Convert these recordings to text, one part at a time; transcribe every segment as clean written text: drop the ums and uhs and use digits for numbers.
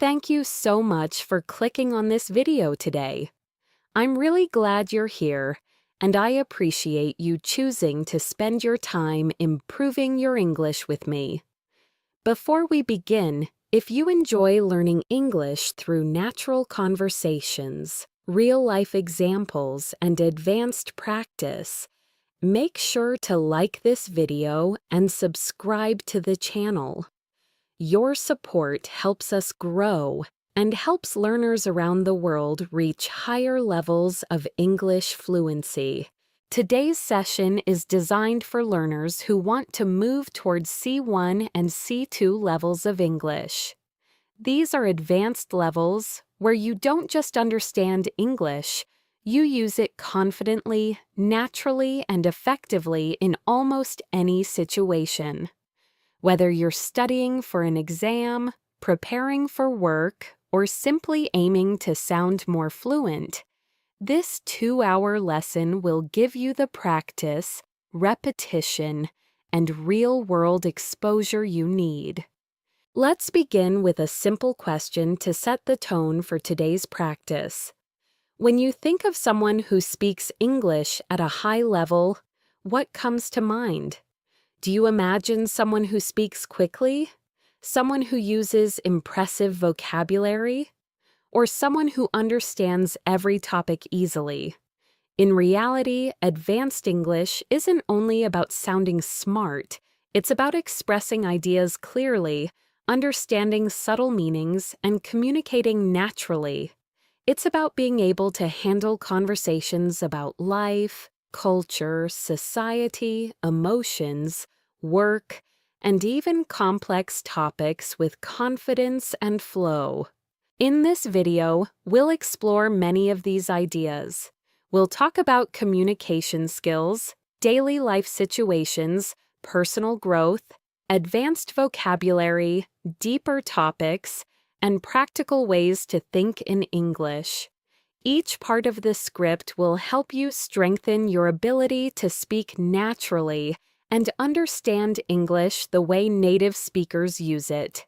Thank you so much for clicking on this video today. I'm really glad you're here, and I appreciate you choosing to spend your time improving your English with me. Before we begin, if you enjoy learning English through natural conversations, real-life examples, and advanced practice, make sure to like this video and subscribe to the channel. Your support helps us grow and helps learners around the world reach higher levels of English fluency. Today's session is designed for learners who want to move towards C1 and C2 levels of English. These are advanced levels where you don't just understand English, you use it confidently, naturally, and effectively in almost any situation. Whether you're studying for an exam, preparing for work, or simply aiming to sound more fluent, this 2-hour lesson will give you the practice, repetition, and real-world exposure you need. Let's begin with a simple question to set the tone for today's practice. When you think of someone who speaks English at a high level, what comes to mind? Do you imagine someone who speaks quickly? Someone who uses impressive vocabulary? Or someone who understands every topic easily? In reality, advanced English isn't only about sounding smart, it's about expressing ideas clearly, understanding subtle meanings, and communicating naturally. It's about being able to handle conversations about life, culture, society, emotions, work, and even complex topics with confidence and flow. In this video, we'll explore many of these ideas. We'll talk about communication skills, daily life situations, personal growth, advanced vocabulary, deeper topics, and practical ways to think in English. Each part of the script will help you strengthen your ability to speak naturally and understand English the way native speakers use it.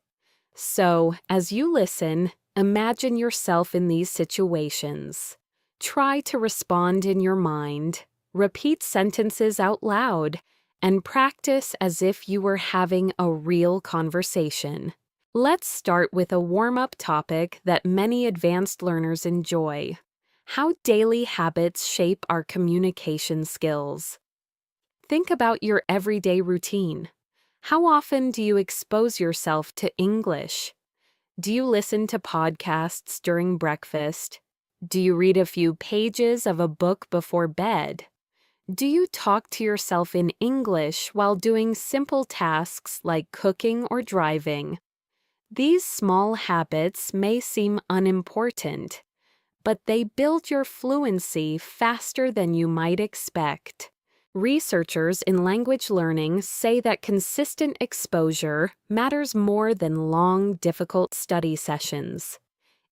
So, as you listen, imagine yourself in these situations. Try to respond in your mind, repeat sentences out loud, and practice as if you were having a real conversation. Let's start with a warm-up topic that many advanced learners enjoy: how daily habits shape our communication skills. Think about your everyday routine. How often do you expose yourself to English? Do you listen to podcasts during breakfast? Do you read a few pages of a book before bed? Do you talk to yourself in English while doing simple tasks like cooking or driving? These small habits may seem unimportant, but they build your fluency faster than you might expect. Researchers in language learning say that consistent exposure matters more than long, difficult study sessions.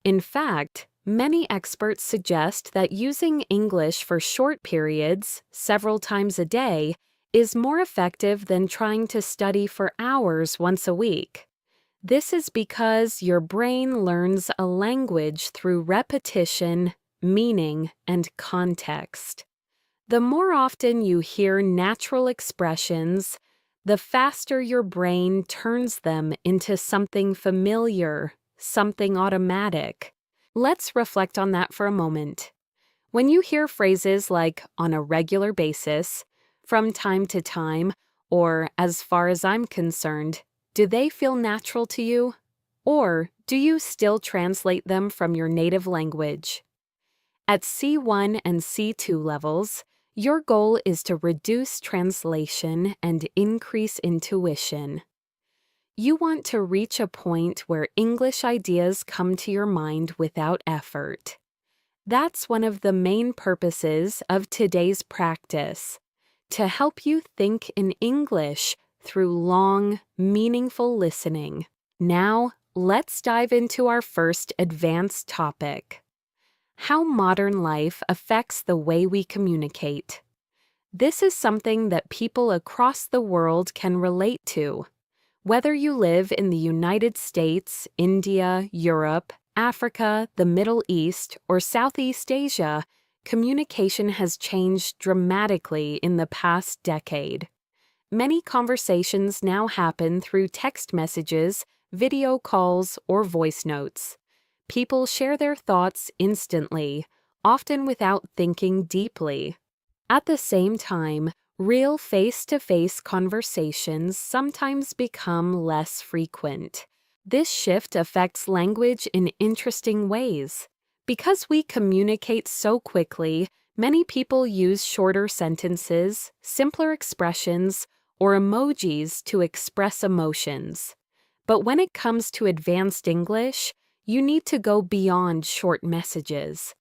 In fact, many experts suggest that using English for short periods, several times a day, is more effective than trying to study for hours once a week. This is because your brain learns a language through repetition, meaning, and context. The more often you hear natural expressions, the faster your brain turns them into something familiar, something automatic. Let's reflect on that for a moment. When you hear phrases like "on a regular basis," "from time to time," or "as far as I'm concerned," do they feel natural to you? Or do you still translate them from your native language? At C1 and C2 levels, your goal is to reduce translation and increase intuition. You want to reach a point where English ideas come to your mind without effort. That's one of the main purposes of today's practice, to help you think in English through long, meaningful listening. Now, let's dive into our first advanced topic: how modern life affects the way we communicate. This is something that people across the world can relate to. Whether you live in the United States, India, Europe, Africa, the Middle East, or Southeast Asia, communication has changed dramatically in the past decade. Many conversations now happen through text messages, video calls, or voice notes. People share their thoughts instantly, often without thinking deeply. At the same time, real face-to-face conversations sometimes become less frequent. This shift affects language in interesting ways. Because we communicate so quickly, many people use shorter sentences, simpler expressions, or emojis to express emotions. But when it comes to advanced English, you need to go beyond short messages.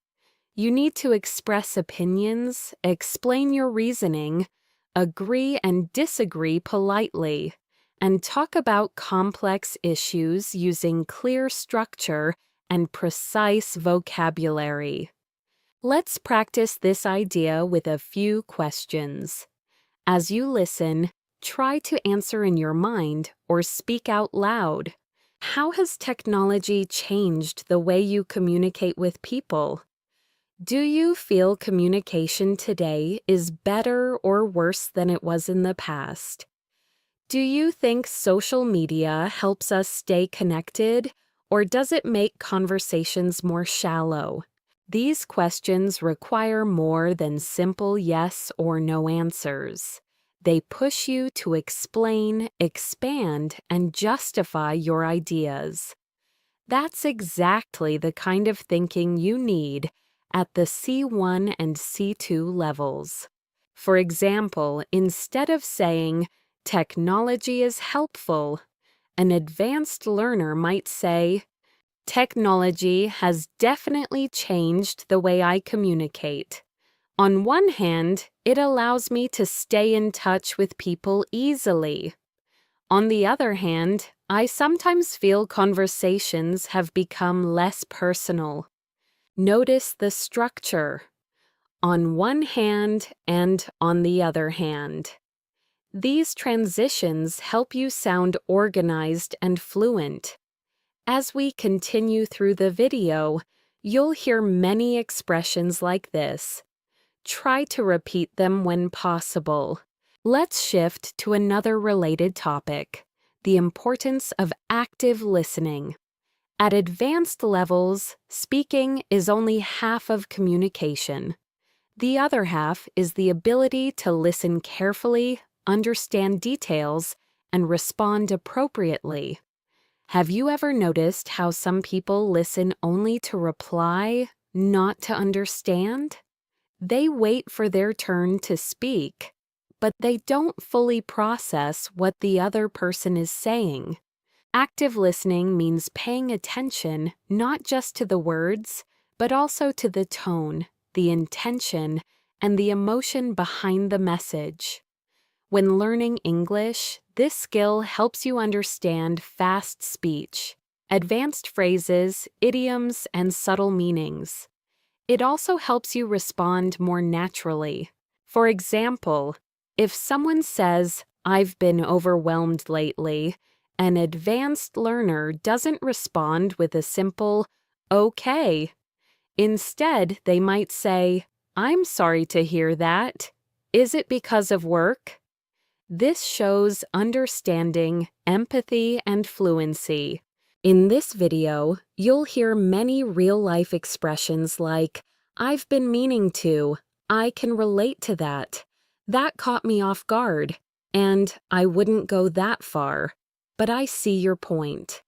You need to express opinions, explain your reasoning, agree and disagree politely, and talk about complex issues using clear structure and precise vocabulary. Let's practice this idea with a few questions. As you listen, try to answer in your mind or speak out loud. How has technology changed the way you communicate with people? Do you feel communication today is better or worse than it was in the past? Do you think social media helps us stay connected, or does it make conversations more shallow? These questions require more than simple yes or no answers. They push you to explain, expand, and justify your ideas. That's exactly the kind of thinking you need at the C1 and C2 levels. For example, instead of saying, "Technology is helpful," an advanced learner might say, "Technology has definitely changed the way I communicate. On one hand, it allows me to stay in touch with people easily. On the other hand, I sometimes feel conversations have become less personal." Notice the structure. On one hand and on the other hand. These transitions help you sound organized and fluent. As we continue through the video, you'll hear many expressions like this. Try to repeat them when possible. Let's shift to another related topic, the importance of active listening. At advanced levels, speaking is only half of communication. The other half is the ability to listen carefully, understand details, and respond appropriately. Have you ever noticed how some people listen only to reply, not to understand? They wait for their turn to speak, but they don't fully process what the other person is saying. Active listening means paying attention not just to the words, but also to the tone, the intention, and the emotion behind the message. When learning English, this skill helps you understand fast speech, advanced phrases, idioms, and subtle meanings. It also helps you respond more naturally. For example, if someone says, "I've been overwhelmed lately," an advanced learner doesn't respond with a simple, "Okay." Instead, they might say, "I'm sorry to hear that. Is it because of work?" This shows understanding, empathy, and fluency. In this video, you'll hear many real-life expressions like, "I've been meaning to," "I can relate to that," "That caught me off guard," and "I wouldn't go that far, but I see your point."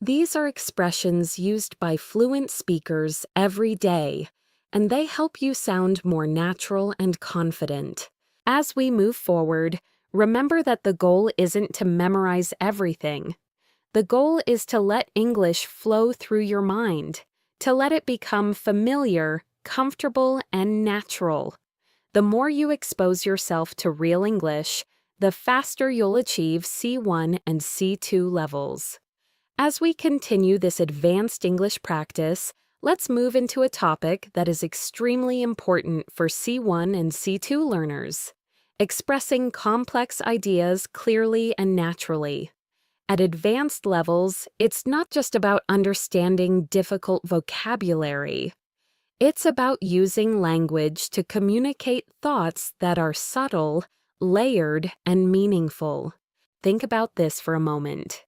These are expressions used by fluent speakers every day, and they help you sound more natural and confident. As we move forward, remember that the goal isn't to memorize everything. The goal is to let English flow through your mind, to let it become familiar, comfortable, and natural. The more you expose yourself to real English, the faster you'll achieve C1 and C2 levels. As we continue this advanced English practice, let's move into a topic that is extremely important for C1 and C2 learners: expressing complex ideas clearly and naturally. At advanced levels, it's not just about understanding difficult vocabulary. It's about using language to communicate thoughts that are subtle, layered, and meaningful. Think about this for a moment.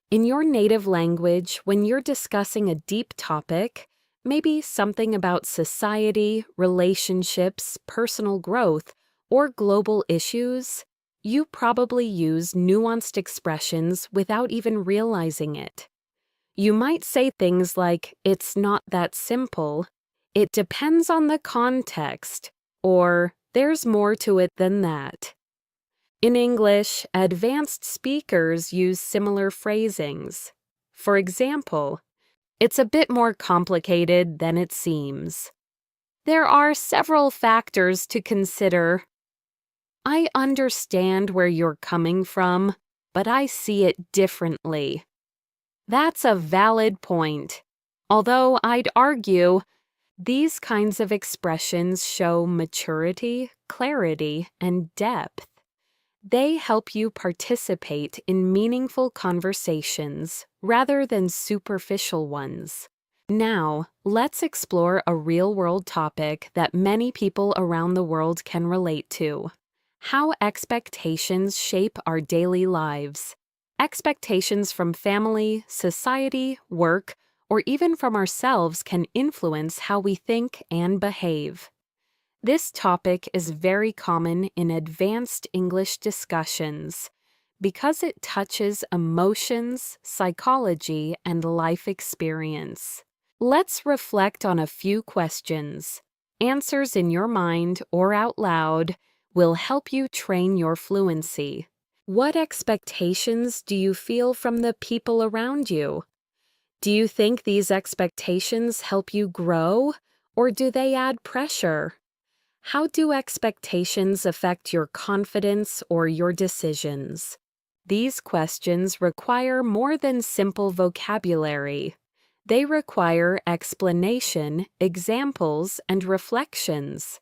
In your native language, when you're discussing a deep topic, maybe something about society, relationships, personal growth, or global issues, you probably use nuanced expressions without even realizing it. You might say things like, "It's not that simple," "It depends on the context," or "There's more to it than that." In English, advanced speakers use similar phrasings. For example, "It's a bit more complicated than it seems." "There are several factors to consider." "I understand where you're coming from, but I see it differently." "That's a valid point. Although I'd argue," these kinds of expressions show maturity, clarity, and depth. They help you participate in meaningful conversations rather than superficial ones. Now, let's explore a real-world topic that many people around the world can relate to: how expectations shape our daily lives. Expectations from family, society, work, or even from ourselves can influence how we think and behave. This topic is very common in advanced English discussions because it touches emotions, psychology, and life experience. Let's reflect on a few questions. Answers in your mind or out loud will help you train your fluency. What expectations do you feel from the people around you? Do you think these expectations help you grow, or do they add pressure? How do expectations affect your confidence or your decisions? These questions require more than simple vocabulary. They require explanation, examples, and reflections.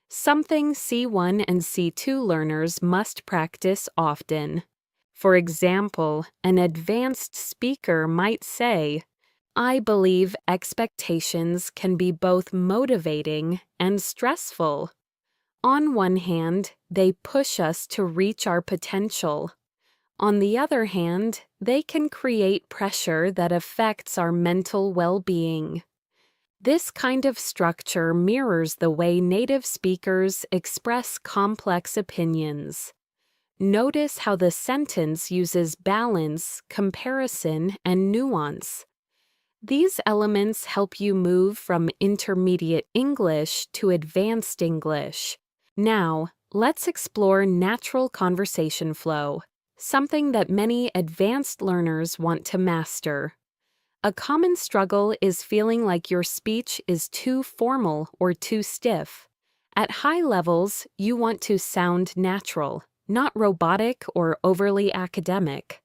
Something C1 and C2 learners must practice often. For example, an advanced speaker might say, "I believe expectations can be both motivating and stressful. On one hand, they push us to reach our potential. On the other hand, they can create pressure that affects our mental well-being." This kind of structure mirrors the way native speakers express complex opinions. Notice how the sentence uses balance, comparison, and nuance. These elements help you move from intermediate English to advanced English. Now, let's explore natural conversation flow, something that many advanced learners want to master. A common struggle is feeling like your speech is too formal or too stiff. At high levels, you want to sound natural, not robotic or overly academic.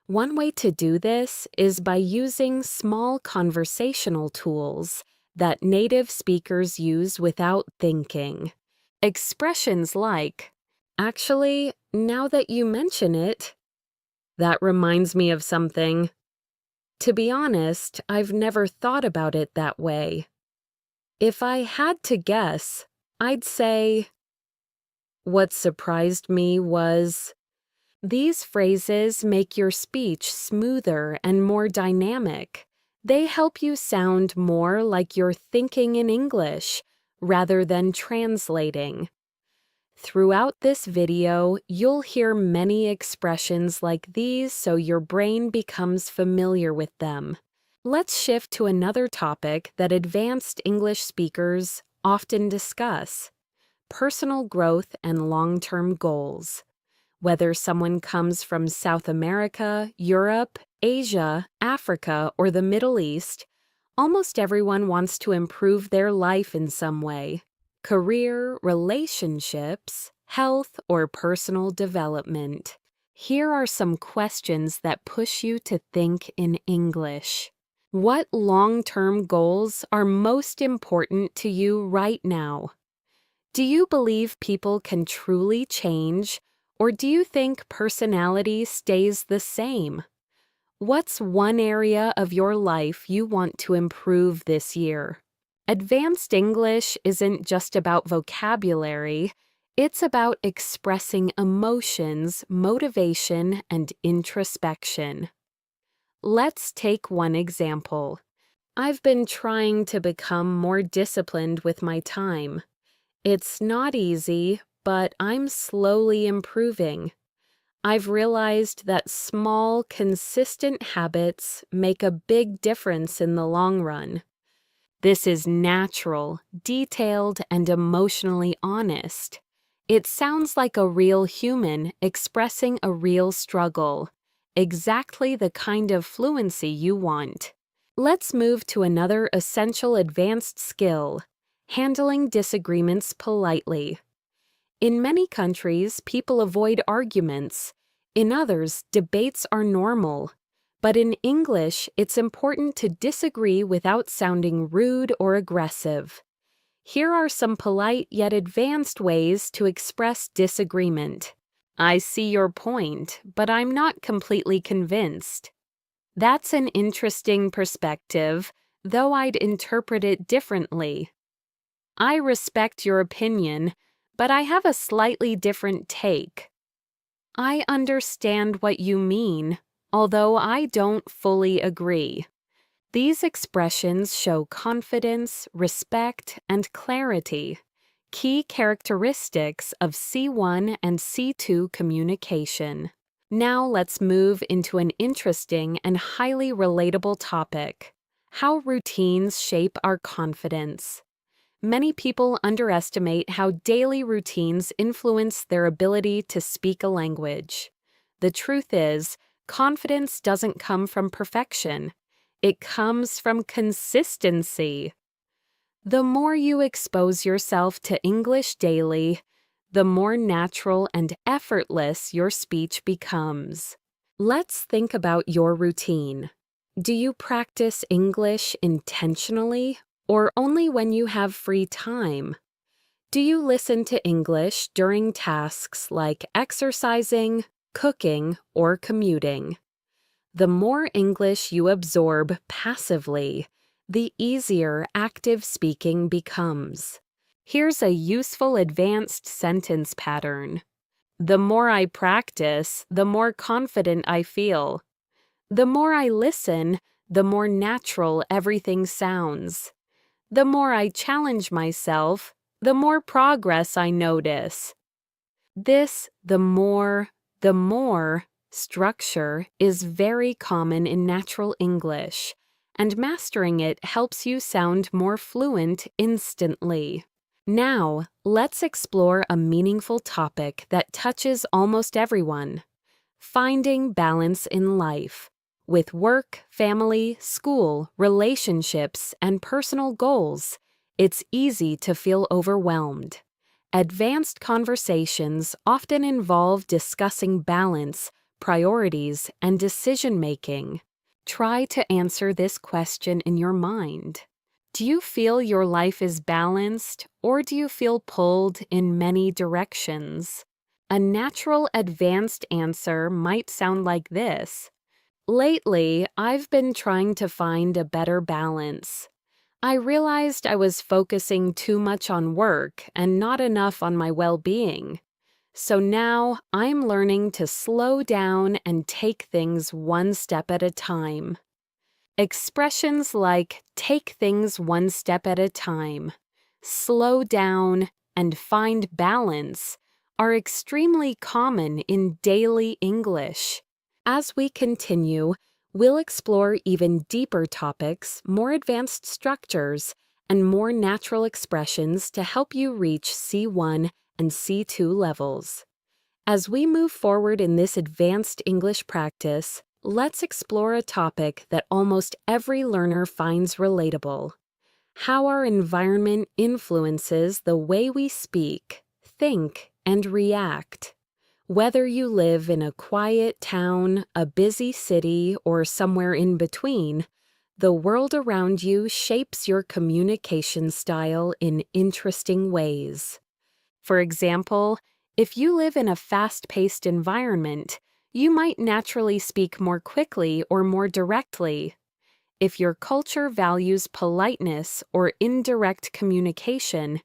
One way to do this is by using small conversational tools that native speakers use without thinking. Expressions like, "Actually, now that you mention it, that reminds me of something. To be honest, I've never thought about it that way. If I had to guess, I'd say, what surprised me was..." These phrases make your speech smoother and more dynamic. They help you sound more like you're thinking in English rather than translating. Throughout this video, you'll hear many expressions like these so your brain becomes familiar with them. Let's shift to another topic that advanced English speakers often discuss: personal growth and long-term goals. Whether someone comes from South America, Europe, Asia, Africa, or the Middle East, almost everyone wants to improve their life in some way: career, relationships, health, or personal development. Here are some questions that push you to think in English. What long-term goals are most important to you right now? Do you believe people can truly change, Or do you think personality stays the same? What's one area of your life you want to improve this year? Advanced English isn't just about vocabulary, it's about expressing emotions, motivation, and introspection. Let's take one example. I've been trying to become more disciplined with my time. It's not easy, but I'm slowly improving. I've realized that small, consistent habits make a big difference in the long run. This is natural, detailed, and emotionally honest. It sounds like a real human expressing a real struggle, exactly the kind of fluency you want. Let's move to another essential advanced skill: handling disagreements politely. In many countries, people avoid arguments. In others, debates are normal. But in English, it's important to disagree without sounding rude or aggressive. Here are some polite yet advanced ways to express disagreement. I see your point, but I'm not completely convinced. That's an interesting perspective, though I'd interpret it differently. I respect your opinion, but I have a slightly different take. I understand what you mean, although I don't fully agree. These expressions show confidence, respect, and clarity, key characteristics of C1 and C2 communication. Now let's move into an interesting and highly relatable topic: how routines shape our confidence. Many people underestimate how daily routines influence their ability to speak a language. The truth is, confidence doesn't come from perfection. It comes from consistency. The more you expose yourself to English daily, the more natural and effortless your speech becomes. Let's think about your routine. Do you practice English intentionally, or only when you have free time? Do you listen to English during tasks like exercising, cooking, or commuting? The more English you absorb passively, the easier active speaking becomes. Here's a useful advanced sentence pattern. The more I practice, the more confident I feel. The more I listen, the more natural everything sounds. The more I challenge myself, the more progress I notice. This the more structure is very common in natural English, and mastering it helps you sound more fluent instantly. Now, let's explore a meaningful topic that touches almost everyone: finding balance in life. With work, family, school, relationships, and personal goals, it's easy to feel overwhelmed. Advanced conversations often involve discussing balance, priorities, and decision-making. Try to answer this question in your mind. Do you feel your life is balanced, or do you feel pulled in many directions? A natural advanced answer might sound like this: lately, I've been trying to find a better balance. I realized I was focusing too much on work and not enough on my well-being. So now I'm learning to slow down and take things one step at a time. Expressions like "take things one step at a time," "slow down," and "find balance" are extremely common in daily English. As we continue, we'll explore even deeper topics, more advanced structures, and more natural expressions to help you reach C1 and C2 levels. As we move forward in this advanced English practice, let's explore a topic that almost every learner finds relatable: how our environment influences the way we speak, think, and react. Whether you live in a quiet town, a busy city, or somewhere in between, the world around you shapes your communication style in interesting ways. For example, If you live in a fast-paced environment, you might naturally speak more quickly or more directly. If your culture values politeness or indirect communication,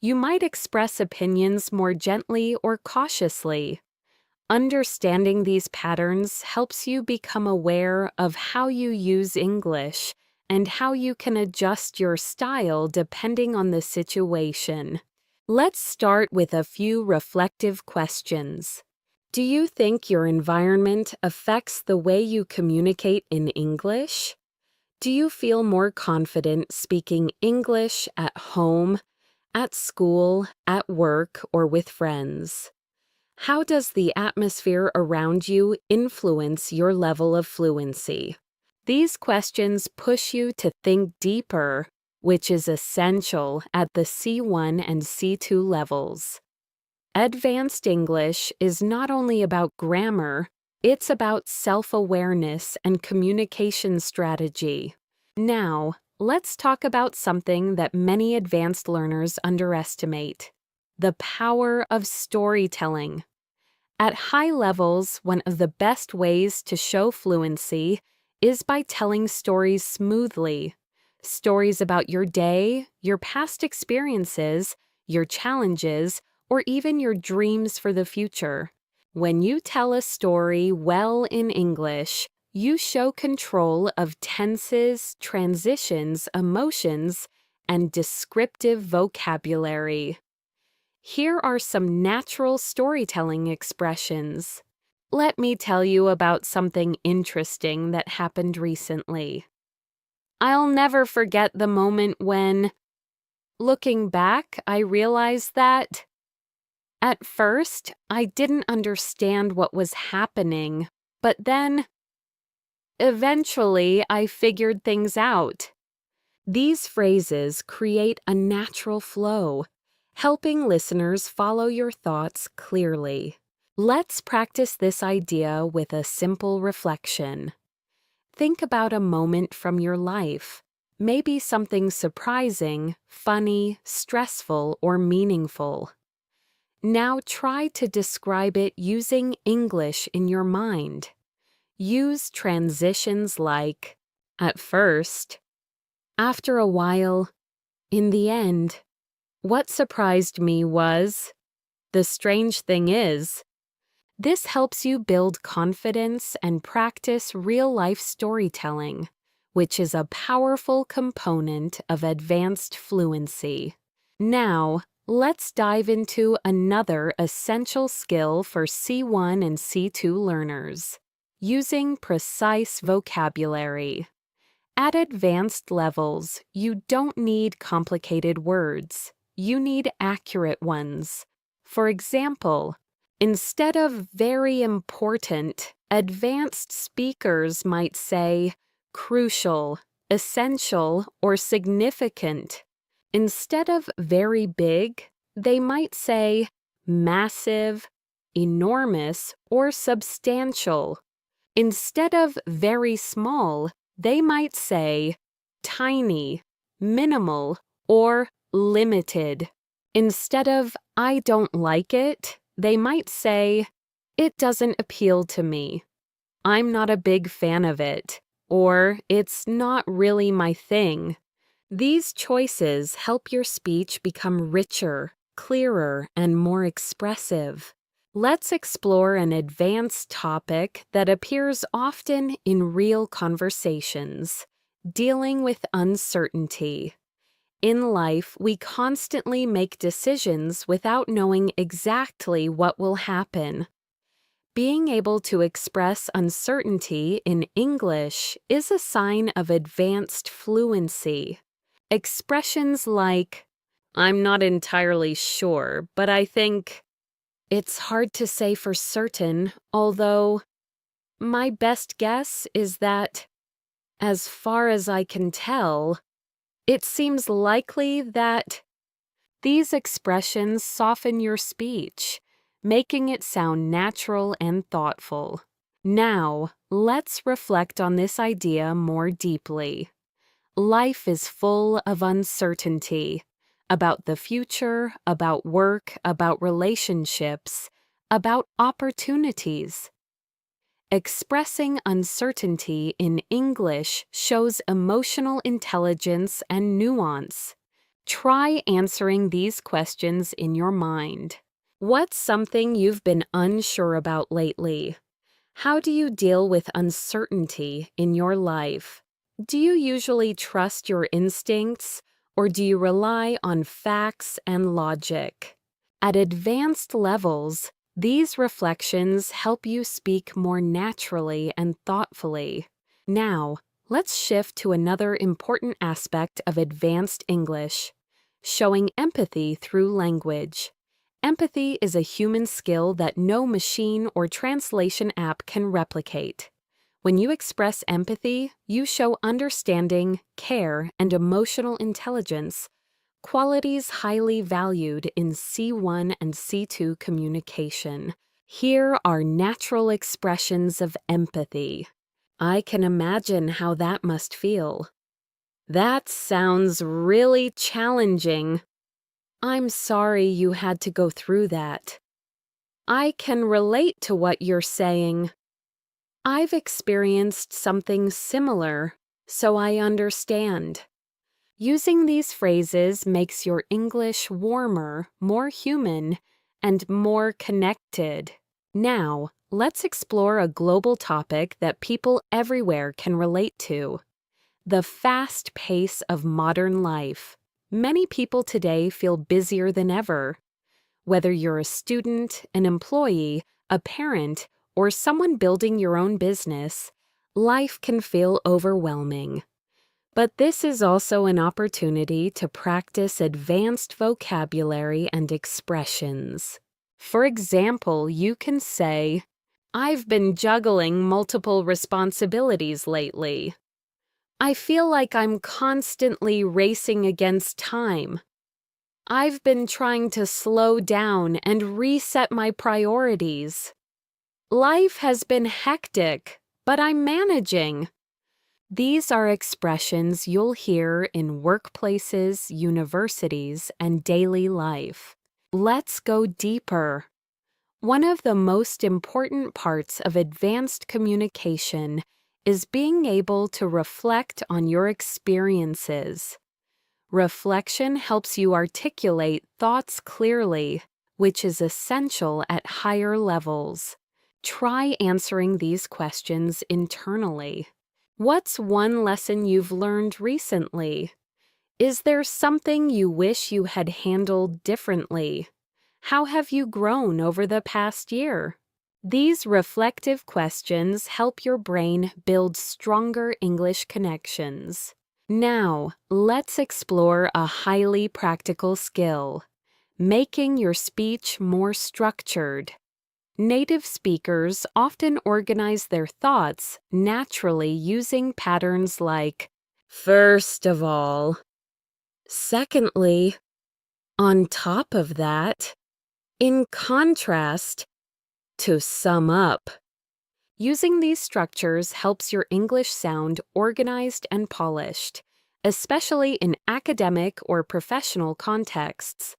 you might express opinions more gently or cautiously. Understanding these patterns helps you become aware of how you use English and how you can adjust your style depending on the situation. Let's start with a few reflective questions. Do you think your environment affects the way you communicate in English? Do you feel more confident speaking English at home, at school, at work, or with friends? How does the atmosphere around you influence your level of fluency? These questions push you to think deeper, which is essential at the C1 and C2 levels. Advanced English is not only about grammar, it's about self-awareness and communication strategy. Now, let's talk about something that many advanced learners underestimate: the power of storytelling. At high levels, one of the best ways to show fluency is by telling stories smoothly. Stories about your day, your past experiences, your challenges, or even your dreams for the future. When you tell a story well in English, you show control of tenses, transitions, emotions, and descriptive vocabulary. Here are some natural storytelling expressions. Let me tell you about something interesting that happened recently. I'll never forget the moment when, looking back, I realized that at first, I didn't understand what was happening, but then, eventually, I figured things out. These phrases create a natural flow, helping listeners follow your thoughts clearly. Let's practice this idea with a simple reflection. Think about a moment from your life, maybe something surprising, funny, stressful, or meaningful. Now try to describe it using English in your mind. Use transitions like, at first, after a while, in the end. What surprised me was, the strange thing is. This helps you build confidence and practice real-life storytelling, which is a powerful component of advanced fluency. Now, let's dive into another essential skill for C1 and C2 learners: using precise vocabulary. At advanced levels, you don't need complicated words. You need accurate ones. For example, instead of very important, advanced speakers might say crucial, essential, or significant. Instead of very big, they might say massive, enormous, or substantial. Instead of very small, they might say tiny, minimal, or limited. Instead of I don't like it, they might say it doesn't appeal to me. I'm not a big fan of it, or it's not really my thing. These choices help your speech become richer, clearer, and more expressive. Let's explore an advanced topic that appears often in real conversations: dealing with uncertainty. In life, we constantly make decisions without knowing exactly what will happen. Being able to express uncertainty in English is a sign of advanced fluency. Expressions like, I'm not entirely sure, but I think, it's hard to say for certain, although my best guess is that, as far as I can tell, it seems likely that. These expressions soften your speech, making it sound natural and thoughtful. Now, let's reflect on this idea more deeply. Life is full of uncertainty. about the future, about work, about relationships, about opportunities. Expressing uncertainty in English shows emotional intelligence and nuance. Try answering these questions in your mind. What's something you've been unsure about lately? How do you deal with uncertainty in your life? Do you usually trust your instincts, or do you rely on facts and logic? At advanced levels, these reflections help you speak more naturally and thoughtfully. Now, let's shift to another important aspect of advanced English: showing empathy through language. Empathy is a human skill that no machine or translation app can replicate. When you express empathy, you show understanding, care, and emotional intelligence, qualities highly valued in C1 and C2 communication. Here are natural expressions of empathy. I can imagine how that must feel. That sounds really challenging. I'm sorry you had to go through that. I can relate to what you're saying. I've experienced something similar, so I understand. Using these phrases makes your English warmer, more human, and more connected. Now, let's explore a global topic that people everywhere can relate to: the fast pace of modern life. Many people today feel busier than ever. Whether you're a student, an employee, a parent, or someone building your own business, life can feel overwhelming. But this is also an opportunity to practice advanced vocabulary and expressions. For example, you can say, "I've been juggling multiple responsibilities lately. I feel like I'm constantly racing against time. I've been trying to slow down and reset my priorities. Life has been hectic, but I'm managing." These are expressions you'll hear in workplaces, universities, and daily life. Let's go deeper. One of the most important parts of advanced communication is being able to reflect on your experiences. Reflection helps you articulate thoughts clearly, which is essential at higher levels. Try answering these questions internally. What's one lesson you've learned recently? Is there something you wish you had handled differently? How have you grown over the past year? These reflective questions help your brain build stronger English connections. Now, let's explore a highly practical skill: making your speech more structured. Native speakers often organize their thoughts naturally using patterns like "first of all," "secondly," "on top of that," "in contrast," "to sum up." Using these structures helps your English sound organized and polished, especially in academic or professional contexts.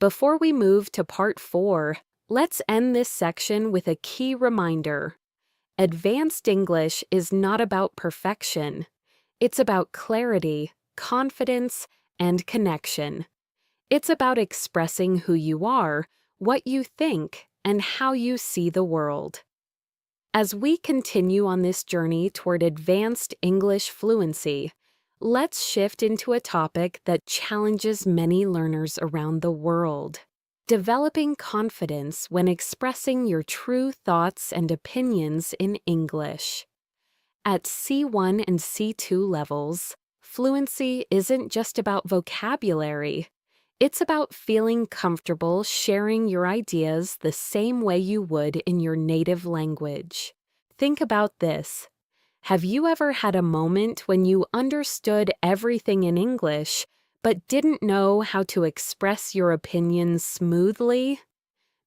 Before we move to part 4, let's end this section with a key reminder. Advanced English is not about perfection. It's about clarity, confidence, and connection. It's about expressing who you are, what you think, and how you see the world. As we continue on this journey toward advanced English fluency, let's shift into a topic that challenges many learners around the world: developing confidence when expressing your true thoughts and opinions in English. At C1 and C2 levels, fluency isn't just about vocabulary. It's about feeling comfortable sharing your ideas the same way you would in your native language. Think about this. Have you ever had a moment when you understood everything in English, but didn't know how to express your opinions smoothly?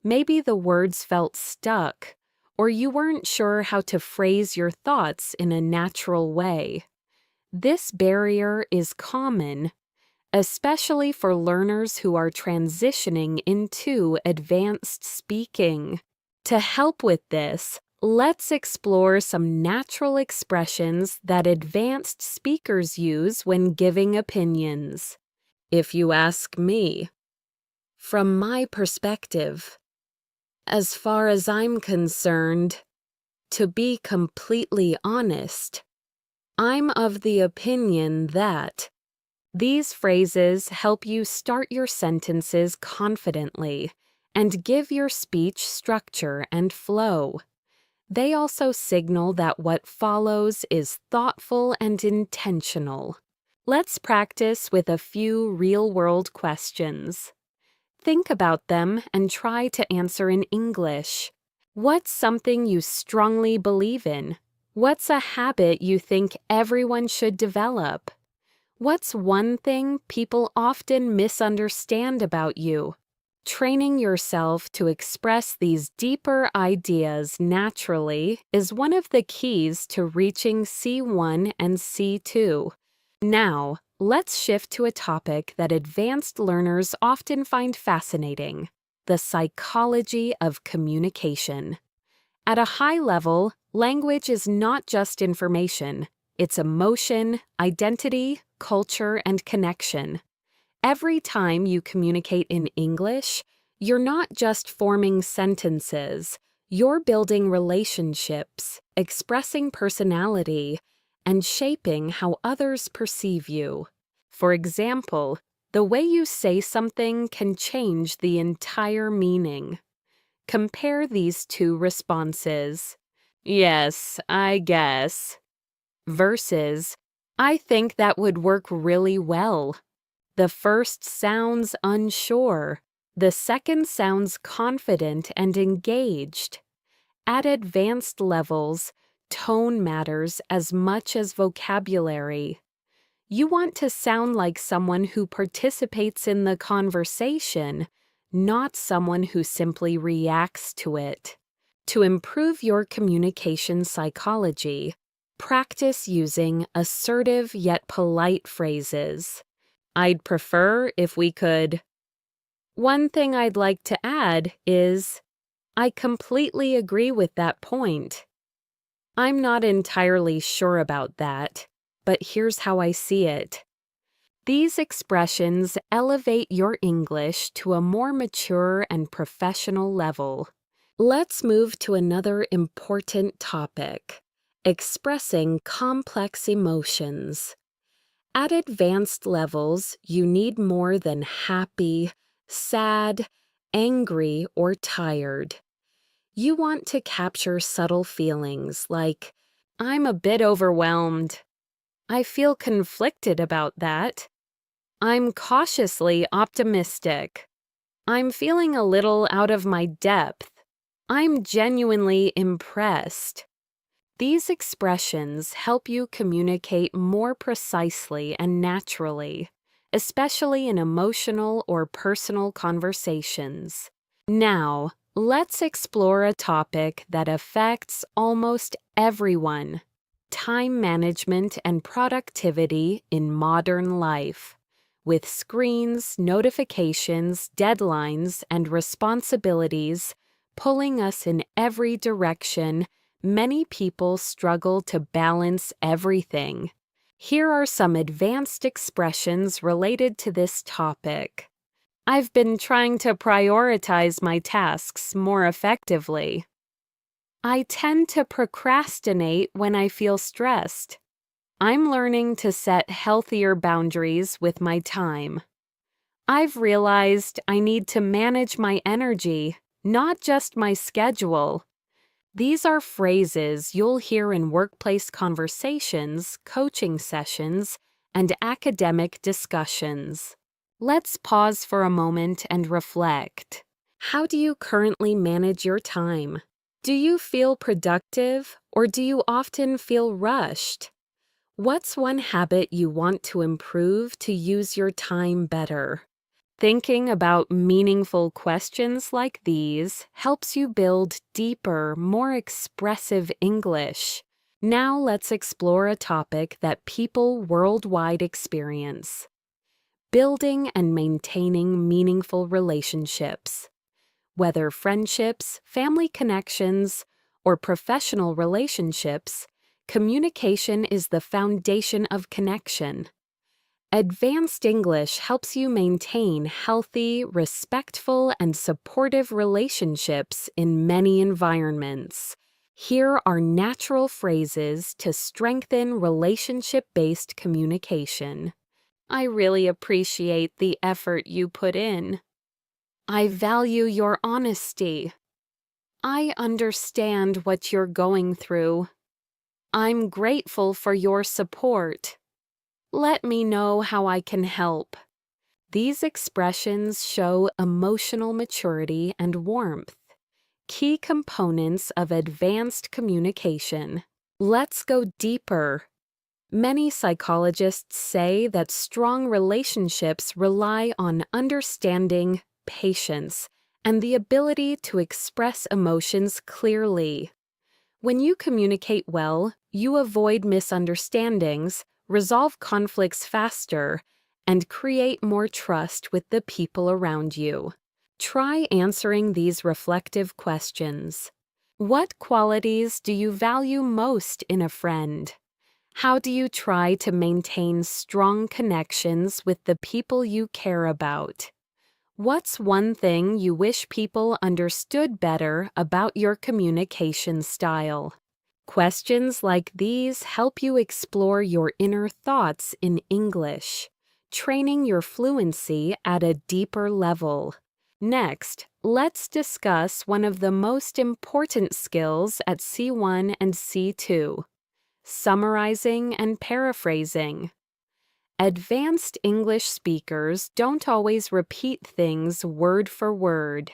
Maybe the words felt stuck, or you weren't sure how to phrase your thoughts in a natural way. This barrier is common. especially for learners who are transitioning into advanced speaking. To help with this, let's explore some natural expressions that advanced speakers use when giving opinions. If you ask me, from my perspective, as far as I'm concerned, to be completely honest, I'm of the opinion that these phrases help you start your sentences confidently and give your speech structure and flow. They also signal that what follows is thoughtful and intentional. Let's practice with a few real-world questions. Think about them and try to answer in English. What's something you strongly believe in? What's a habit you think everyone should develop? What's one thing people often misunderstand about you? Training yourself to express these deeper ideas naturally is one of the keys to reaching C1 and C2. Now, let's shift to a topic that advanced learners often find fascinating: the psychology of communication. At a high level, language is not just information. It's emotion, identity, culture, and connection. Every time you communicate in English, you're not just forming sentences, you're building relationships, expressing personality, and shaping how others perceive you. For example, the way you say something can change the entire meaning. Compare these two responses. Yes, I guess. Versus, I think that would work really well. The first sounds unsure. The second sounds confident and engaged. At advanced levels, tone matters as much as vocabulary. You want to sound like someone who participates in the conversation, not someone who simply reacts to it. To improve your communication psychology, practice using assertive yet polite phrases. I'd prefer if we could. One thing I'd like to add is, I completely agree with that point. I'm not entirely sure about that, but here's how I see it. These expressions elevate your English to a more mature and professional level. Let's move to another important topic: expressing complex emotions. At advanced levels, you need more than happy, sad, angry, or tired. You want to capture subtle feelings like, I'm a bit overwhelmed. I feel conflicted about that. I'm cautiously optimistic. I'm feeling a little out of my depth. I'm genuinely impressed. These expressions help you communicate more precisely and naturally, especially in emotional or personal conversations. Now, let's explore a topic that affects almost everyone: time management and productivity in modern life. With screens, notifications, deadlines, and responsibilities pulling us in every direction, many people struggle to balance everything. Here are some advanced expressions related to this topic. I've been trying to prioritize my tasks more effectively. I tend to procrastinate when I feel stressed. I'm learning to set healthier boundaries with my time. I've realized I need to manage my energy, not just my schedule. These are phrases you'll hear in workplace conversations, coaching sessions, and academic discussions. Let's pause for a moment and reflect. How do you currently manage your time? Do you feel productive, or do you often feel rushed? What's one habit you want to improve to use your time better? Thinking about meaningful questions like these helps you build deeper, more expressive English. Now let's explore a topic that people worldwide experience: building and maintaining meaningful relationships. Whether friendships, family connections, or professional relationships, communication is the foundation of connection. Advanced English helps you maintain healthy, respectful, and supportive relationships in many environments. Here are natural phrases to strengthen relationship-based communication. I really appreciate the effort you put in. I value your honesty. I understand what you're going through. I'm grateful for your support. Let me know how I can help. These expressions show emotional maturity and warmth, key components of advanced communication. Let's go deeper. Many psychologists say that strong relationships rely on understanding, patience, and the ability to express emotions clearly. When you communicate well, you avoid misunderstandings, resolve conflicts faster, and create more trust with the people around you. Try answering these reflective questions. What qualities do you value most in a friend? How do you try to maintain strong connections with the people you care about? What's one thing you wish people understood better about your communication style? Questions like these help you explore your inner thoughts in English, training your fluency at a deeper level. Next, let's discuss one of the most important skills at C1 and C2: summarizing and paraphrasing. Advanced English speakers don't always repeat things word for word.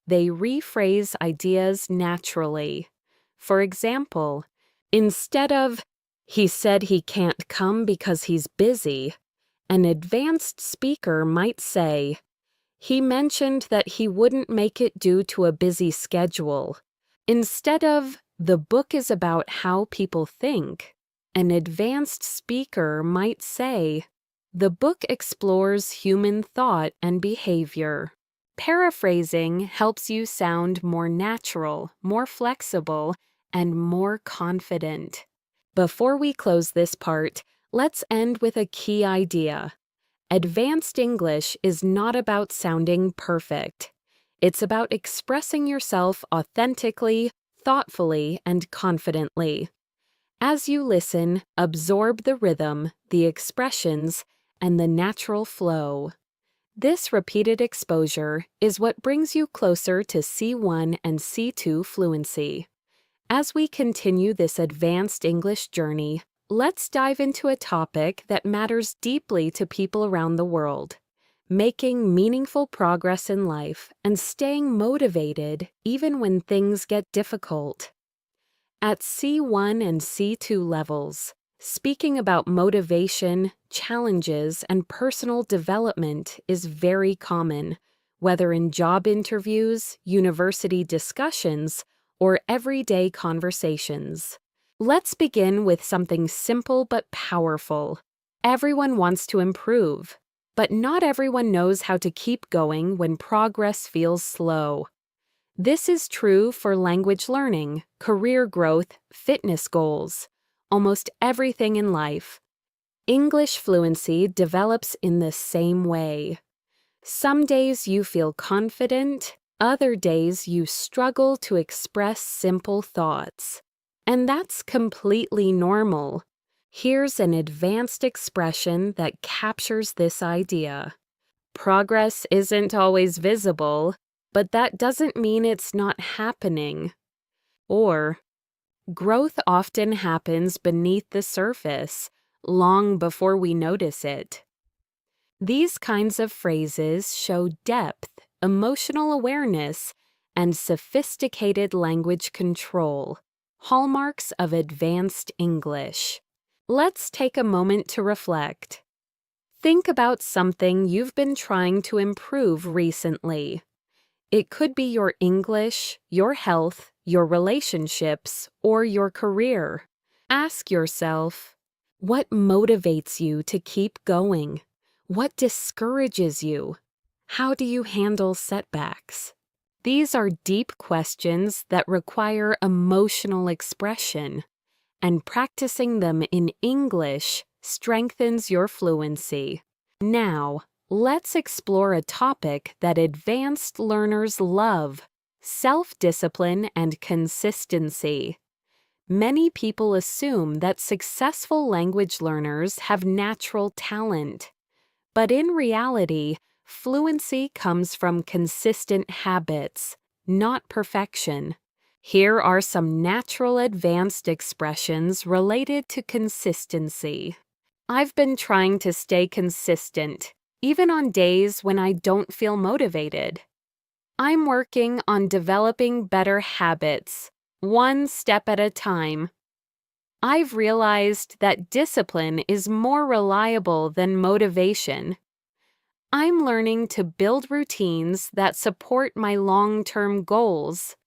They rephrase ideas naturally. For example, instead of, "He said he can't come because he's busy," an advanced speaker might say, "He mentioned that he wouldn't make it due to a busy schedule." Instead of, "The book is about how people think," an advanced speaker might say, "The book explores human thought and behavior." Paraphrasing helps you sound more natural, more flexible, and more confident. Before we close this part, let's end with a key idea. Advanced English is not about sounding perfect. It's about expressing yourself authentically, thoughtfully, and confidently. As you listen, absorb the rhythm, the expressions, and the natural flow. This repeated exposure is what brings you closer to C1 and C2 fluency. As we continue this advanced English journey, let's dive into a topic that matters deeply to people around the world: making meaningful progress in life and staying motivated even when things get difficult. At C1 and C2 levels, speaking about motivation, challenges, and personal development is very common, whether in job interviews, university discussions, or everyday conversations. Let's begin with something simple but powerful. Everyone wants to improve, but not everyone knows how to keep going when progress feels slow. This is true for language learning, career growth, fitness goals, almost everything in life. English fluency develops in the same way. Some days you feel confident, other days you struggle to express simple thoughts. And that's completely normal. Here's an advanced expression that captures this idea. Progress isn't always visible, but that doesn't mean it's not happening. Or, growth often happens beneath the surface, long before we notice it. These kinds of phrases show depth, emotional awareness, and sophisticated language control, hallmarks of advanced English. Let's take a moment to reflect. Think about something you've been trying to improve recently. It could be your English, your health, your relationships, or your career. Ask yourself, what motivates you to keep going? What discourages you? How do you handle setbacks? These are deep questions that require emotional expression, and practicing them in English strengthens your fluency. Now, let's explore a topic that advanced learners love: self-discipline and consistency. Many people assume that successful language learners have natural talent. But in reality, fluency comes from consistent habits, not perfection. Here are some natural advanced expressions related to consistency. I've been trying to stay consistent, even on days when I don't feel motivated. I'm working on developing better habits, one step at a time. I've realized that discipline is more reliable than motivation. I'm learning to build routines that support my long-term goals.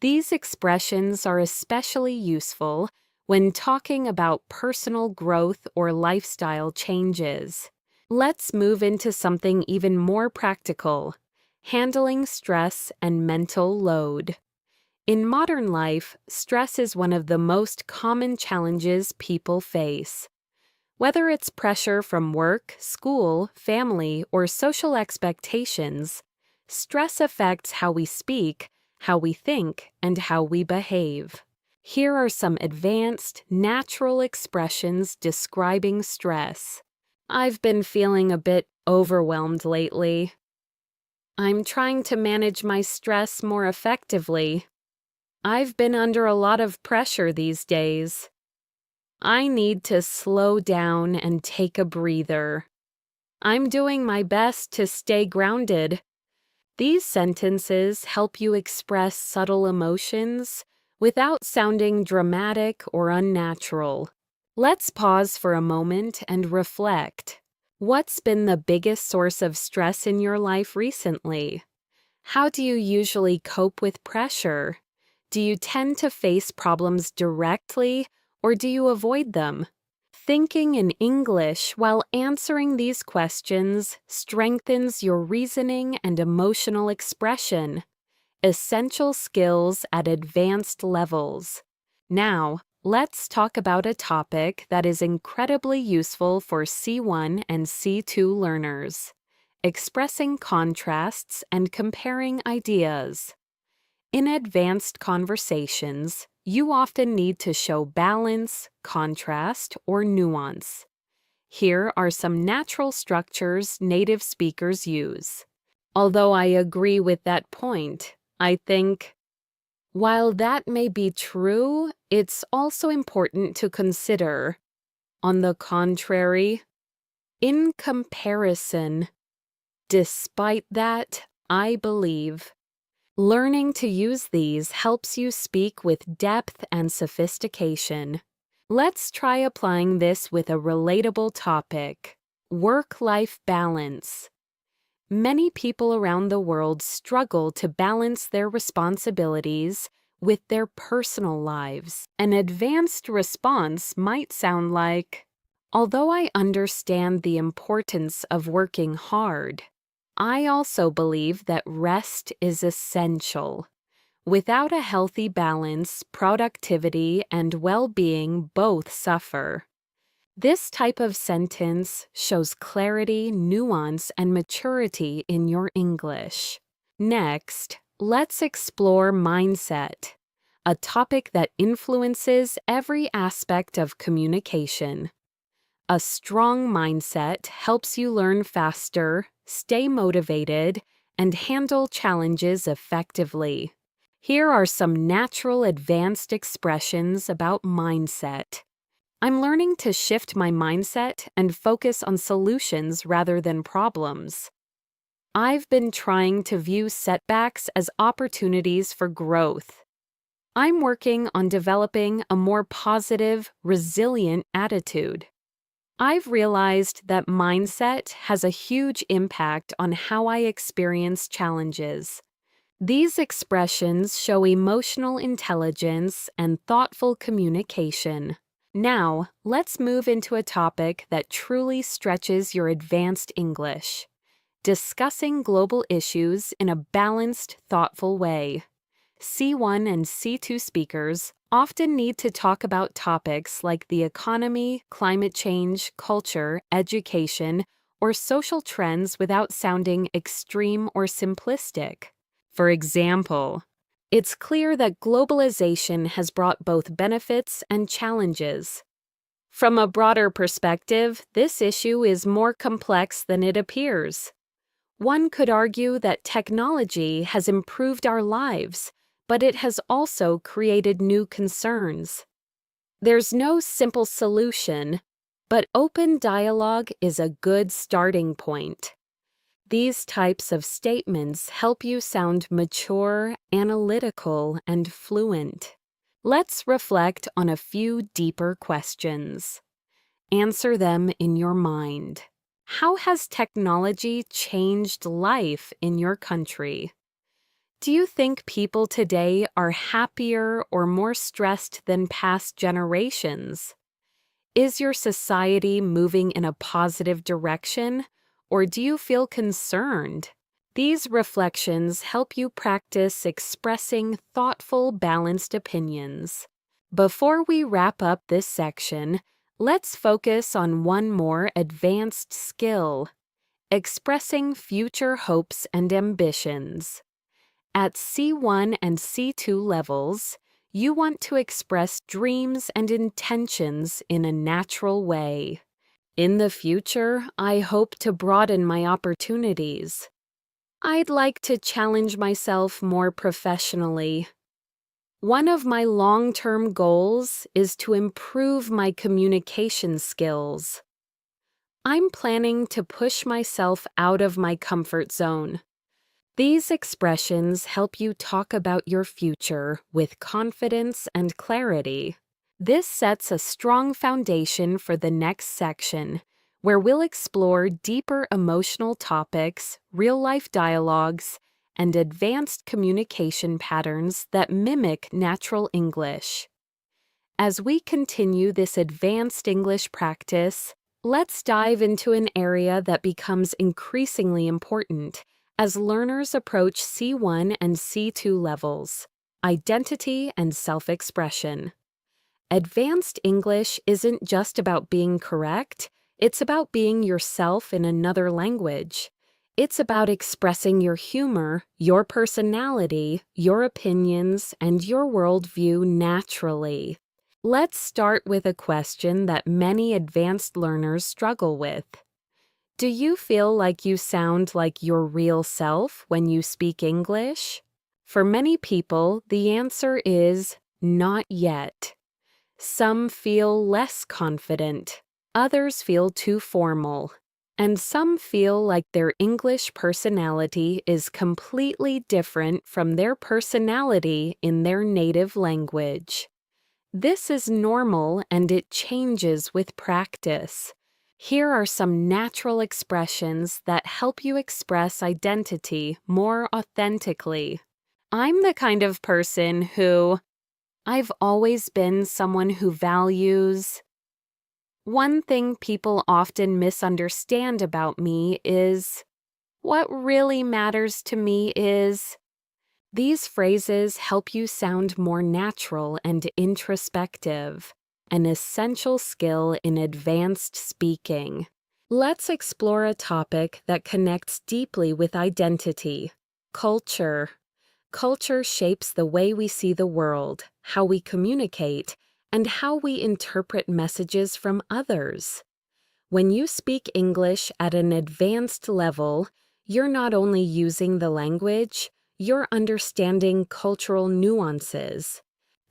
These expressions are especially useful when talking about personal growth or lifestyle changes. Let's move into something even more practical: handling stress and mental load. In modern life, stress is one of the most common challenges people face. Whether it's pressure from work, school, family, or social expectations, stress affects how we speak, how we think, and how we behave. Here are some advanced, natural expressions describing stress. I've been feeling a bit overwhelmed lately. I'm trying to manage my stress more effectively. I've been under a lot of pressure these days. I need to slow down and take a breather. I'm doing my best to stay grounded. These sentences help you express subtle emotions without sounding dramatic or unnatural. Let's pause for a moment and reflect. What's been the biggest source of stress in your life recently? How do you usually cope with pressure? Do you tend to face problems directly, or do you avoid them? Thinking in English while answering these questions strengthens your reasoning and emotional expression, essential skills at advanced levels. Now, let's talk about a topic that is incredibly useful for C1 and C2 learners: expressing contrasts and comparing ideas. In advanced conversations, you often need to show balance, contrast, or nuance. Here are some natural structures native speakers use. Although I agree with that point, I think, while that may be true, it's also important to consider, on the contrary, in comparison. Despite that, I believe, learning to use these helps you speak with depth and sophistication. Let's try applying this with a relatable topic: work-life balance. Many people around the world struggle to balance their responsibilities with their personal lives. An advanced response might sound like, although I understand the importance of working hard, I also believe that rest is essential. Without a healthy balance, productivity and well-being both suffer. This type of sentence shows clarity, nuance, and maturity in your English. Next, let's explore mindset, a topic that influences every aspect of communication. A strong mindset helps you learn faster, stay motivated, and handle challenges effectively. Here are some natural advanced expressions about mindset. I'm learning to shift my mindset and focus on solutions rather than problems. I've been trying to view setbacks as opportunities for growth. I'm working on developing a more positive, resilient attitude. I've realized that mindset has a huge impact on how I experience challenges. These expressions show emotional intelligence and thoughtful communication. Now, let's move into a topic that truly stretches your advanced English: discussing global issues in a balanced, thoughtful way. C1 and C2 speakers often need to talk about topics like the economy, climate change, culture, education, or social trends without sounding extreme or simplistic. For example, it's clear that globalization has brought both benefits and challenges. From a broader perspective, this issue is more complex than it appears. One could argue that technology has improved our lives, but it has also created new concerns. There's no simple solution, but open dialogue is a good starting point. These types of statements help you sound mature, analytical, and fluent. Let's reflect on a few deeper questions. Answer them in your mind. How has technology changed life in your country? Do you think people today are happier or more stressed than past generations? Is your society moving in a positive direction, or do you feel concerned? These reflections help you practice expressing thoughtful, balanced opinions. Before we wrap up this section, let's focus on one more advanced skill: expressing future hopes and ambitions. At C1 and C2 levels, you want to express dreams and intentions in a natural way. In the future, I hope to broaden my opportunities. I'd like to challenge myself more professionally. One of my long-term goals is to improve my communication skills. I'm planning to push myself out of my comfort zone. These expressions help you talk about your future with confidence and clarity. This sets a strong foundation for the next section, where we'll explore deeper emotional topics, real-life dialogues, and advanced communication patterns that mimic natural English. As we continue this advanced English practice, let's dive into an area that becomes increasingly important as learners approach C1 and C2 levels: identity and self-expression. Advanced English isn't just about being correct, it's about being yourself in another language. It's about expressing your humor, your personality, your opinions, and your worldview naturally. Let's start with a question that many advanced learners struggle with. Do you feel like you sound like your real self when you speak English? For many people, the answer is not yet. Some feel less confident, others feel too formal, and some feel like their English personality is completely different from their personality in their native language. This is normal and it changes with practice. Here are some natural expressions that help you express identity more authentically. I'm the kind of person I've always been someone who values. One thing people often misunderstand about me is, what really matters to me is. These phrases help you sound more natural and introspective, an essential skill in advanced speaking. Let's explore a topic that connects deeply with identity: culture. Culture shapes the way we see the world, how we communicate, and how we interpret messages from others. When you speak English at an advanced level, you're not only using the language, you're understanding cultural nuances.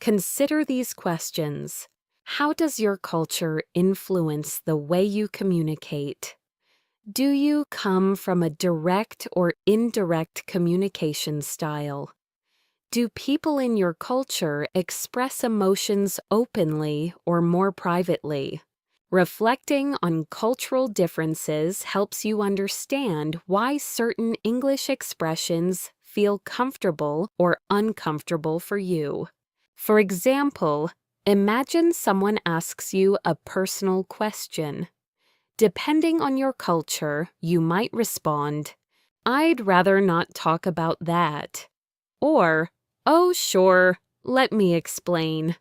Consider these questions. How does your culture influence the way you communicate? Do you come from a direct or indirect communication style? Do people in your culture express emotions openly or more privately? Reflecting on cultural differences helps you understand why certain English expressions feel comfortable or uncomfortable for you. For example, Imagine someone asks you a personal question. Depending on your culture, you might respond, "I'd rather not talk about that." Or, "Oh, sure, let me explain."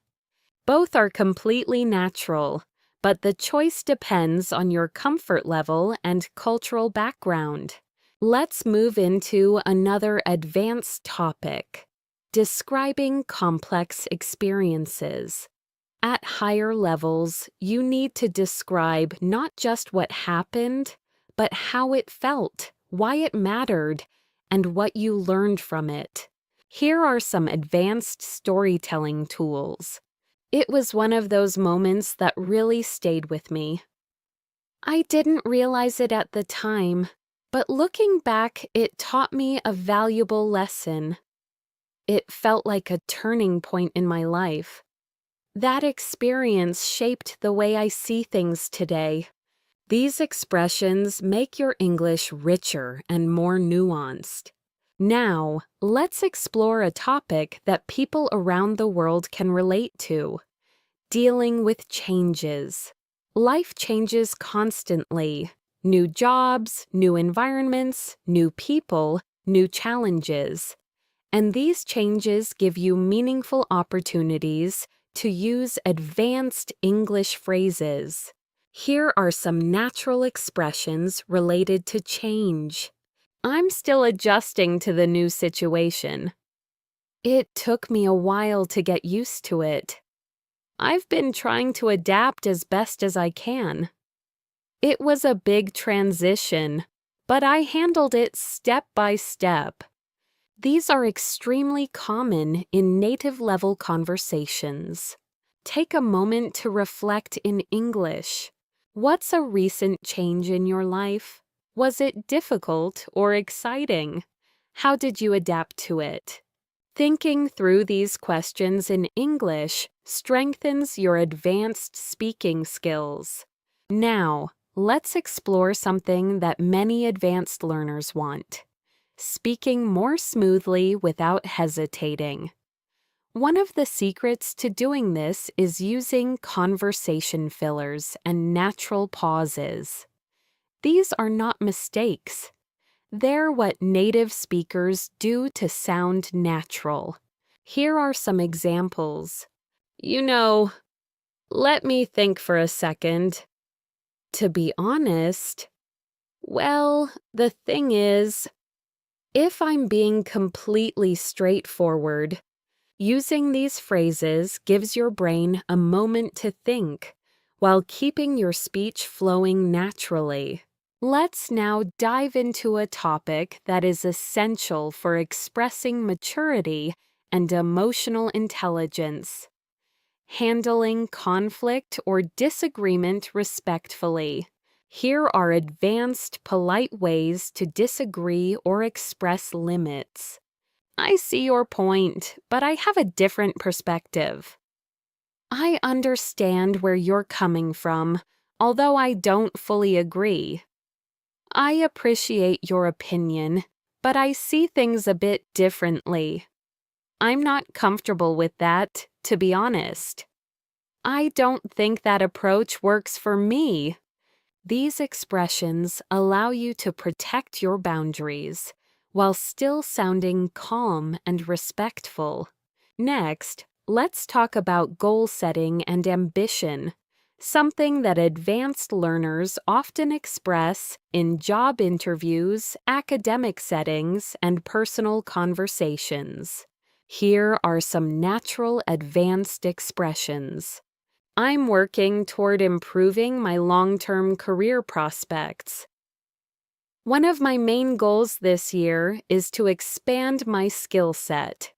Both are completely natural, but the choice depends on your comfort level and cultural background. Let's move into another advanced topic: describing complex experiences. At higher levels, you need to describe not just what happened, but how it felt, why it mattered, and what you learned from it. Here are some advanced storytelling tools. It was one of those moments that really stayed with me. I didn't realize it at the time, but looking back, it taught me a valuable lesson. It felt like a turning point in my life. That experience shaped the way I see things today. These expressions make your English richer and more nuanced. Now, let's explore a topic that people around the world can relate to: dealing with changes. Life changes constantly. New jobs, new environments, new people, new challenges. And these changes give you meaningful opportunities to use advanced English phrases. Here are some natural expressions related to change. I'm still adjusting to the new situation. It took me a while to get used to it. I've been trying to adapt as best as I can. It was a big transition, but I handled it step by step. These are extremely common in native-level conversations. Take a moment to reflect in English. What's a recent change in your life? Was it difficult or exciting? How did you adapt to it? Thinking through these questions in English strengthens your advanced speaking skills. Now, let's explore something that many advanced learners want: speaking more smoothly without hesitating. One of the secrets to doing this is using conversation fillers and natural pauses. These are not mistakes. They're what native speakers do to sound natural. Here are some examples. Let me think for a second. To be honest, well, the thing is, if I'm being completely straightforward, using these phrases gives your brain a moment to think while keeping your speech flowing naturally. Let's now dive into a topic that is essential for expressing maturity and emotional intelligence: handling conflict or disagreement respectfully. Here are advanced, polite ways to disagree or express limits. I see your point, but I have a different perspective. I understand where you're coming from, although I don't fully agree. I appreciate your opinion, but I see things a bit differently. I'm not comfortable with that, to be honest. I don't think that approach works for me. These expressions allow you to protect your boundaries while still sounding calm and respectful. Next, let's talk about goal setting and ambition, something that advanced learners often express in job interviews, academic settings, and personal conversations. Here are some natural advanced expressions. I'm working toward improving my long-term career prospects. One of my main goals this year is to expand my skill set.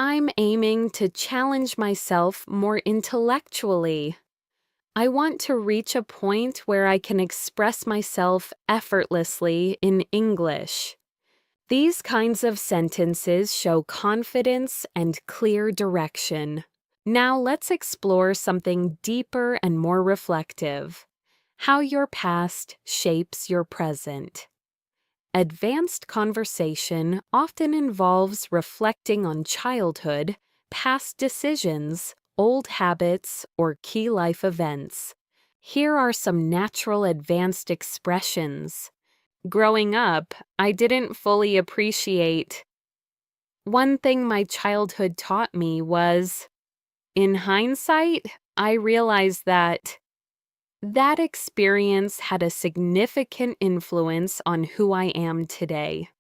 I'm aiming to challenge myself more intellectually. I want to reach a point where I can express myself effortlessly in English. These kinds of sentences show confidence and clear direction. Now let's explore something deeper and more reflective: how your past shapes your present. Advanced conversation often involves reflecting on childhood, past decisions, old habits, or key life events. Here are some natural advanced expressions. Growing up, I didn't fully appreciate. One thing my childhood taught me was, in hindsight, I realized that experience had a significant influence on who I am today.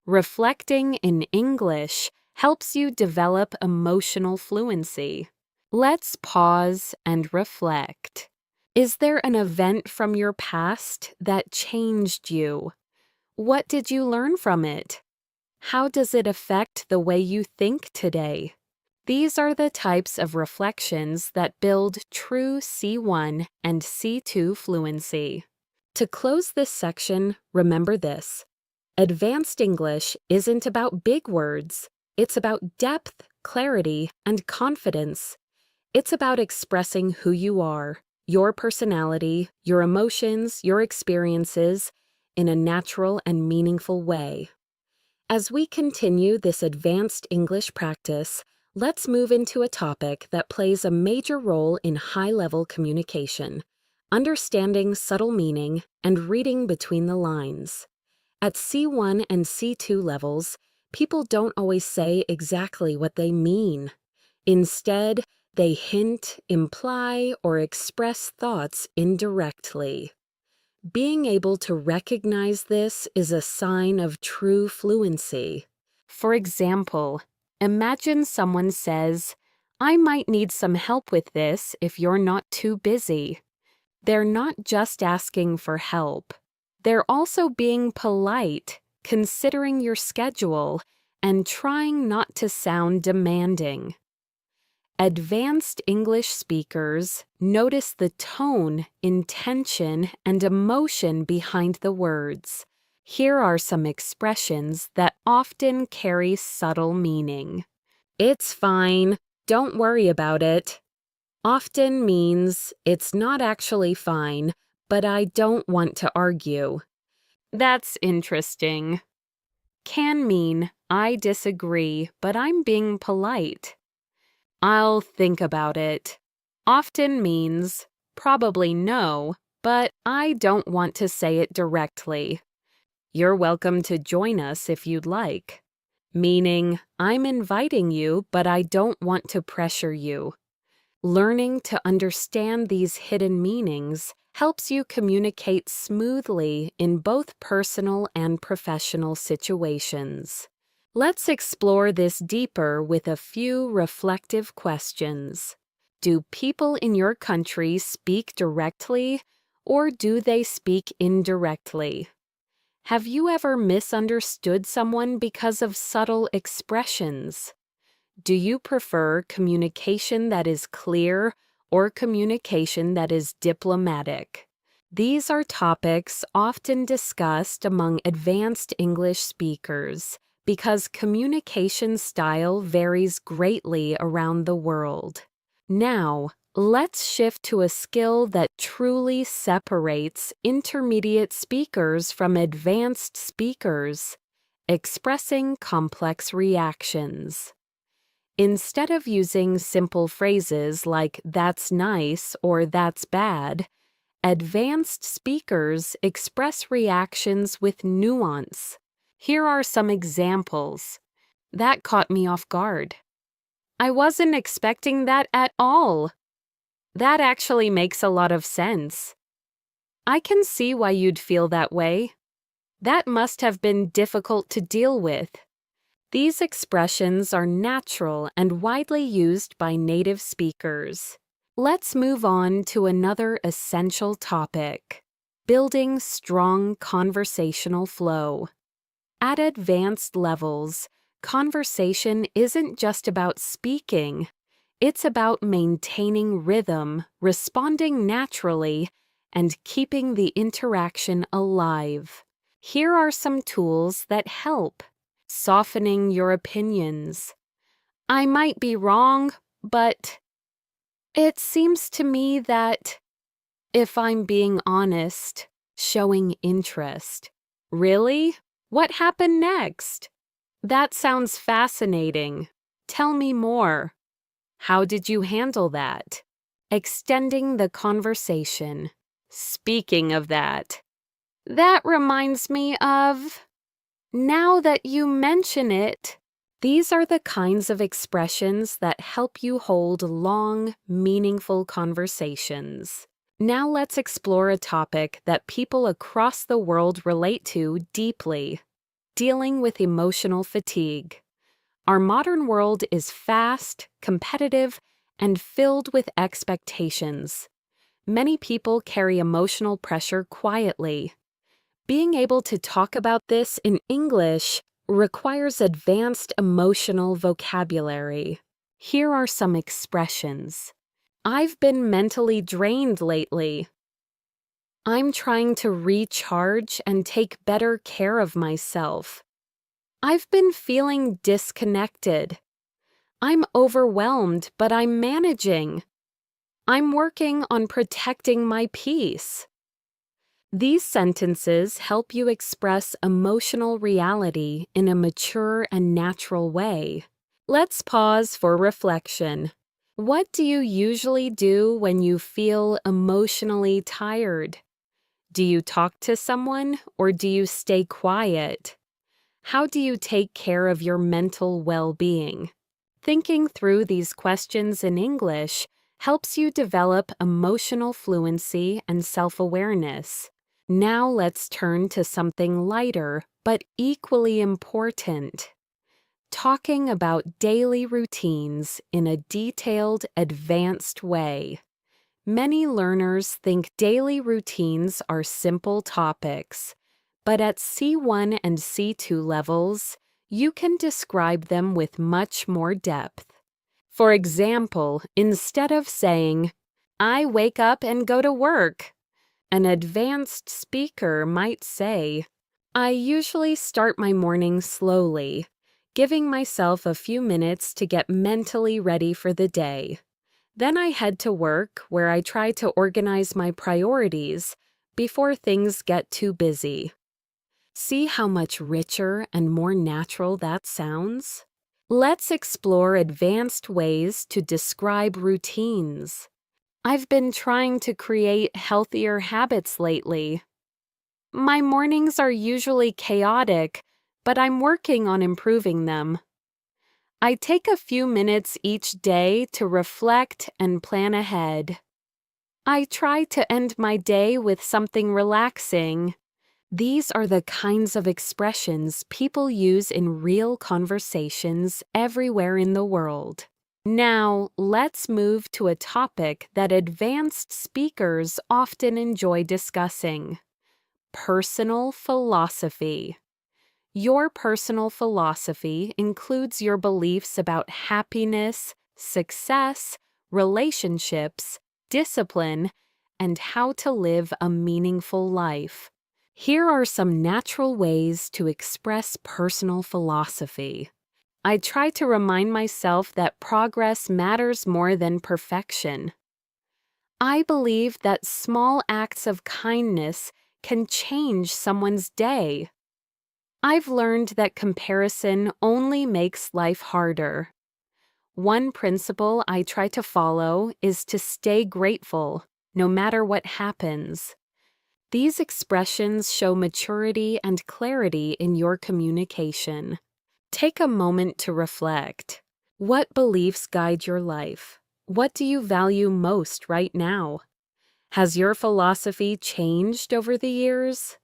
Reflecting in English helps you develop emotional fluency. Let's pause and reflect. Is there an event from your past that changed you? What did you learn from it? How does it affect the way you think today? These are the types of reflections that build true C1 and C2 fluency. To close this section, remember this. Advanced English isn't about big words. It's about depth, clarity, and confidence. It's about expressing who you are, your personality, your emotions, your experiences, in a natural and meaningful way. As we continue this advanced English practice, let's move into a topic that plays a major role in high-level communication, understanding subtle meaning and reading between the lines. At C1 and C2 levels, people don't always say exactly what they mean. Instead, they hint, imply, or express thoughts indirectly. Being able to recognize this is a sign of true fluency. For example, imagine someone says, "I might need some help with this if you're not too busy." They're not just asking for help. They're also being polite, considering your schedule, and trying not to sound demanding. Advanced English speakers notice the tone, intention, and emotion behind the words. Here are some expressions that often carry subtle meaning. "It's fine. Don't worry about it." Often means, "It's not actually fine, but I don't want to argue." That's interesting. Can mean, "I disagree, but I'm being polite." "I'll think about it." Often means, "Probably no, but I don't want to say it directly." "You're welcome to join us if you'd like." Meaning, "I'm inviting you, but I don't want to pressure you." Learning to understand these hidden meanings helps you communicate smoothly in both personal and professional situations. Let's explore this deeper with a few reflective questions. Do people in your country speak directly, or do they speak indirectly? Have you ever misunderstood someone because of subtle expressions? Do you prefer communication that is clear or communication that is diplomatic? These are topics often discussed among advanced English speakers because communication style varies greatly around the world. Now, let's shift to a skill that truly separates intermediate speakers from advanced speakers: expressing complex reactions. Instead of using simple phrases like "that's nice" or "that's bad," advanced speakers express reactions with nuance. Here are some examples. "That caught me off guard." "I wasn't expecting that at all." "That actually makes a lot of sense." "I can see why you'd feel that way." "That must have been difficult to deal with." These expressions are natural and widely used by native speakers. Let's move on to another essential topic: building strong conversational flow. At advanced levels, conversation isn't just about speaking. It's about maintaining rhythm, responding naturally, and keeping the interaction alive. Here are some tools that help. Softening your opinions. "I might be wrong, but it seems to me that..." If I'm being honest, showing interest. "Really? What happened next?" "That sounds fascinating. Tell me more." How did you handle that? Extending the conversation. Speaking of that reminds me of. Now that you mention it, these are the kinds of expressions that help you hold long, meaningful conversations. Now let's explore a topic that people across the world relate to deeply: dealing with emotional fatigue. Our modern world is fast, competitive, and filled with expectations. Many people carry emotional pressure quietly. Being able to talk about this in English requires advanced emotional vocabulary. Here are some expressions. I've been mentally drained lately. I'm trying to recharge and take better care of myself. I've been feeling disconnected. I'm overwhelmed, but I'm managing. I'm working on protecting my peace. These sentences help you express emotional reality in a mature and natural way. Let's pause for reflection. What do you usually do when you feel emotionally tired? Do you talk to someone or do you stay quiet? How do you take care of your mental well-being? Thinking through these questions in English helps you develop emotional fluency and self-awareness. Now let's turn to something lighter but equally important: talking about daily routines in a detailed, advanced way. Many learners think daily routines are simple topics, but at C1 and C2 levels, you can describe them with much more depth. For example, instead of saying, "I wake up and go to work," an advanced speaker might say, "I usually start my morning slowly, giving myself a few minutes to get mentally ready for the day. Then I head to work where I try to organize my priorities before things get too busy." See how much richer and more natural that sounds? Let's explore advanced ways to describe routines. I've been trying to create healthier habits lately. My mornings are usually chaotic, but I'm working on improving them. I take a few minutes each day to reflect and plan ahead. I try to end my day with something relaxing. These are the kinds of expressions people use in real conversations everywhere in the world. Now, let's move to a topic that advanced speakers often enjoy discussing: personal philosophy. Your personal philosophy includes your beliefs about happiness, success, relationships, discipline, and how to live a meaningful life. Here are some natural ways to express personal philosophy. I try to remind myself that progress matters more than perfection. I believe that small acts of kindness can change someone's day. I've learned that comparison only makes life harder. One principle I try to follow is to stay grateful, no matter what happens. These expressions show maturity and clarity in your communication. Take a moment to reflect. What beliefs guide your life? What do you value most right now? Has your philosophy changed over the years?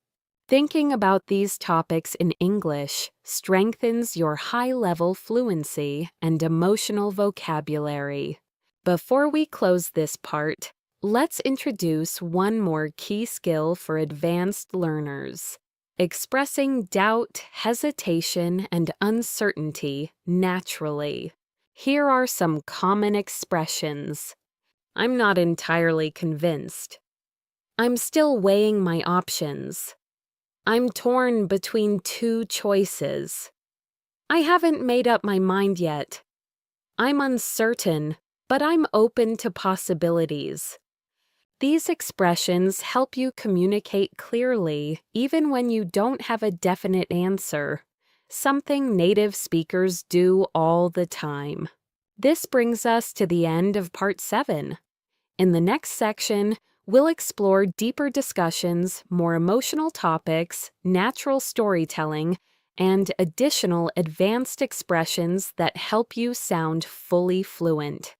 Thinking about these topics in English strengthens your high-level fluency and emotional vocabulary. Before we close this part, let's introduce one more key skill for advanced learners: expressing doubt, hesitation, and uncertainty naturally. Here are some common expressions. I'm not entirely convinced. I'm still weighing my options. I'm torn between two choices. I haven't made up my mind yet. I'm uncertain, but I'm open to possibilities. These expressions help you communicate clearly even when you don't have a definite answer, something native speakers do all the time. This brings us to the end of Part 7. In the next section, we'll explore deeper discussions, more emotional topics, natural storytelling, and additional advanced expressions that help you sound fully fluent.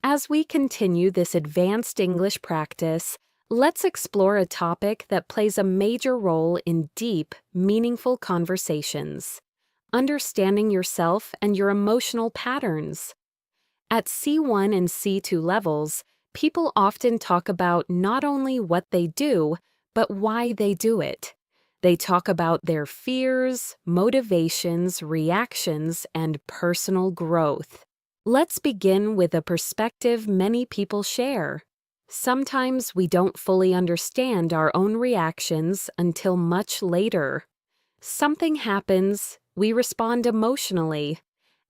As we continue this advanced English practice, let's explore a topic that plays a major role in deep, meaningful conversations: understanding yourself and your emotional patterns. At C1 and C2 levels, people often talk about not only what they do, but why they do it. They talk about their fears, motivations, reactions, and personal growth. Let's begin with a perspective many people share. Sometimes we don't fully understand our own reactions until much later. Something happens, we respond emotionally,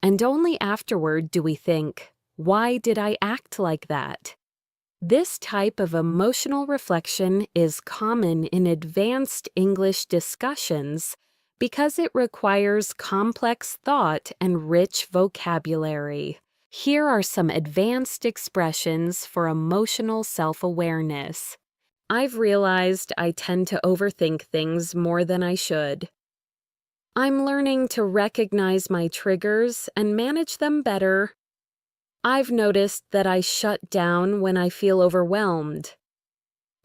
and only afterward do we think, "Why did I act like that?" This type of emotional reflection is common in advanced English discussions because it requires complex thought and rich vocabulary. Here are some advanced expressions for emotional self-awareness. I've realized I tend to overthink things more than I should. I'm learning to recognize my triggers and manage them better. I've noticed that I shut down when I feel overwhelmed.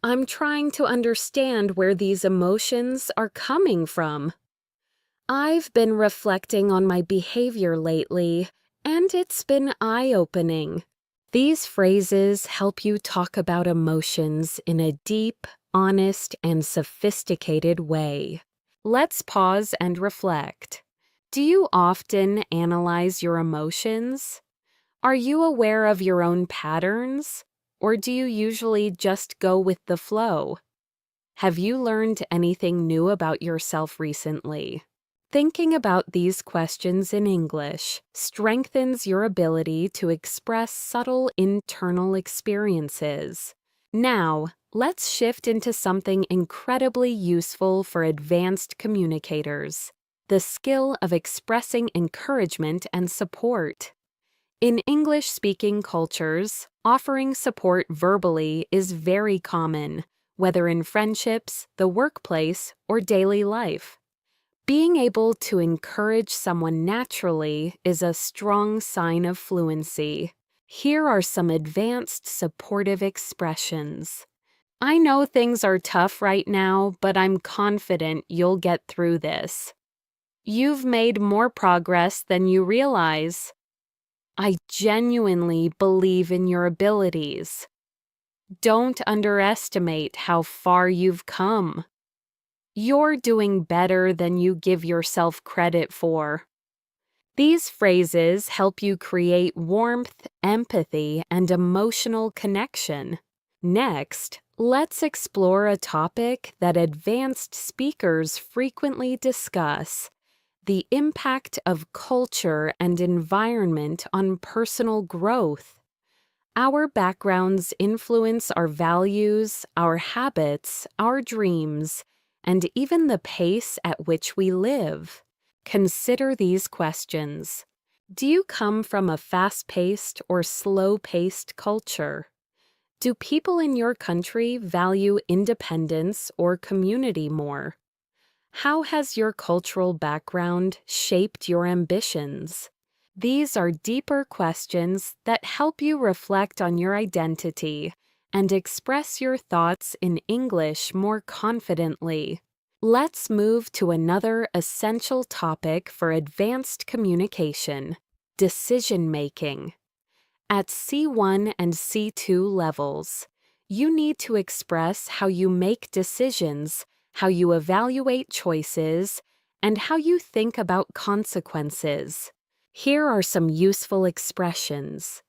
I'm trying to understand where these emotions are coming from. I've been reflecting on my behavior lately, and it's been eye-opening. These phrases help you talk about emotions in a deep, honest, and sophisticated way. Let's pause and reflect. Do you often analyze your emotions? Are you aware of your own patterns, or do you usually just go with the flow? Have you learned anything new about yourself recently? Thinking about these questions in English strengthens your ability to express subtle internal experiences. Now, let's shift into something incredibly useful for advanced communicators: the skill of expressing encouragement and support. In English-speaking cultures, offering support verbally is very common, whether in friendships, the workplace, or daily life. Being able to encourage someone naturally is a strong sign of fluency. Here are some advanced supportive expressions. I know things are tough right now, but I'm confident you'll get through this. You've made more progress than you realize. I genuinely believe in your abilities. Don't underestimate how far you've come. You're doing better than you give yourself credit for. These phrases help you create warmth, empathy, and emotional connection. Next, let's explore a topic that advanced speakers frequently discuss: the impact of culture and environment on personal growth. Our backgrounds influence our values, our habits, our dreams, and even the pace at which we live. Consider these questions. Do you come from a fast-paced or slow-paced culture? Do people in your country value independence or community more? How has your cultural background shaped your ambitions? These are deeper questions that help you reflect on your identity and express your thoughts in English more confidently. Let's move to another essential topic for advanced communication: decision-making. At C1 and C2 levels, you need to express how you make decisions, how you evaluate choices, and how you think about consequences. Here are some useful expressions.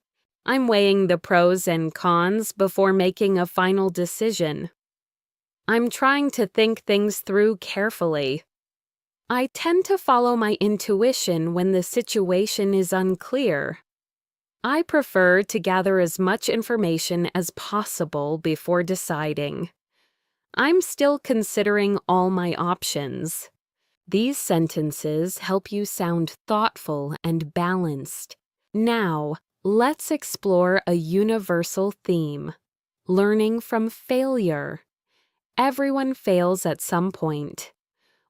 I'm weighing the pros and cons before making a final decision. I'm trying to think things through carefully. I tend to follow my intuition when the situation is unclear. I prefer to gather as much information as possible before deciding. I'm still considering all my options. These sentences help you sound thoughtful and balanced. Now, let's explore a universal theme: learning from failure. Everyone fails at some point.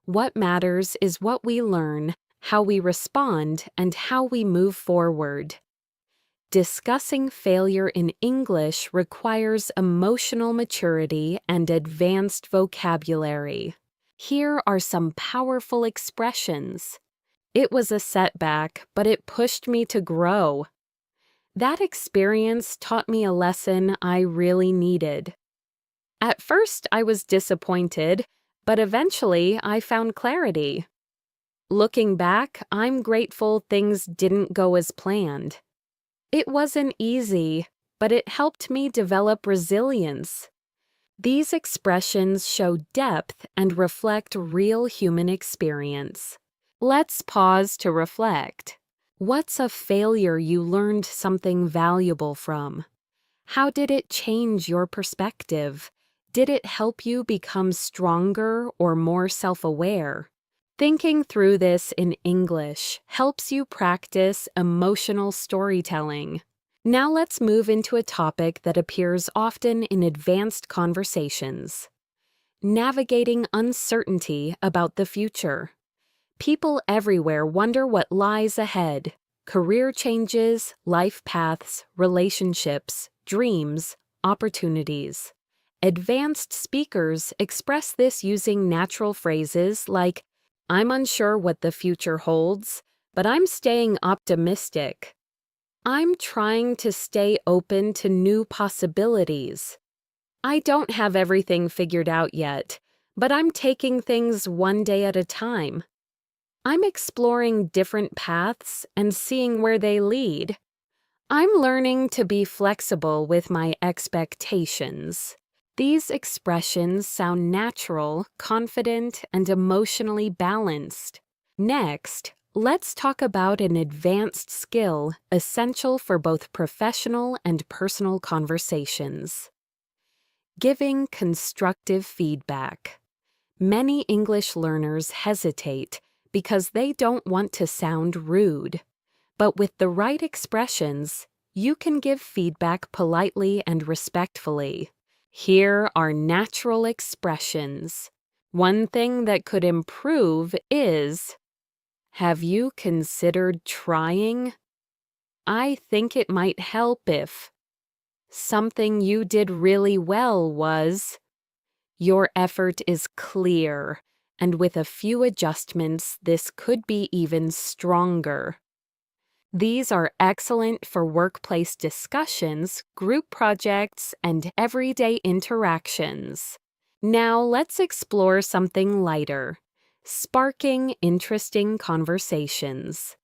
What matters is what we learn, how we respond, and how we move forward. Discussing failure in English requires emotional maturity and advanced vocabulary. Here are some powerful expressions. It was a setback, but it pushed me to grow. That experience taught me a lesson I really needed. At first, I was disappointed, but eventually I found clarity. Looking back, I'm grateful things didn't go as planned. It wasn't easy, but it helped me develop resilience. These expressions show depth and reflect real human experience. Let's pause to reflect. What's a failure you learned something valuable from? How did it change your perspective? Did it help you become stronger or more self-aware? Thinking through this in English helps you practice emotional storytelling. Now let's move into a topic that appears often in advanced conversations: navigating uncertainty about the future. People everywhere wonder what lies ahead: career changes, life paths, relationships, dreams, opportunities. Advanced speakers express this using natural phrases like, "I'm unsure what the future holds, but I'm staying optimistic." "I'm trying to stay open to new possibilities." "I don't have everything figured out yet, but I'm taking things one day at a time." "I'm exploring different paths and seeing where they lead." "I'm learning to be flexible with my expectations." These expressions sound natural, confident, and emotionally balanced. Next, let's talk about an advanced skill essential for both professional and personal conversations: giving constructive feedback. Many English learners hesitate because they don't want to sound rude. But with the right expressions, you can give feedback politely and respectfully. Here are natural expressions. One thing that could improve is, "Have you considered trying?" "I think it might help if." "Something you did really well was." Your effort is clear, and with a few adjustments, this could be even stronger. These are excellent for workplace discussions, group projects, and everyday interactions. Now let's explore something lighter: sparking interesting conversations.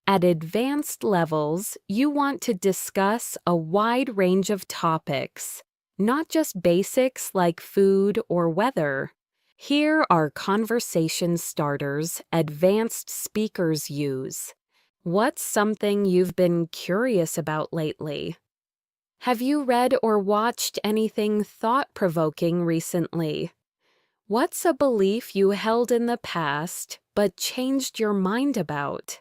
At advanced levels, you want to discuss a wide range of topics, not just basics like food or weather. Here are conversation starters advanced speakers use. What's something you've been curious about lately? Have you read or watched anything thought-provoking recently? What's a belief you held in the past but changed your mind about?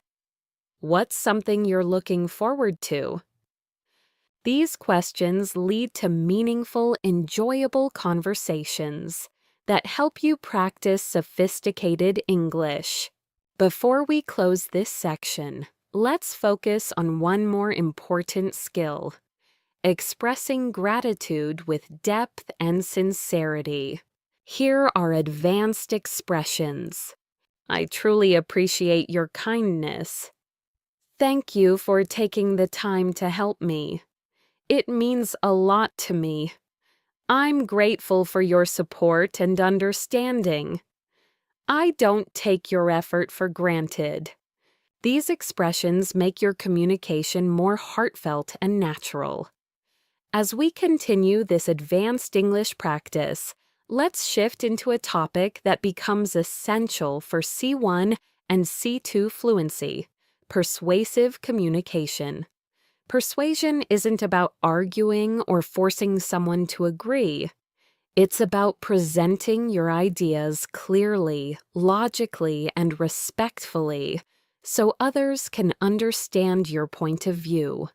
What's something you're looking forward to? These questions lead to meaningful, enjoyable conversations that help you practice sophisticated English. Before we close this section, let's focus on one more important skill: expressing gratitude with depth and sincerity. Here are advanced expressions. "I truly appreciate your kindness." "Thank you for taking the time to help me. It means a lot to me." "I'm grateful for your support and understanding." "I don't take your effort for granted." These expressions make your communication more heartfelt and natural. As we continue this advanced English practice, let's shift into a topic that becomes essential for C1 and C2 fluency: persuasive communication. Persuasion isn't about arguing or forcing someone to agree. It's about presenting your ideas clearly, logically, and respectfully, so others can understand your point of view.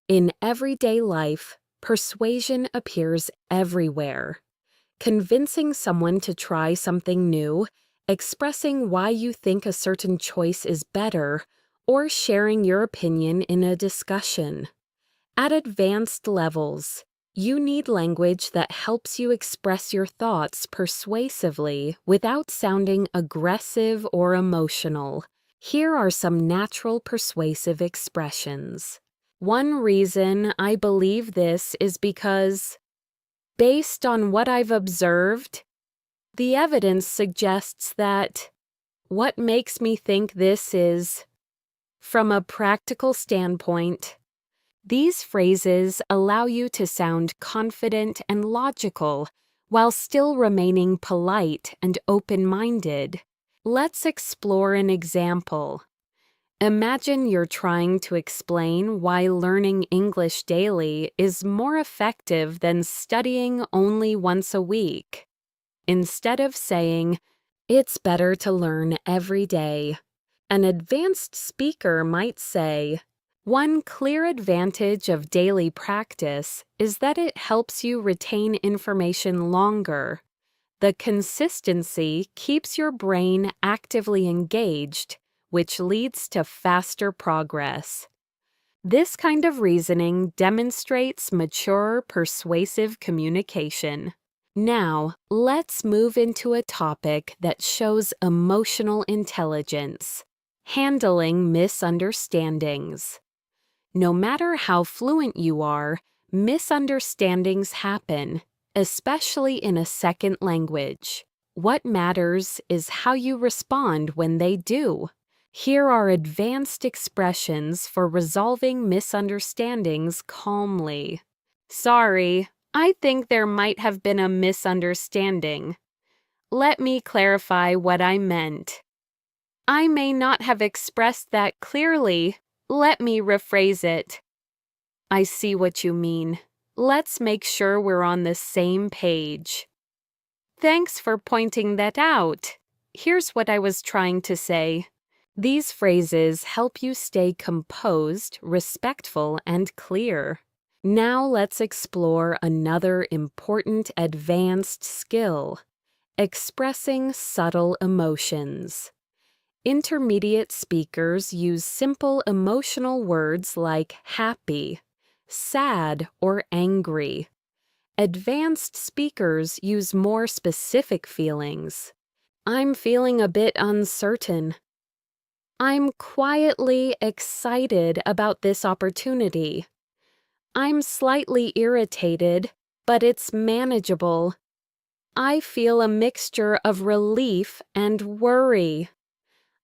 In everyday life, persuasion appears everywhere. Convincing someone to try something new, expressing why you think a certain choice is better, or sharing your opinion in a discussion. At advanced levels, you need language that helps you express your thoughts persuasively without sounding aggressive or emotional. Here are some natural persuasive expressions. One reason I believe this is because, based on what I've observed, the evidence suggests that. What makes me think this is, from a practical standpoint. These phrases allow you to sound confident and logical while still remaining polite and open-minded. Let's explore an example. Imagine you're trying to explain why learning English daily is more effective than studying only once a week. Instead of saying, "It's better to learn every day," an advanced speaker might say, "One clear advantage of daily practice is that it helps you retain information longer. The consistency keeps your brain actively engaged, which leads to faster progress." This kind of reasoning demonstrates mature, persuasive communication. Now, let's move into a topic that shows emotional intelligence: handling misunderstandings. No matter how fluent you are, misunderstandings happen, especially in a second language. What matters is how you respond when they do. Here are advanced expressions for resolving misunderstandings calmly. "Sorry, I think there might have been a misunderstanding. Let me clarify what I meant. I may not have expressed that clearly. Let me rephrase it. I see what you mean. Let's make sure we're on the same page. Thanks for pointing that out. Here's what I was trying to say." These phrases help you stay composed, respectful, and clear. Now let's explore another important advanced skill: expressing subtle emotions. Intermediate speakers use simple emotional words like happy, sad, or angry. Advanced speakers use more specific feelings. "I'm feeling a bit uncertain." "I'm quietly excited about this opportunity." "I'm slightly irritated, but it's manageable." "I feel a mixture of relief and worry."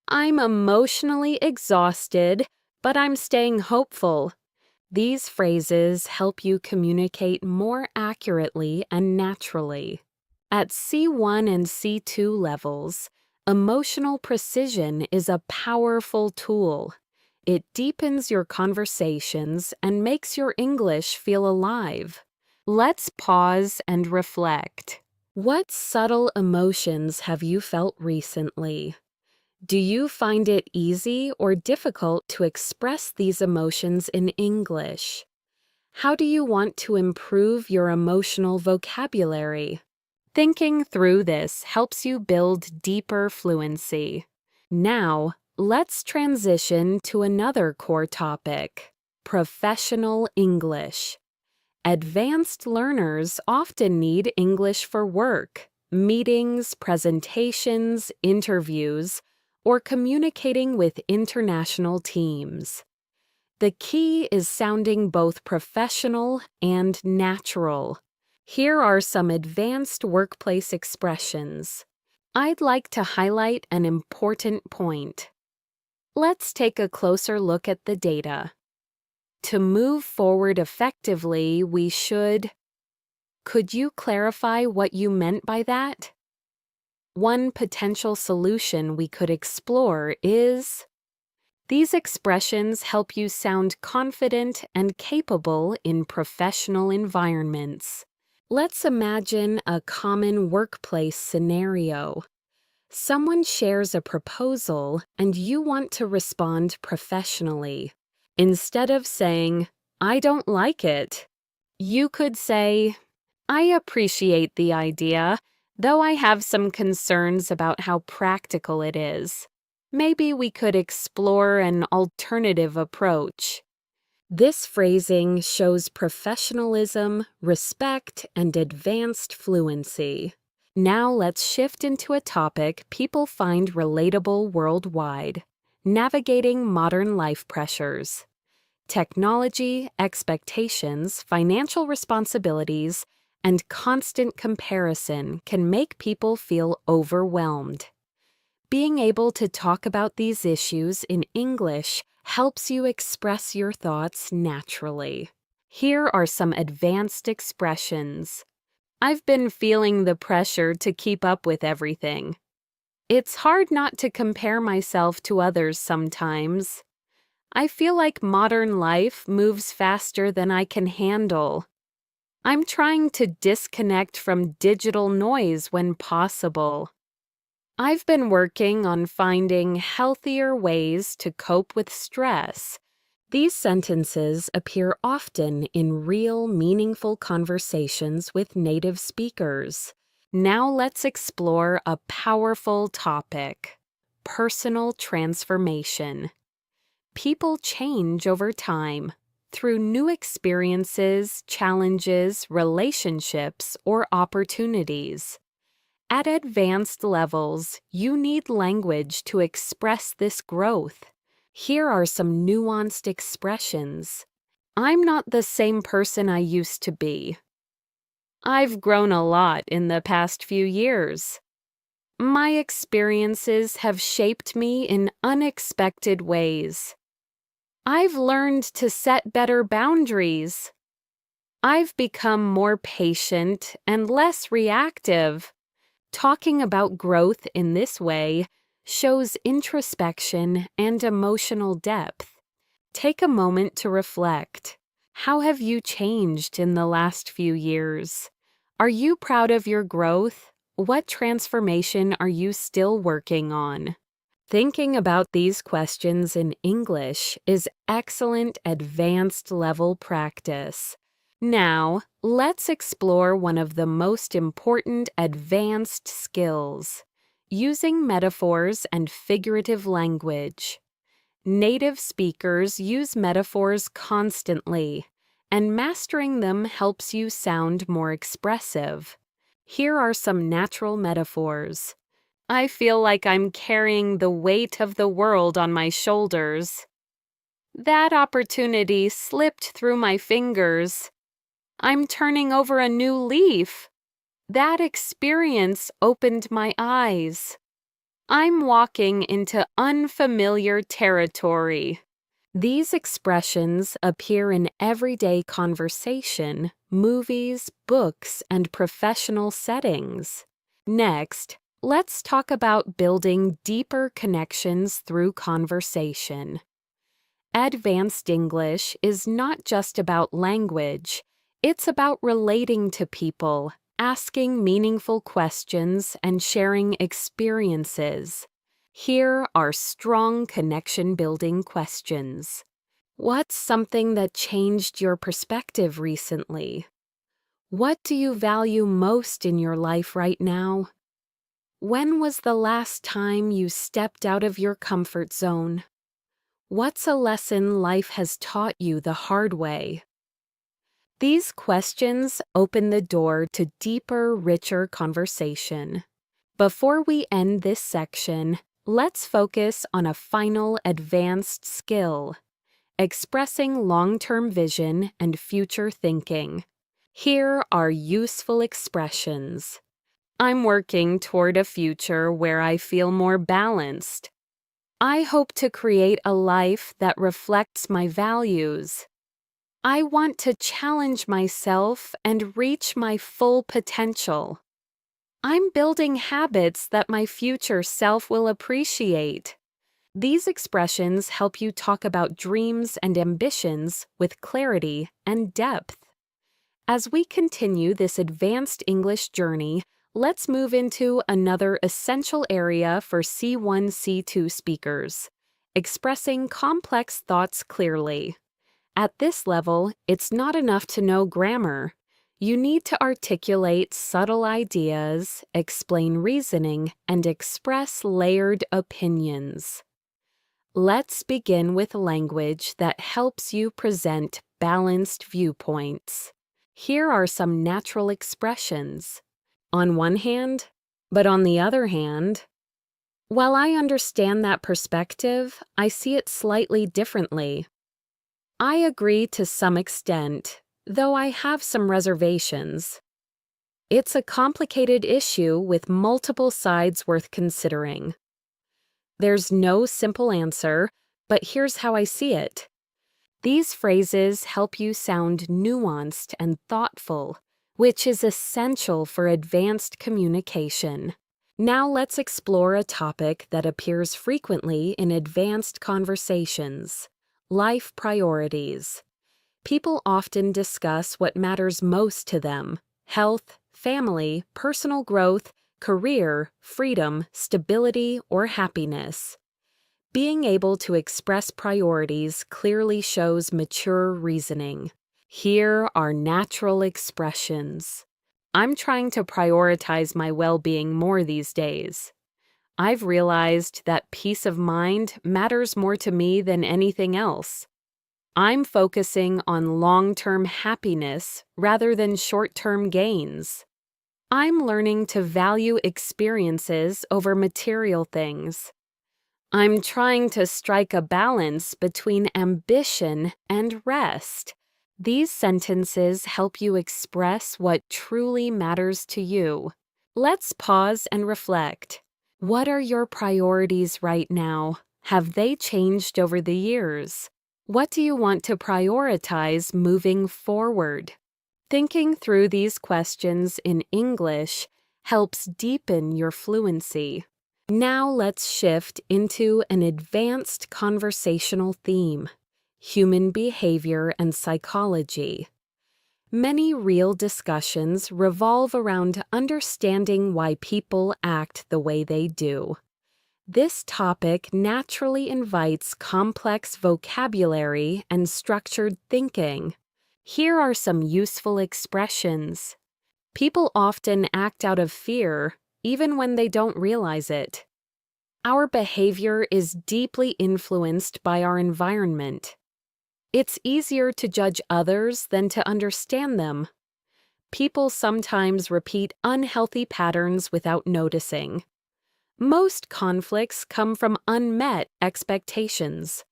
"I'm emotionally exhausted, but I'm staying hopeful." These phrases help you communicate more accurately and naturally. At C1 and C2 levels, emotional precision is a powerful tool. It deepens your conversations and makes your English feel alive. Let's pause and reflect. What subtle emotions have you felt recently? Do you find it easy or difficult to express these emotions in English? How do you want to improve your emotional vocabulary? Thinking through this helps you build deeper fluency. Now, let's transition to another core topic: professional English. Advanced learners often need English for work, meetings, presentations, interviews, or communicating with international teams. The key is sounding both professional and natural. Here are some advanced workplace expressions. I'd like to highlight an important point. Let's take a closer look at the data. To move forward effectively, we should... Could you clarify what you meant by that? One potential solution we could explore is... These expressions help you sound confident and capable in professional environments. Let's imagine a common workplace scenario. Someone shares a proposal and you want to respond professionally. Instead of saying, "I don't like it," you could say, "I appreciate the idea, though I have some concerns about how practical it is. Maybe we could explore an alternative approach." This phrasing shows professionalism, respect, and advanced fluency. Now let's shift into a topic people find relatable worldwide: navigating modern life pressures. Technology, expectations, financial responsibilities, and constant comparison can make people feel overwhelmed. Being able to talk about these issues in English helps you express your thoughts naturally. Here are some advanced expressions. I've been feeling the pressure to keep up with everything. It's hard not to compare myself to others sometimes. I feel like modern life moves faster than I can handle. I'm trying to disconnect from digital noise when possible. I've been working on finding healthier ways to cope with stress. These sentences appear often in real, meaningful conversations with native speakers. Now let's explore a powerful topic: personal transformation. People change over time through new experiences, challenges, relationships, or opportunities. At advanced levels, you need language to express this growth. Here are some nuanced expressions. I'm not the same person I used to be. I've grown a lot in the past few years. My experiences have shaped me in unexpected ways. I've learned to set better boundaries. I've become more patient and less reactive. Talking about growth in this way shows introspection and emotional depth. Take a moment to reflect. How have you changed in the last few years? Are you proud of your growth? What transformation are you still working on? Thinking about these questions in English is excellent advanced level practice. Now, let's explore one of the most important advanced skills: using metaphors and figurative language. Native speakers use metaphors constantly, and mastering them helps you sound more expressive. Here are some natural metaphors. I feel like I'm carrying the weight of the world on my shoulders. That opportunity slipped through my fingers. I'm turning over a new leaf. That experience opened my eyes. I'm walking into unfamiliar territory. These expressions appear in everyday conversation, movies, books, and professional settings. Next, let's talk about building deeper connections through conversation. Advanced English is not just about language. It's about relating to people, asking meaningful questions, and sharing experiences. Here are strong connection-building questions. What's something that changed your perspective recently? What do you value most in your life right now? When was the last time you stepped out of your comfort zone? What's a lesson life has taught you the hard way? These questions open the door to deeper, richer conversation. Before we end this section, let's focus on a final advanced skill: expressing long-term vision and future thinking. Here are useful expressions. I'm working toward a future where I feel more balanced. I hope to create a life that reflects my values. I want to challenge myself and reach my full potential. I'm building habits that my future self will appreciate. These expressions help you talk about dreams and ambitions with clarity and depth. As we continue this advanced English journey, Let's move into another essential area for C1, C2 speakers: expressing complex thoughts clearly. At this level, it's not enough to know grammar. You need to articulate subtle ideas, explain reasoning, and express layered opinions. Let's begin with language that helps you present balanced viewpoints. Here are some natural expressions. On one hand, but on the other hand. While I understand that perspective, I see it slightly differently. I agree to some extent, though I have some reservations. It's a complicated issue with multiple sides worth considering. There's no simple answer, but here's how I see it. These phrases help you sound nuanced and thoughtful, which is essential for advanced communication. Now let's explore a topic that appears frequently in advanced conversations: life priorities. People often discuss what matters most to them: health, family, personal growth, career, freedom, stability, or happiness. Being able to express priorities clearly shows mature reasoning. Here are natural expressions. I'm trying to prioritize my well-being more these days. I've realized that peace of mind matters more to me than anything else. I'm focusing on long-term happiness rather than short-term gains. I'm learning to value experiences over material things. I'm trying to strike a balance between ambition and rest. These sentences help you express what truly matters to you. Let's pause and reflect. What are your priorities right now? Have they changed over the years? What do you want to prioritize moving forward? Thinking through these questions in English helps deepen your fluency. Now let's shift into an advanced conversational theme: human behavior and psychology. Many real discussions revolve around understanding why people act the way they do. This topic naturally invites complex vocabulary and structured thinking. Here are some useful expressions. People often act out of fear, even when they don't realize it. Our behavior is deeply influenced by our environment. It's easier to judge others than to understand them. People sometimes repeat unhealthy patterns without noticing. Most conflicts come from unmet expectations.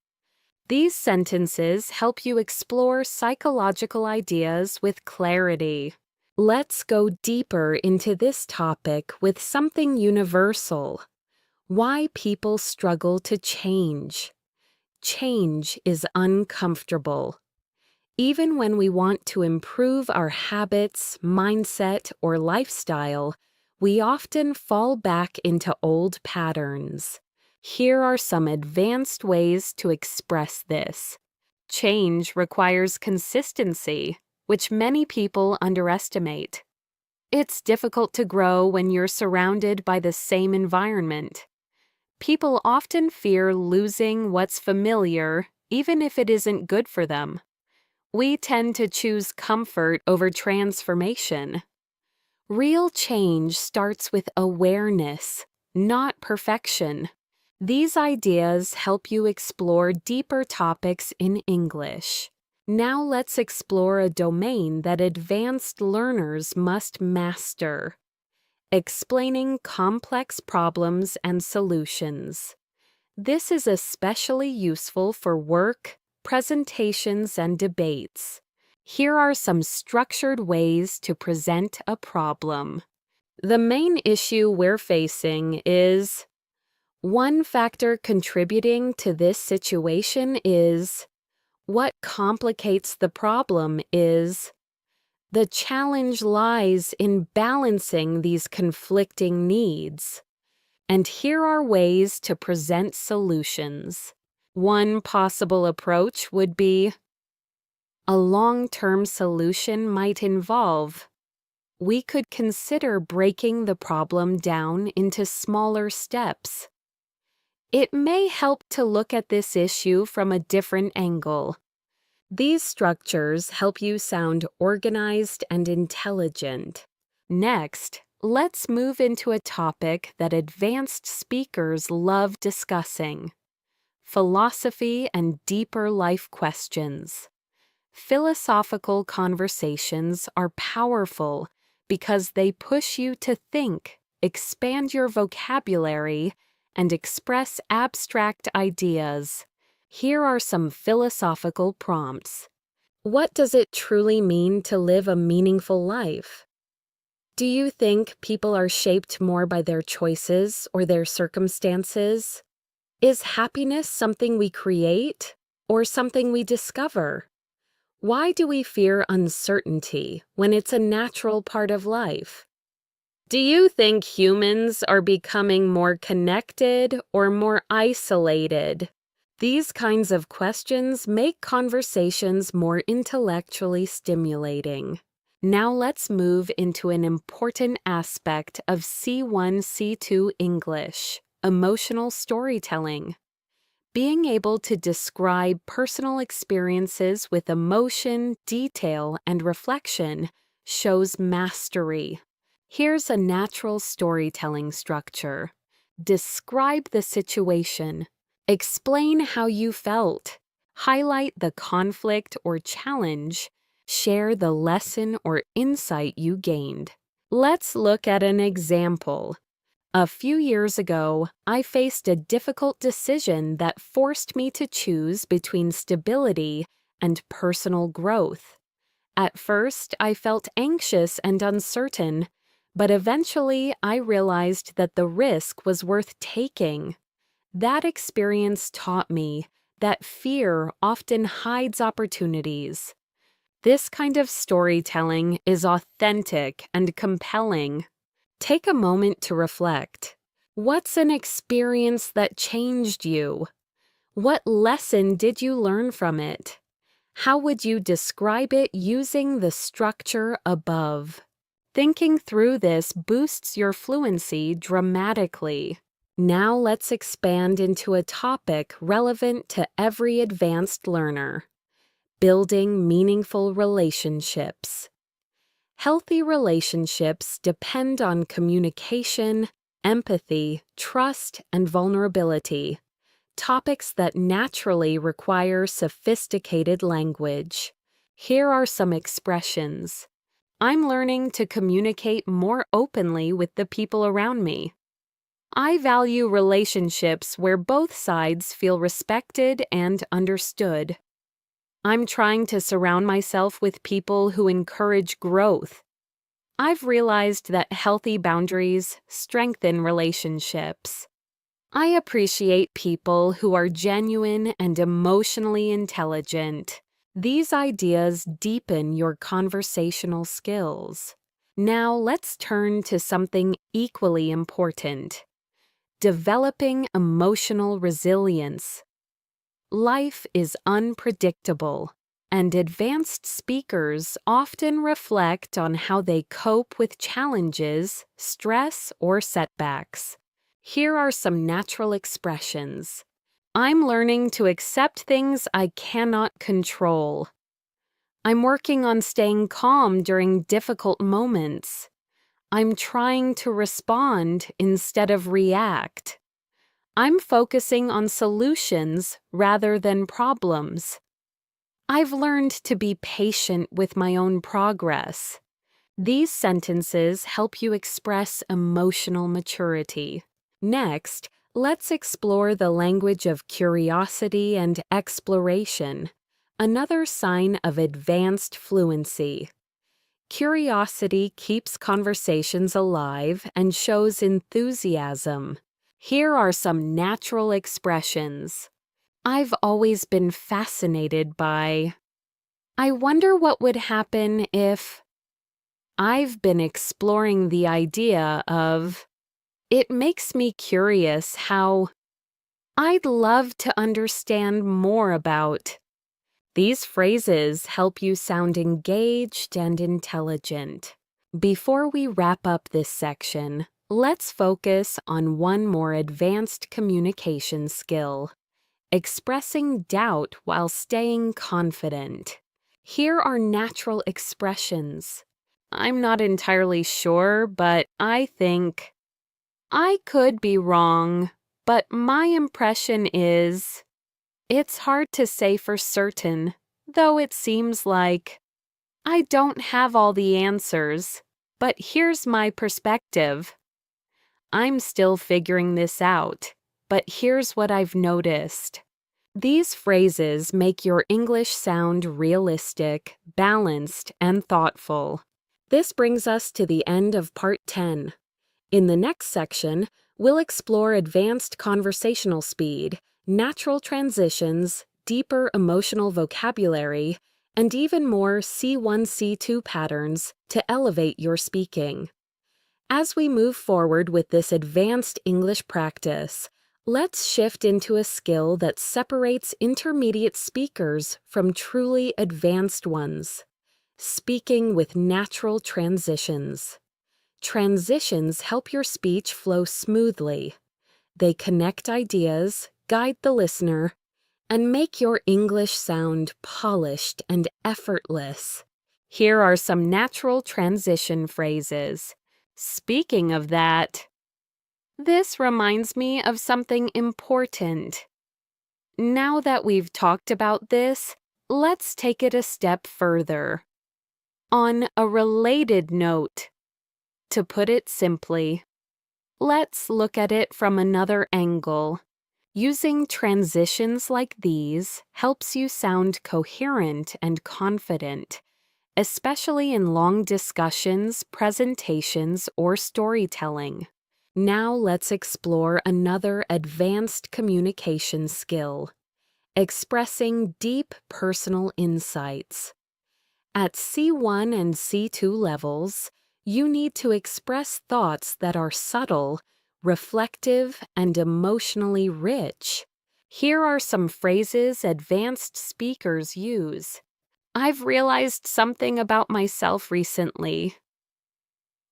These sentences help you explore psychological ideas with clarity. Let's go deeper into this topic with something universal: why people struggle to change. Change is uncomfortable. Even when we want to improve our habits, mindset, or lifestyle, we often fall back into old patterns. Here are some advanced ways to express this. Change requires consistency, which many people underestimate. It's difficult to grow when you're surrounded by the same environment. People often fear losing what's familiar, even if it isn't good for them. We tend to choose comfort over transformation. Real change starts with awareness, not perfection. These ideas help you explore deeper topics in English. Now let's explore a domain that advanced learners must master: explaining complex problems and solutions. This is especially useful for work, presentations, and debates. Here are some structured ways to present a problem. The main issue we're facing is: one factor contributing to this situation is. What complicates the problem is. The challenge lies in balancing these conflicting needs. And here are ways to present solutions. One possible approach would be: a long-term solution might involve. we could consider breaking the problem down into smaller steps. It may help to look at this issue from a different angle. These structures help you sound organized and intelligent. Next, let's move into a topic that advanced speakers love discussing: philosophy and deeper life questions. Philosophical conversations are powerful because they push you to think, expand your vocabulary, and express abstract ideas. Here are some philosophical prompts. What does it truly mean to live a meaningful life? Do you think people are shaped more by their choices or their circumstances? Is happiness something we create or something we discover? Why do we fear uncertainty when it's a natural part of life? Do you think humans are becoming more connected or more isolated? These kinds of questions make conversations more intellectually stimulating. Now let's move into an important aspect of C1, C2 English: emotional storytelling. Being able to describe personal experiences with emotion, detail, and reflection shows mastery. Here's a natural storytelling structure. Describe the situation. Explain how you felt. Highlight the conflict or challenge. Share the lesson or insight you gained. Let's look at an example. A few years ago, I faced a difficult decision that forced me to choose between stability and personal growth. At first, I felt anxious and uncertain, but eventually I realized that the risk was worth taking. That experience taught me that fear often hides opportunities. This kind of storytelling is authentic and compelling. Take a moment to reflect. What's an experience that changed you? What lesson did you learn from it? How would you describe it using the structure above? Thinking through this boosts your fluency dramatically. Now let's expand into a topic relevant to every advanced learner: building meaningful relationships. Healthy relationships depend on communication, empathy, trust, and vulnerability, topics that naturally require sophisticated language. Here are some expressions. I'm learning to communicate more openly with the people around me. I value relationships where both sides feel respected and understood. I'm trying to surround myself with people who encourage growth. I've realized that healthy boundaries strengthen relationships. I appreciate people who are genuine and emotionally intelligent. These ideas deepen your conversational skills. Now let's turn to something equally important: developing emotional resilience. Life is unpredictable, and advanced speakers often reflect on how they cope with challenges, stress, or setbacks. Here are some natural expressions. I'm learning to accept things I cannot control. I'm working on staying calm during difficult moments. I'm trying to respond instead of react. I'm focusing on solutions rather than problems. I've learned to be patient with my own progress. These sentences help you express emotional maturity. Next, let's explore the language of curiosity and exploration, another sign of advanced fluency. Curiosity keeps conversations alive and shows enthusiasm. Here are some natural expressions. I've always been fascinated by. I wonder what would happen if. I've been exploring the idea of. It makes me curious how. I'd love to understand more about. These phrases help you sound engaged and intelligent. Before we wrap up this section, let's focus on one more advanced communication skill: expressing doubt while staying confident. Here are natural expressions. I'm not entirely sure, but I think. I could be wrong, but my impression is. It's hard to say for certain, though it seems like. I don't have all the answers, but here's my perspective. I'm still figuring this out, but here's what I've noticed. These phrases make your English sound realistic, balanced, and thoughtful. This brings us to the end of Part 10. In the next section, we'll explore advanced conversational speed, natural transitions, deeper emotional vocabulary, and even more C1, C2 patterns to elevate your speaking. As we move forward with this advanced English practice, let's shift into a skill that separates intermediate speakers from truly advanced ones: speaking with natural transitions. Transitions help your speech flow smoothly. They connect ideas, guide the listener, and make your English sound polished and effortless. Here are some natural transition phrases. Speaking of that, this reminds me of something important. Now that we've talked about this, let's take it a step further. On a related note, to put it simply, let's look at it from another angle. Using transitions like these helps you sound coherent and confident, especially in long discussions, presentations, or storytelling. Now let's explore another advanced communication skill: expressing deep personal insights. At C1 and C2 levels, you need to express thoughts that are subtle, reflective, and emotionally rich. Here are some phrases advanced speakers use. I've realized something about myself recently.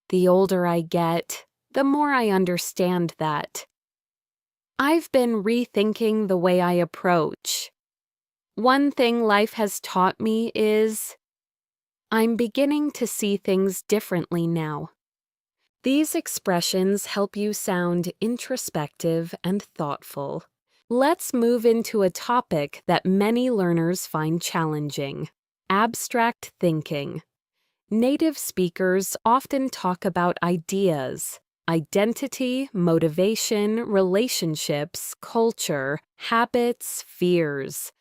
The older I get, the more I understand that. I've been rethinking the way I approach. One thing life has taught me is I'm beginning to see things differently now. These expressions help you sound introspective and thoughtful. Let's move into a topic that many learners find challenging: abstract thinking. Native speakers often talk about ideas, identity, motivation, relationships, culture, habits, fears,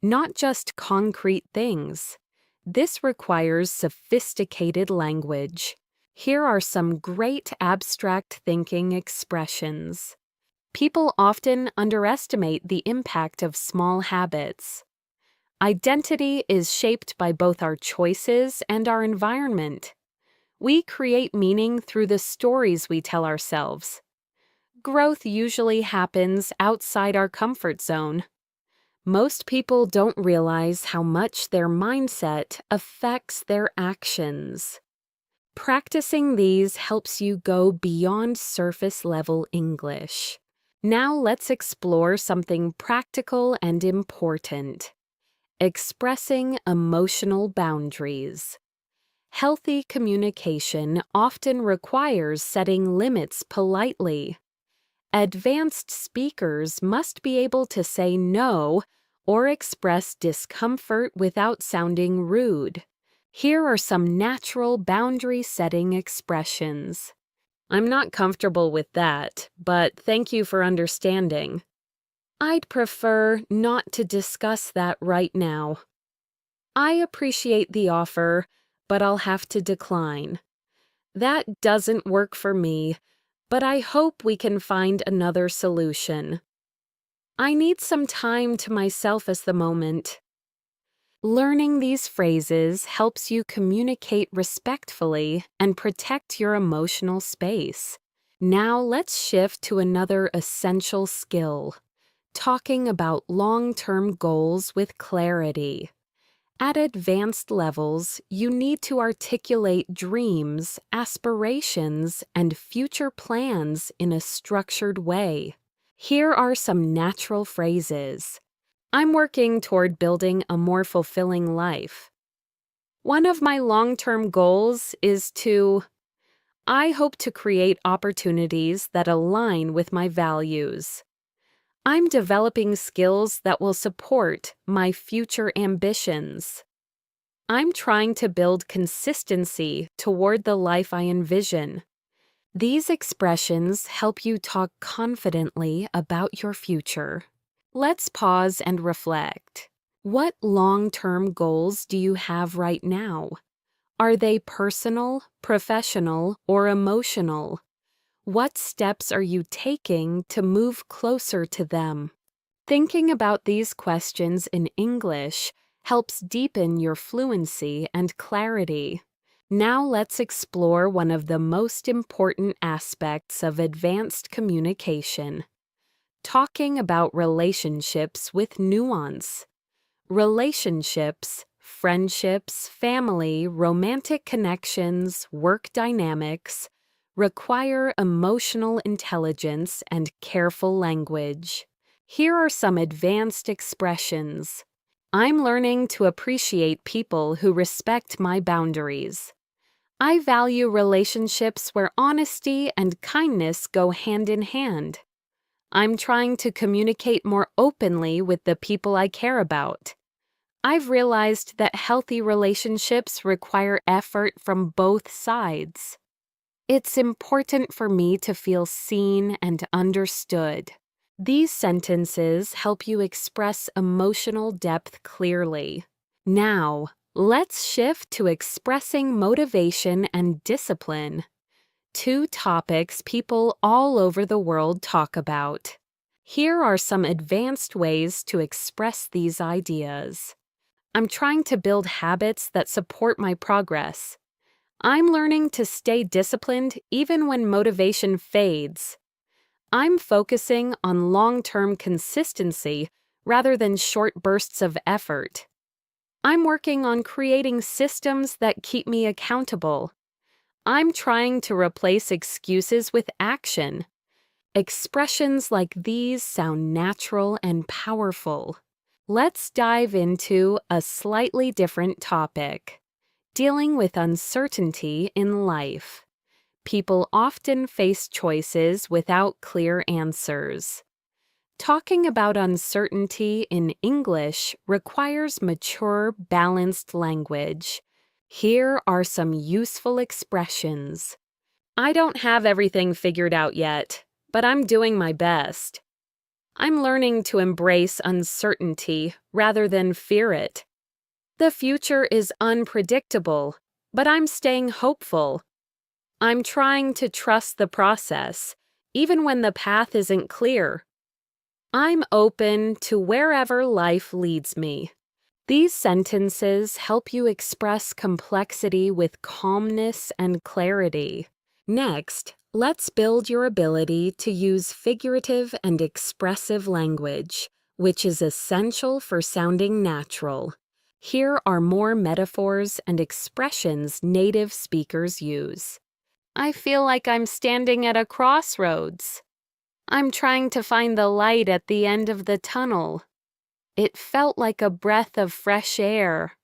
not just concrete things. This requires sophisticated language. Here are some great abstract thinking expressions. People often underestimate the impact of small habits. Identity is shaped by both our choices and our environment. We create meaning through the stories we tell ourselves. Growth usually happens outside our comfort zone. Most people don't realize how much their mindset affects their actions. Practicing these helps you go beyond surface-level English. Now let's explore something practical and important: expressing emotional boundaries. Healthy communication often requires setting limits politely. Advanced speakers must be able to say no or express discomfort without sounding rude. Here are some natural boundary-setting expressions. I'm not comfortable with that, but thank you for understanding. I'd prefer not to discuss that right now. I appreciate the offer, but I'll have to decline. That doesn't work for me, but I hope we can find another solution. I need some time to myself at the moment. Learning these phrases helps you communicate respectfully and protect your emotional space. Now let's shift to another essential skill: talking about long-term goals with clarity. At advanced levels, you need to articulate dreams, aspirations, and future plans in a structured way. Here are some natural phrases. I'm working toward building a more fulfilling life. One of my long-term goals is to... I hope to create opportunities that align with my values. I'm developing skills that will support my future ambitions. I'm trying to build consistency toward the life I envision. These expressions help you talk confidently about your future. Let's pause and reflect. What long-term goals do you have right now? Are they personal, professional, or emotional? What steps are you taking to move closer to them? Thinking about these questions in English helps deepen your fluency and clarity. Now let's explore one of the most important aspects of advanced communication: talking about relationships with nuance. Relationships, friendships, family, romantic connections, work dynamics require emotional intelligence and careful language. Here are some advanced expressions. I'm learning to appreciate people who respect my boundaries. I value relationships where honesty and kindness go hand in hand. I'm trying to communicate more openly with the people I care about. I've realized that healthy relationships require effort from both sides. It's important for me to feel seen and understood. These sentences help you express emotional depth clearly. Now, let's shift to expressing motivation and discipline, two topics people all over the world talk about. Here are some advanced ways to express these ideas. I'm trying to build habits that support my progress. I'm learning to stay disciplined even when motivation fades. I'm focusing on long-term consistency rather than short bursts of effort. I'm working on creating systems that keep me accountable. I'm trying to replace excuses with action. Expressions like these sound natural and powerful. Let's dive into a slightly different topic: dealing with uncertainty in life. People often face choices without clear answers. Talking about uncertainty in English requires mature, balanced language. Here are some useful expressions. I don't have everything figured out yet, but I'm doing my best. I'm learning to embrace uncertainty rather than fear it. The future is unpredictable, but I'm staying hopeful. I'm trying to trust the process, even when the path isn't clear. I'm open to wherever life leads me. These sentences help you express complexity with calmness and clarity. Next, let's build your ability to use figurative and expressive language, which is essential for sounding natural. Here are more metaphors and expressions native speakers use. I feel like I'm standing at a crossroads. I'm trying to find the light at the end of the tunnel. It felt like a breath of fresh air.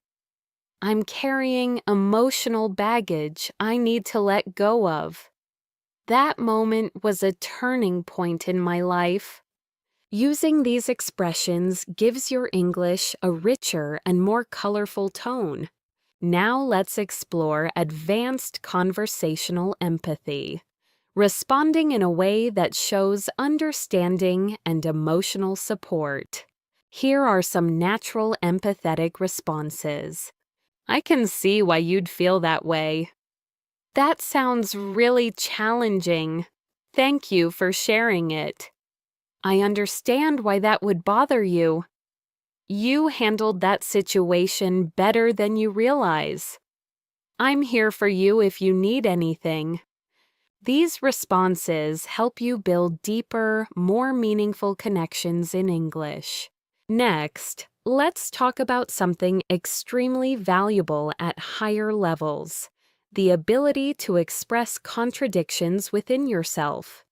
I'm carrying emotional baggage I need to let go of. That moment was a turning point in my life. Using these expressions gives your English a richer and more colorful tone. Now let's explore advanced conversational empathy, responding in a way that shows understanding and emotional support. Here are some natural empathetic responses. I can see why you'd feel that way. That sounds really challenging. Thank you for sharing it. I understand why that would bother you. You handled that situation better than you realize. I'm here for you if you need anything. These responses help you build deeper, more meaningful connections in English. Next, Let's talk about something extremely valuable at higher levels: the ability to express contradictions within yourself.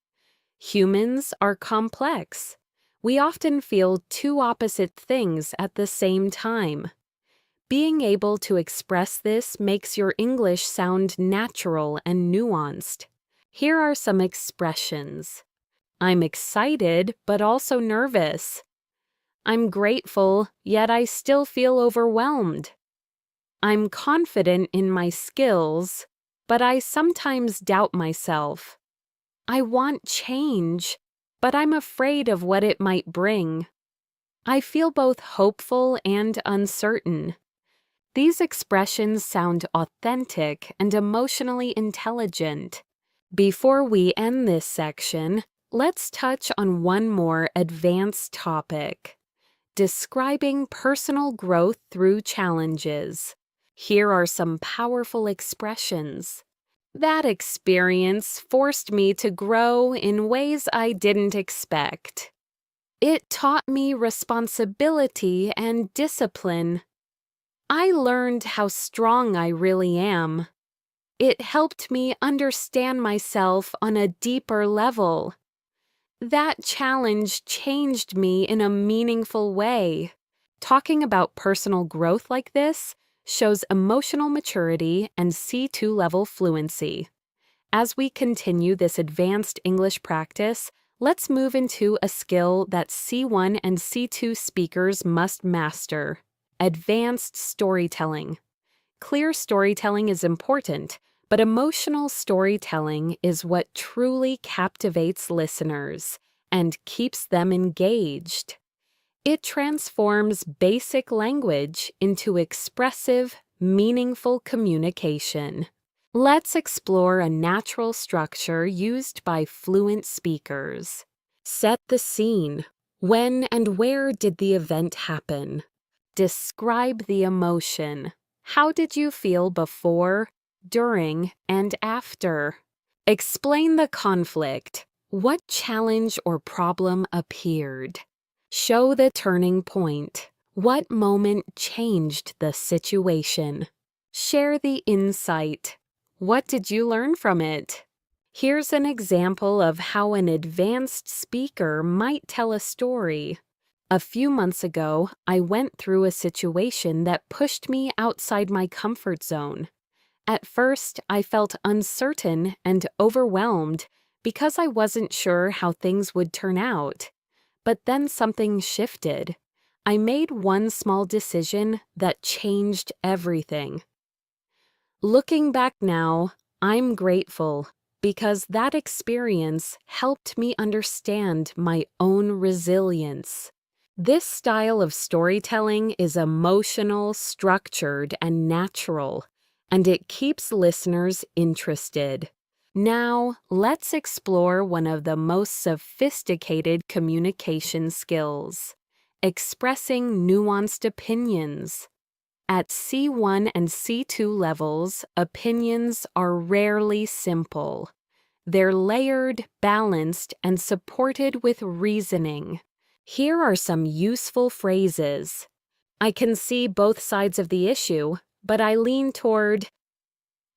Humans are complex. We often feel two opposite things at the same time. Being able to express this makes your English sound natural and nuanced. Here are some expressions. I'm excited, but also nervous. I'm grateful, yet I still feel overwhelmed. I'm confident in my skills, but I sometimes doubt myself. I want change, but I'm afraid of what it might bring. I feel both hopeful and uncertain. These expressions sound authentic and emotionally intelligent. Before we end this section, let's touch on one more advanced topic: describing personal growth through challenges. Here are some powerful expressions. That experience forced me to grow in ways I didn't expect. It taught me responsibility and discipline. I learned how strong I really am. It helped me understand myself on a deeper level. That challenge changed me in a meaningful way. Talking about personal growth like this shows emotional maturity and C2 level fluency. As we continue this advanced English practice, let's move into a skill that C1 and C2 speakers must master: advanced storytelling. Clear storytelling is important, but emotional storytelling is what truly captivates listeners and keeps them engaged. It transforms basic language into expressive, meaningful communication. Let's explore a natural structure used by fluent speakers. Set the scene. When and where did the event happen? Describe the emotion. How did you feel before, during, and after? Explain the conflict. What challenge or problem appeared? Show the turning point. What moment changed the situation? Share the insight. What did you learn from it? Here's an example of how an advanced speaker might tell a story. A few months ago, I went through a situation that pushed me outside my comfort zone. At first, I felt uncertain and overwhelmed because I wasn't sure how things would turn out. But then something shifted. I made one small decision that changed everything. Looking back now, I'm grateful because that experience helped me understand my own resilience. This style of storytelling is emotional, structured, and natural, and it keeps listeners interested. Now, let's explore one of the most sophisticated communication skills: expressing nuanced opinions. At C1 and C2 levels, opinions are rarely simple. They're layered, balanced, and supported with reasoning. Here are some useful phrases. I can see both sides of the issue, but I lean toward.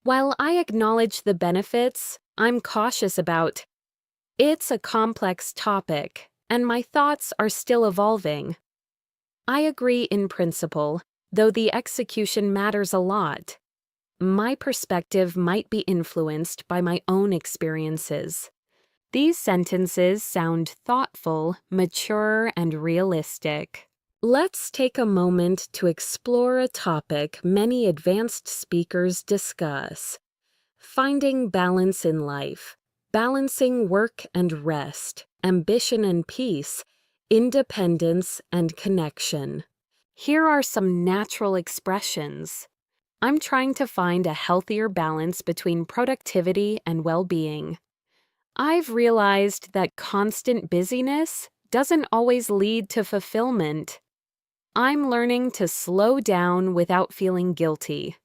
While I acknowledge the benefits, I'm cautious about. It's a complex topic, and my thoughts are still evolving. I agree in principle, though the execution matters a lot. My perspective might be influenced by my own experiences. These sentences sound thoughtful, mature, and realistic. Let's take a moment to explore a topic many advanced speakers discuss: finding balance in life, balancing work and rest, ambition and peace, independence and connection. Here are some natural expressions. I'm trying to find a healthier balance between productivity and well-being. I've realized that constant busyness doesn't always lead to fulfillment. I'm learning to slow down without feeling guilty.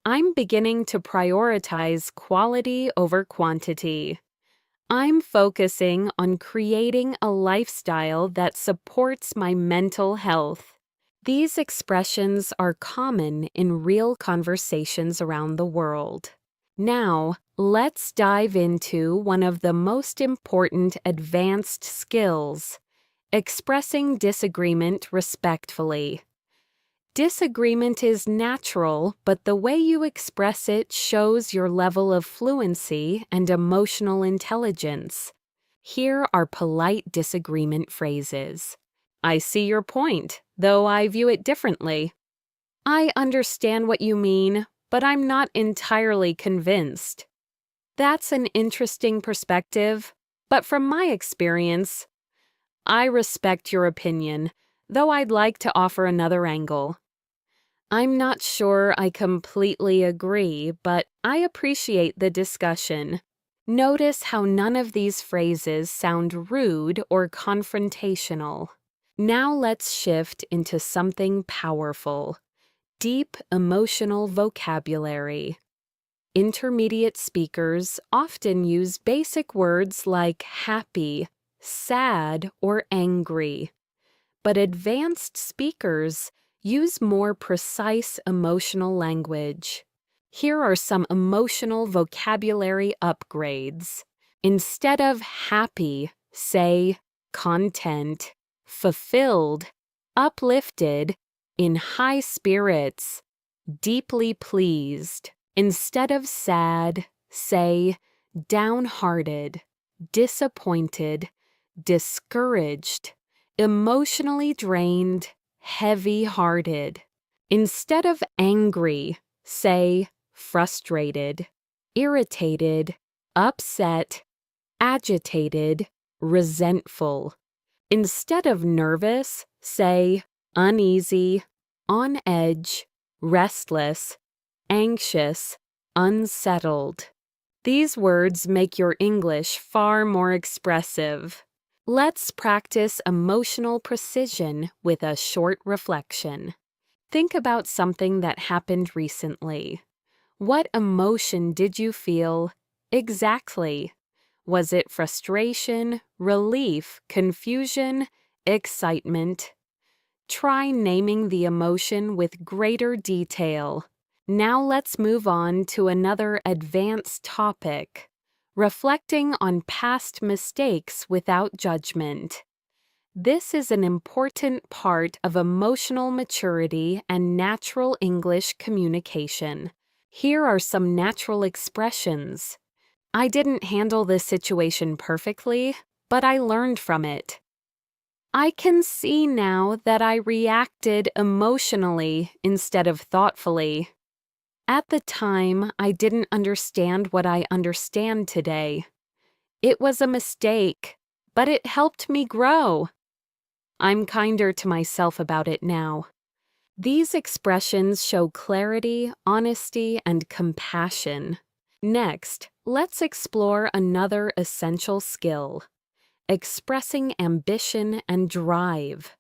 I'm beginning to prioritize quality over quantity. I'm focusing on creating a lifestyle that supports my mental health. These expressions are common in real conversations around the world. Now, let's dive into one of the most important advanced skills: expressing disagreement respectfully. Disagreement is natural, but the way you express it shows your level of fluency and emotional intelligence. Here are polite disagreement phrases. I see your point, though I view it differently. I understand what you mean, but I'm not entirely convinced. That's an interesting perspective, but from my experience, I respect your opinion, though I'd like to offer another angle. I'm not sure I completely agree, but I appreciate the discussion. Notice how none of these phrases sound rude or confrontational. Now let's shift into something powerful: deep emotional vocabulary. Intermediate speakers often use basic words like happy, sad, or angry. But advanced speakers use more precise emotional language. Here are some emotional vocabulary upgrades. Instead of happy, say content, fulfilled, uplifted, in high spirits, deeply pleased. Instead of sad, say downhearted, disappointed, discouraged, emotionally drained, heavy-hearted. Instead of angry, say frustrated, irritated, upset, agitated, resentful. Instead of nervous, say uneasy, on edge, restless, anxious, unsettled. These words make your English far more expressive. Let's practice emotional precision with a short reflection. Think about something that happened recently. What emotion did you feel exactly? Was it frustration, relief, confusion, excitement? Try naming the emotion with greater detail. Now let's move on to another advanced topic: reflecting on past mistakes without judgment. This is an important part of emotional maturity and natural English communication. Here are some natural expressions. I didn't handle this situation perfectly, but I learned from it. I can see now that I reacted emotionally instead of thoughtfully. At the time, I didn't understand what I understand today. It was a mistake, but it helped me grow. I'm kinder to myself about it now. These expressions show clarity, honesty, and compassion. Next, let's explore another essential skill: expressing ambition and drive.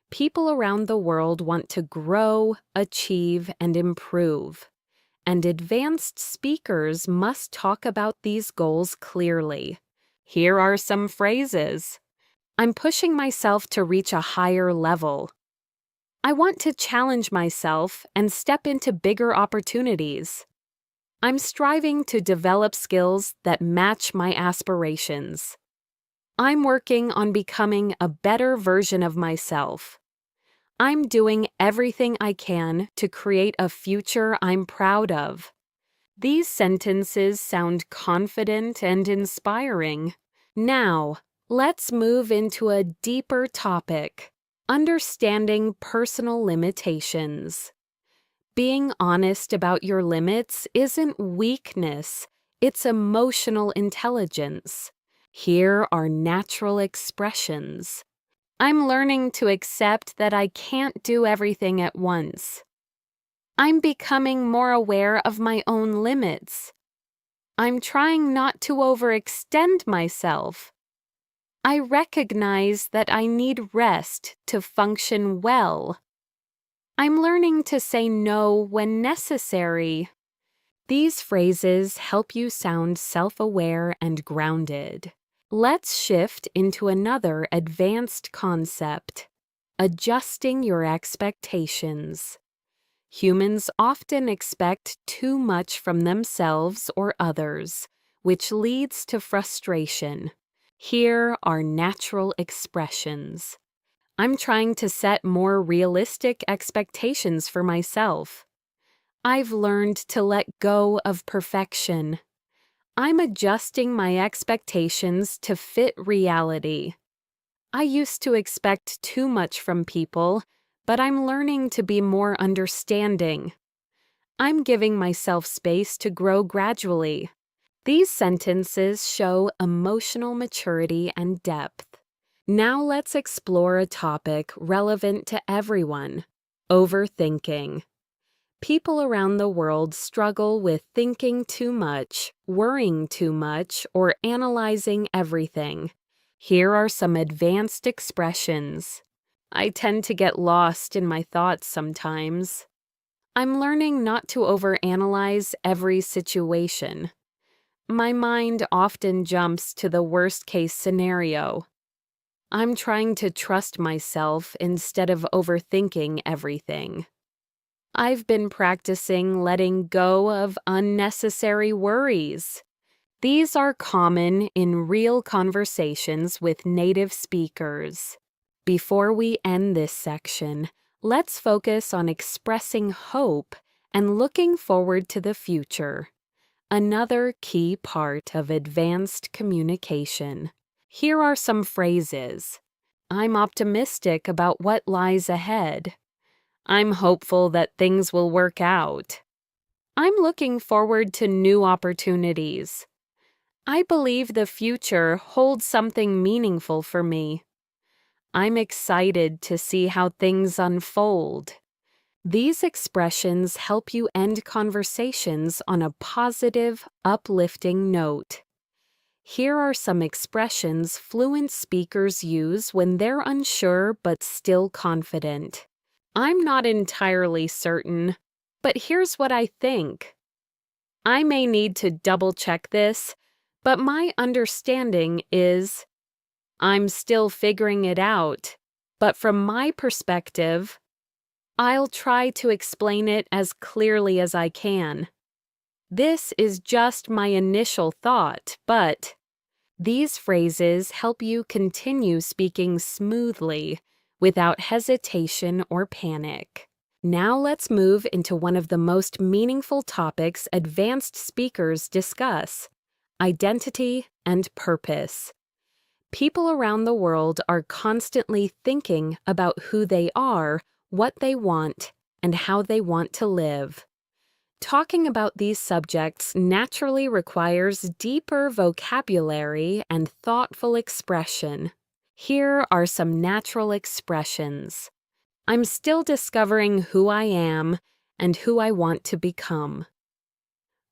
People around the world want to grow, achieve, and improve. And advanced speakers must talk about these goals clearly. Here are some phrases. I'm pushing myself to reach a higher level. I want to challenge myself and step into bigger opportunities. I'm striving to develop skills that match my aspirations. I'm working on becoming a better version of myself. I'm doing everything I can to create a future I'm proud of. These sentences sound confident and inspiring. Now, let's move into a deeper topic: understanding personal limitations. Being honest about your limits isn't weakness, it's emotional intelligence. Here are natural expressions. I'm learning to accept that I can't do everything at once. I'm becoming more aware of my own limits. I'm trying not to overextend myself. I recognize that I need rest to function well. I'm learning to say no when necessary. These phrases help you sound self-aware and grounded. Let's shift into another advanced concept: Adjusting your expectations. Humans often expect too much from themselves or others, which leads to frustration. Here are natural expressions. I'm trying to set more realistic expectations for myself. I've learned to let go of perfection. I'm adjusting my expectations to fit reality. I used to expect too much from people, but I'm learning to be more understanding. I'm giving myself space to grow gradually. These sentences show emotional maturity and depth. Now let's explore a topic relevant to everyone: overthinking. People around the world struggle with thinking too much, worrying too much, or analyzing everything. Here are some advanced expressions. I tend to get lost in my thoughts sometimes. I'm learning not to overanalyze every situation. My mind often jumps to the worst-case scenario. I'm trying to trust myself instead of overthinking everything. I've been practicing letting go of unnecessary worries. These are common in real conversations with native speakers. Before we end this section, let's focus on expressing hope and looking forward to the future. Another key part of advanced communication. Here are some phrases. I'm optimistic about what lies ahead. I'm hopeful that things will work out. I'm looking forward to new opportunities. I believe the future holds something meaningful for me. I'm excited to see how things unfold. These expressions help you end conversations on a positive, uplifting note. Here are some expressions fluent speakers use when they're unsure but still confident. I'm not entirely certain, but here's what I think. I may need to double-check this, but my understanding is I'm still figuring it out, but from my perspective, I'll try to explain it as clearly as I can. This is just my initial thought, but these phrases help you continue speaking smoothly without hesitation or panic. Now let's move into one of the most meaningful topics advanced speakers discuss: identity and purpose. People around the world are constantly thinking about who they are, what they want, and how they want to live. Talking about these subjects naturally requires deeper vocabulary and thoughtful expression. Here are some natural expressions. I'm still discovering who I am and who I want to become.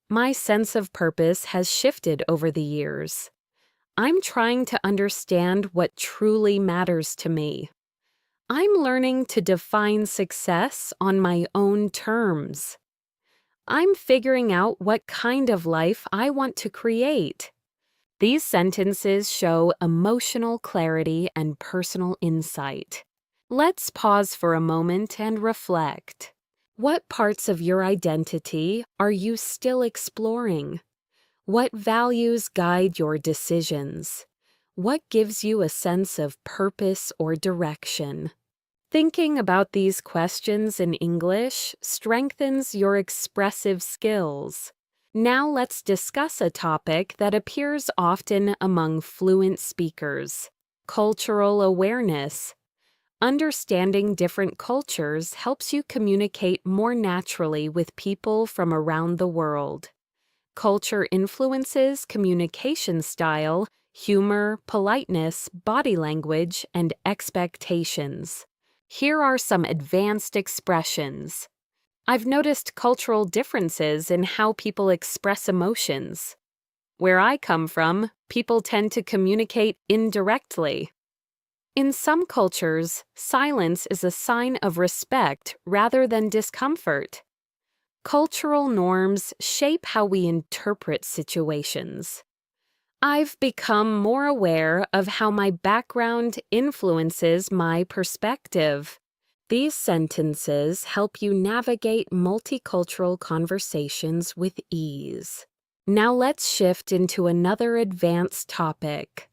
My sense of purpose has shifted over the years. I'm trying to understand what truly matters to me. I'm learning to define success on my own terms. I'm figuring out what kind of life I want to create. These sentences show emotional clarity and personal insight. Let's pause for a moment and reflect. What parts of your identity are you still exploring? What values guide your decisions? What gives you a sense of purpose or direction? Thinking about these questions in English strengthens your expressive skills. Now let's discuss a topic that appears often among fluent speakers: cultural awareness. Understanding different cultures helps you communicate more naturally with people from around the world. Culture influences communication style, humor, politeness, body language, and expectations. Here are some advanced expressions. I've noticed cultural differences in how people express emotions. Where I come from, people tend to communicate indirectly. In some cultures, silence is a sign of respect rather than discomfort. Cultural norms shape how we interpret situations. I've become more aware of how my background influences my perspective. These sentences help you navigate multicultural conversations with ease. Now let's shift into another advanced topic: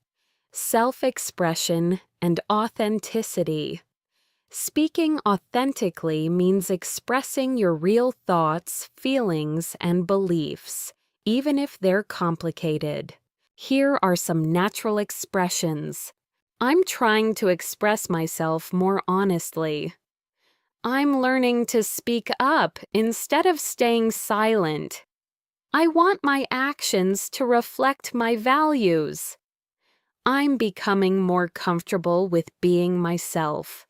self-expression and authenticity. Speaking authentically means expressing your real thoughts, feelings, and beliefs, even if they're complicated. Here are some natural expressions. I'm trying to express myself more honestly. I'm learning to speak up instead of staying silent. I want my actions to reflect my values. I'm becoming more comfortable with being myself.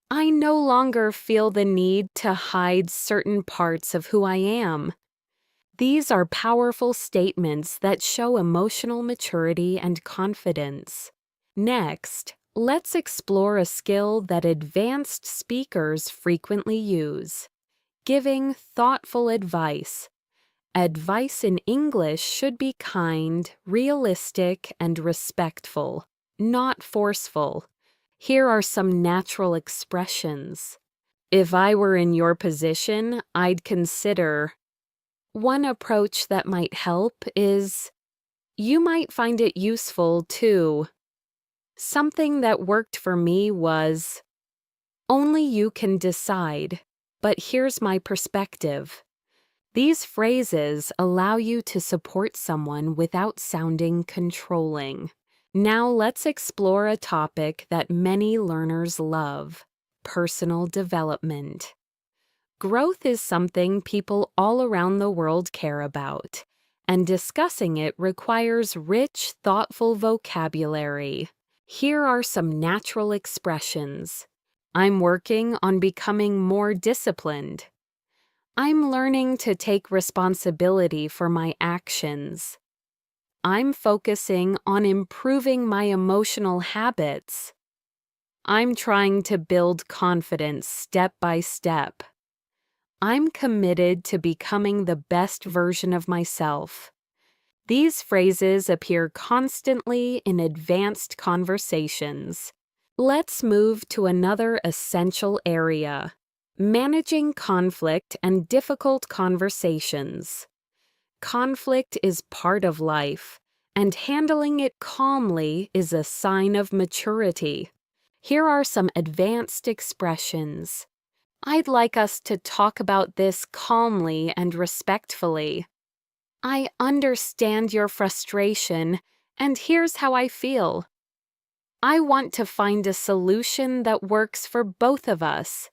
I no longer feel the need to hide certain parts of who I am. These are powerful statements that show emotional maturity and confidence. Next, let's explore a skill that advanced speakers frequently use: giving thoughtful advice. Advice in English should be kind, realistic, and respectful, not forceful. Here are some natural expressions. If I were in your position, I'd consider. One approach that might help is, you might find it useful too. Something that worked for me was, only you can decide, but here's my perspective. These phrases allow you to support someone without sounding controlling. Now let's explore a topic that many learners love: personal development. Growth is something people all around the world care about, and discussing it requires rich, thoughtful vocabulary. Here are some natural expressions. I'm working on becoming more disciplined. I'm learning to take responsibility for my actions. I'm focusing on improving my emotional habits. I'm trying to build confidence step by step. I'm committed to becoming the best version of myself. These phrases appear constantly in advanced conversations. Let's move to another essential area: managing conflict and difficult conversations. Conflict is part of life, and handling it calmly is a sign of maturity. Here are some advanced expressions. I'd like us to talk about this calmly and respectfully. I understand your frustration, and here's how I feel. I want to find a solution that works for both of us.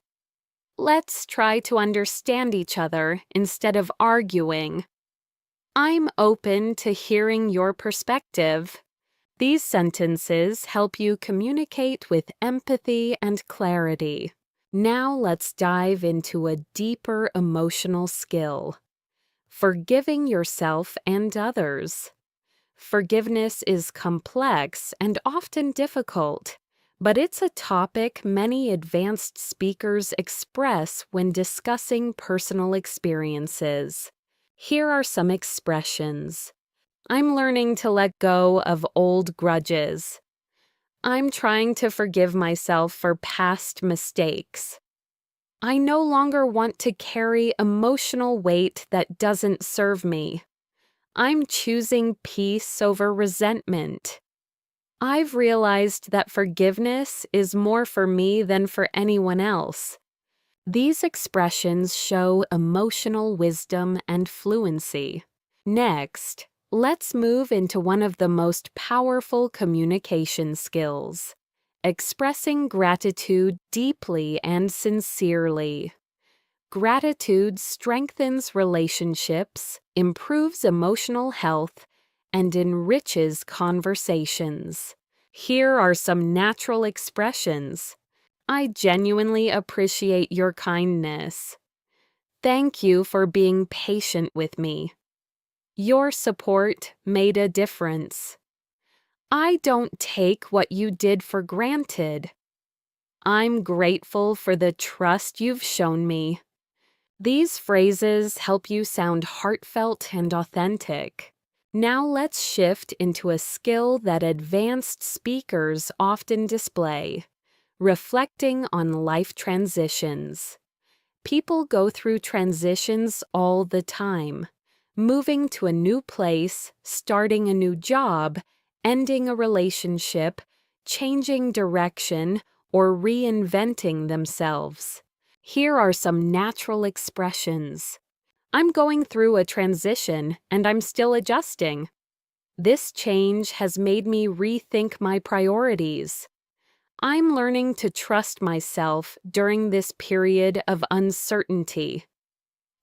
Let's try to understand each other instead of arguing. I'm open to hearing your perspective. These sentences help you communicate with empathy and clarity. Now let's dive into a deeper emotional skill: forgiving yourself and others. Forgiveness is complex and often difficult, but it's a topic many advanced speakers express when discussing personal experiences. Here are some expressions. I'm learning to let go of old grudges. I'm trying to forgive myself for past mistakes. I no longer want to carry emotional weight that doesn't serve me. I'm choosing peace over resentment. I've realized that forgiveness is more for me than for anyone else. These expressions show emotional wisdom and fluency. Next, let's move into one of the most powerful communication skills: expressing gratitude deeply and sincerely. Gratitude strengthens relationships, improves emotional health, and enriches conversations. Here are some natural expressions. I genuinely appreciate your kindness. Thank you for being patient with me. Your support made a difference. I don't take what you did for granted. I'm grateful for the trust you've shown me. These phrases help you sound heartfelt and authentic. Now let's shift into a skill that advanced speakers often display: reflecting on life transitions. People go through transitions all the time: moving to a new place, starting a new job, ending a relationship, changing direction, or reinventing themselves. Here are some natural expressions. I'm going through a transition and I'm still adjusting. This change has made me rethink my priorities. I'm learning to trust myself during this period of uncertainty.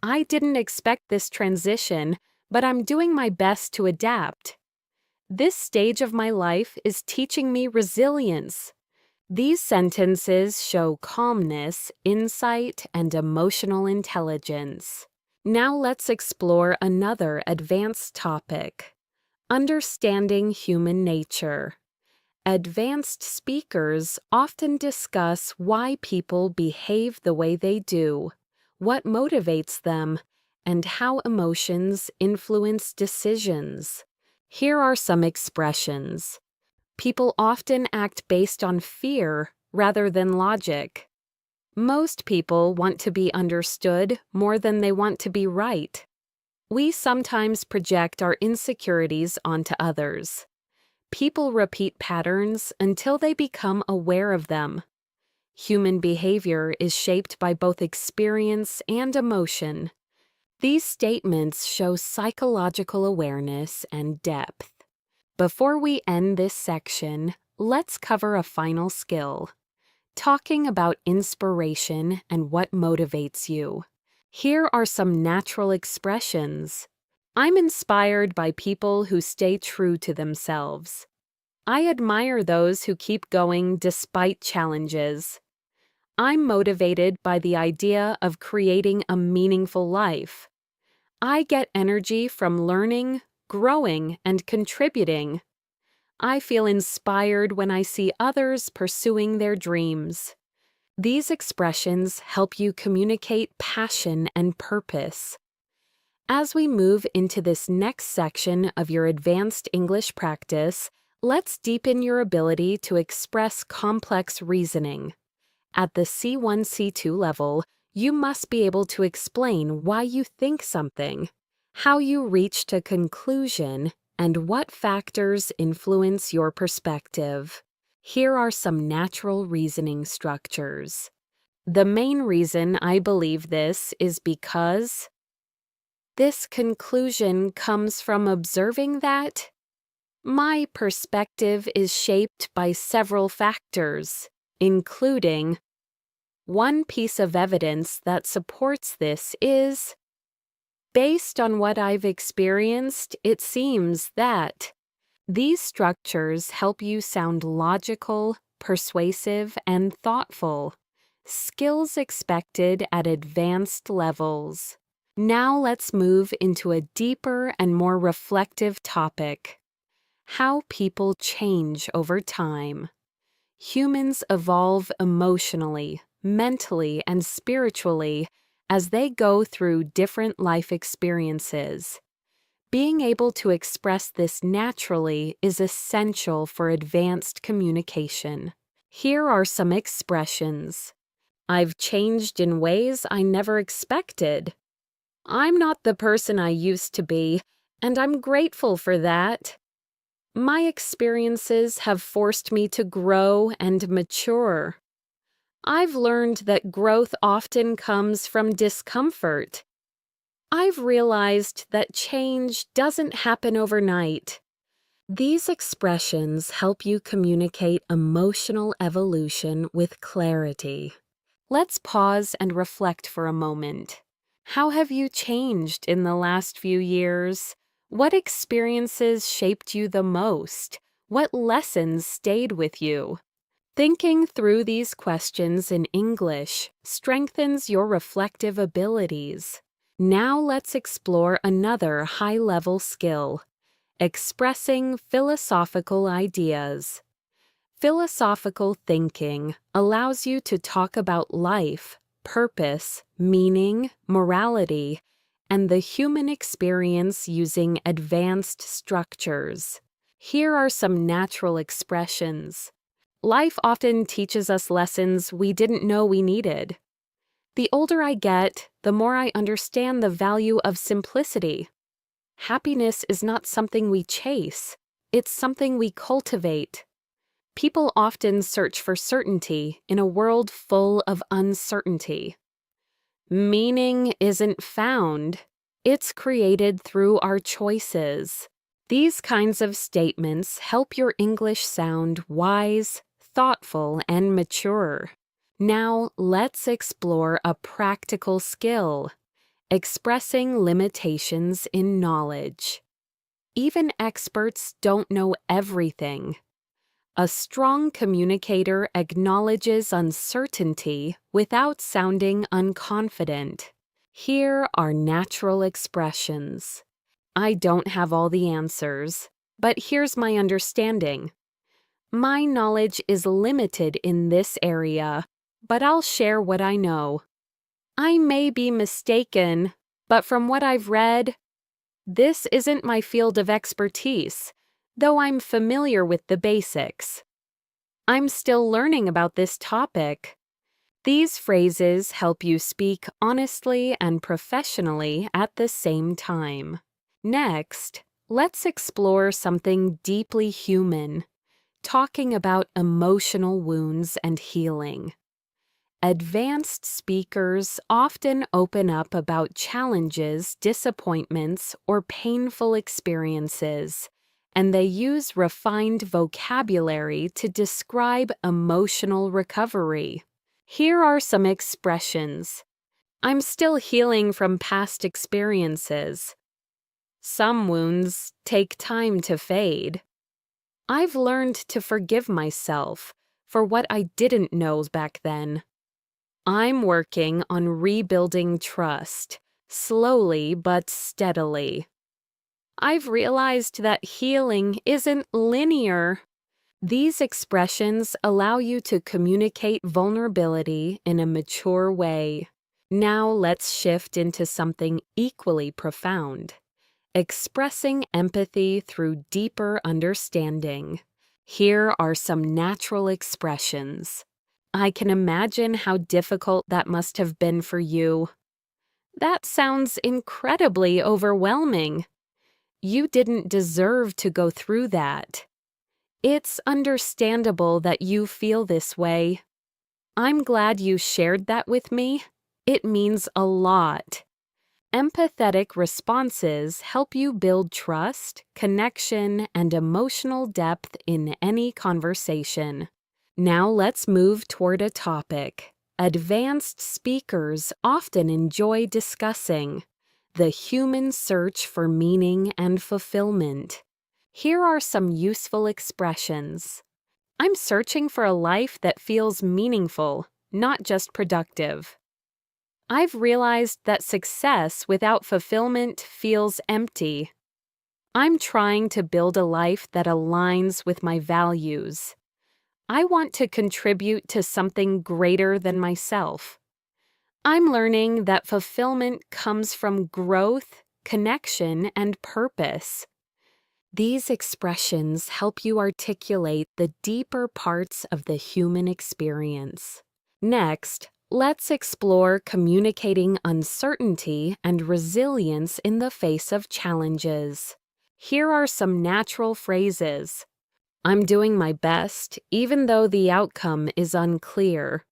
I didn't expect this transition, but I'm doing my best to adapt. This stage of my life is teaching me resilience. These sentences show calmness, insight, and emotional intelligence. Now let's explore another advanced topic: understanding human nature. Advanced speakers often discuss why people behave the way they do, what motivates them, and how emotions influence decisions. Here are some expressions. People often act based on fear rather than logic. Most people want to be understood more than they want to be right. We sometimes project our insecurities onto others. People repeat patterns until they become aware of them. Human behavior is shaped by both experience and emotion. These statements show psychological awareness and depth. Before we end this section, let's cover a final skill: talking about inspiration and what motivates you. Here are some natural expressions. I'm inspired by people who stay true to themselves. I admire those who keep going despite challenges. I'm motivated by the idea of creating a meaningful life. I get energy from learning, growing, and contributing. I feel inspired when I see others pursuing their dreams. These expressions help you communicate passion and purpose. As we move into this next section of your advanced English practice, let's deepen your ability to express complex reasoning. At the C1, C2 level, you must be able to explain why you think something, how you reached a conclusion, and what factors influence your perspective. Here are some natural reasoning structures. The main reason I believe this is because this conclusion comes from observing that my perspective is shaped by several factors, including one piece of evidence that supports this is, based on what I've experienced, it seems that. These structures help you sound logical, persuasive, and thoughtful, skills expected at advanced levels. Now let's move into a deeper and more reflective topic: how people change over time. Humans evolve emotionally, mentally, and spiritually as they go through different life experiences. Being able to express this naturally is essential for advanced communication. Here are some expressions. I've changed in ways I never expected. I'm not the person I used to be, and I'm grateful for that. My experiences have forced me to grow and mature. I've learned that growth often comes from discomfort. I've realized that change doesn't happen overnight. These expressions help you communicate emotional evolution with clarity. Let's pause and reflect for a moment. How have you changed in the last few years? What experiences shaped you the most? What lessons stayed with you? Thinking through these questions in English strengthens your reflective abilities. Now let's explore another high-level skill: expressing philosophical ideas. Philosophical thinking allows you to talk about life, purpose, meaning, morality, and the human experience using advanced structures. Here are some natural expressions. Life often teaches us lessons we didn't know we needed. The older I get, the more I understand the value of simplicity. Happiness is not something we chase, it's something we cultivate. People often search for certainty in a world full of uncertainty. Meaning isn't found, it's created through our choices. These kinds of statements help your English sound wise, thoughtful, and mature. Now, let's explore a practical skill: expressing limitations in knowledge. Even experts don't know everything. A strong communicator acknowledges uncertainty without sounding unconfident. Here are natural expressions. I don't have all the answers, but here's my understanding. My knowledge is limited in this area, but I'll share what I know. I may be mistaken, but from what I've read, this isn't my field of expertise, though I'm familiar with the basics. I'm still learning about this topic. These phrases help you speak honestly and professionally at the same time. Next, let's explore something deeply human, talking about emotional wounds and healing. Advanced speakers often open up about challenges, disappointments, or painful experiences, and they use refined vocabulary to describe emotional recovery. Here are some expressions. I'm still healing from past experiences. Some wounds take time to fade. I've learned to forgive myself for what I didn't know back then. I'm working on rebuilding trust, slowly but steadily. I've realized that healing isn't linear. These expressions allow you to communicate vulnerability in a mature way. Now let's shift into something equally profound: expressing empathy through deeper understanding. Here are some natural expressions. I can imagine how difficult that must have been for you. That sounds incredibly overwhelming. You didn't deserve to go through that. It's understandable that you feel this way. I'm glad you shared that with me. It means a lot. Empathetic responses help you build trust, connection, and emotional depth in any conversation. Now let's move toward a topic advanced speakers often enjoy discussing: the human search for meaning and fulfillment. Here are some useful expressions. I'm searching for a life that feels meaningful, not just productive. I've realized that success without fulfillment feels empty. I'm trying to build a life that aligns with my values. I want to contribute to something greater than myself. I'm learning that fulfillment comes from growth, connection, and purpose. These expressions help you articulate the deeper parts of the human experience. Next, let's explore communicating uncertainty and resilience in the face of challenges. Here are some natural phrases. I'm doing my best, even though the outcome is unclear.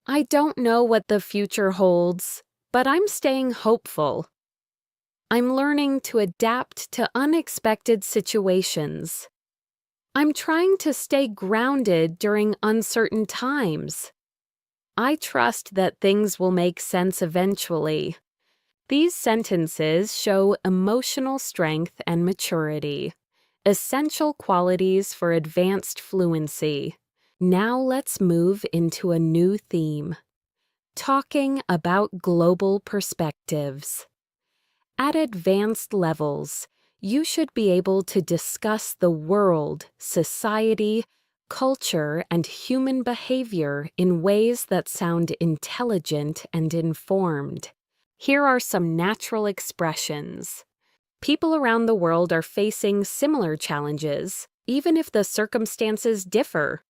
I don't know what the future holds, but I'm staying hopeful. I'm learning to adapt to unexpected situations. I'm trying to stay grounded during uncertain times. I trust that things will make sense eventually. These sentences show emotional strength and maturity, essential qualities for advanced fluency. Now let's move into a new theme: talking about global perspectives. At advanced levels, you should be able to discuss the world, society, culture, and human behavior in ways that sound intelligent and informed. Here are some natural expressions. People around the world are facing similar challenges, even if the circumstances differ.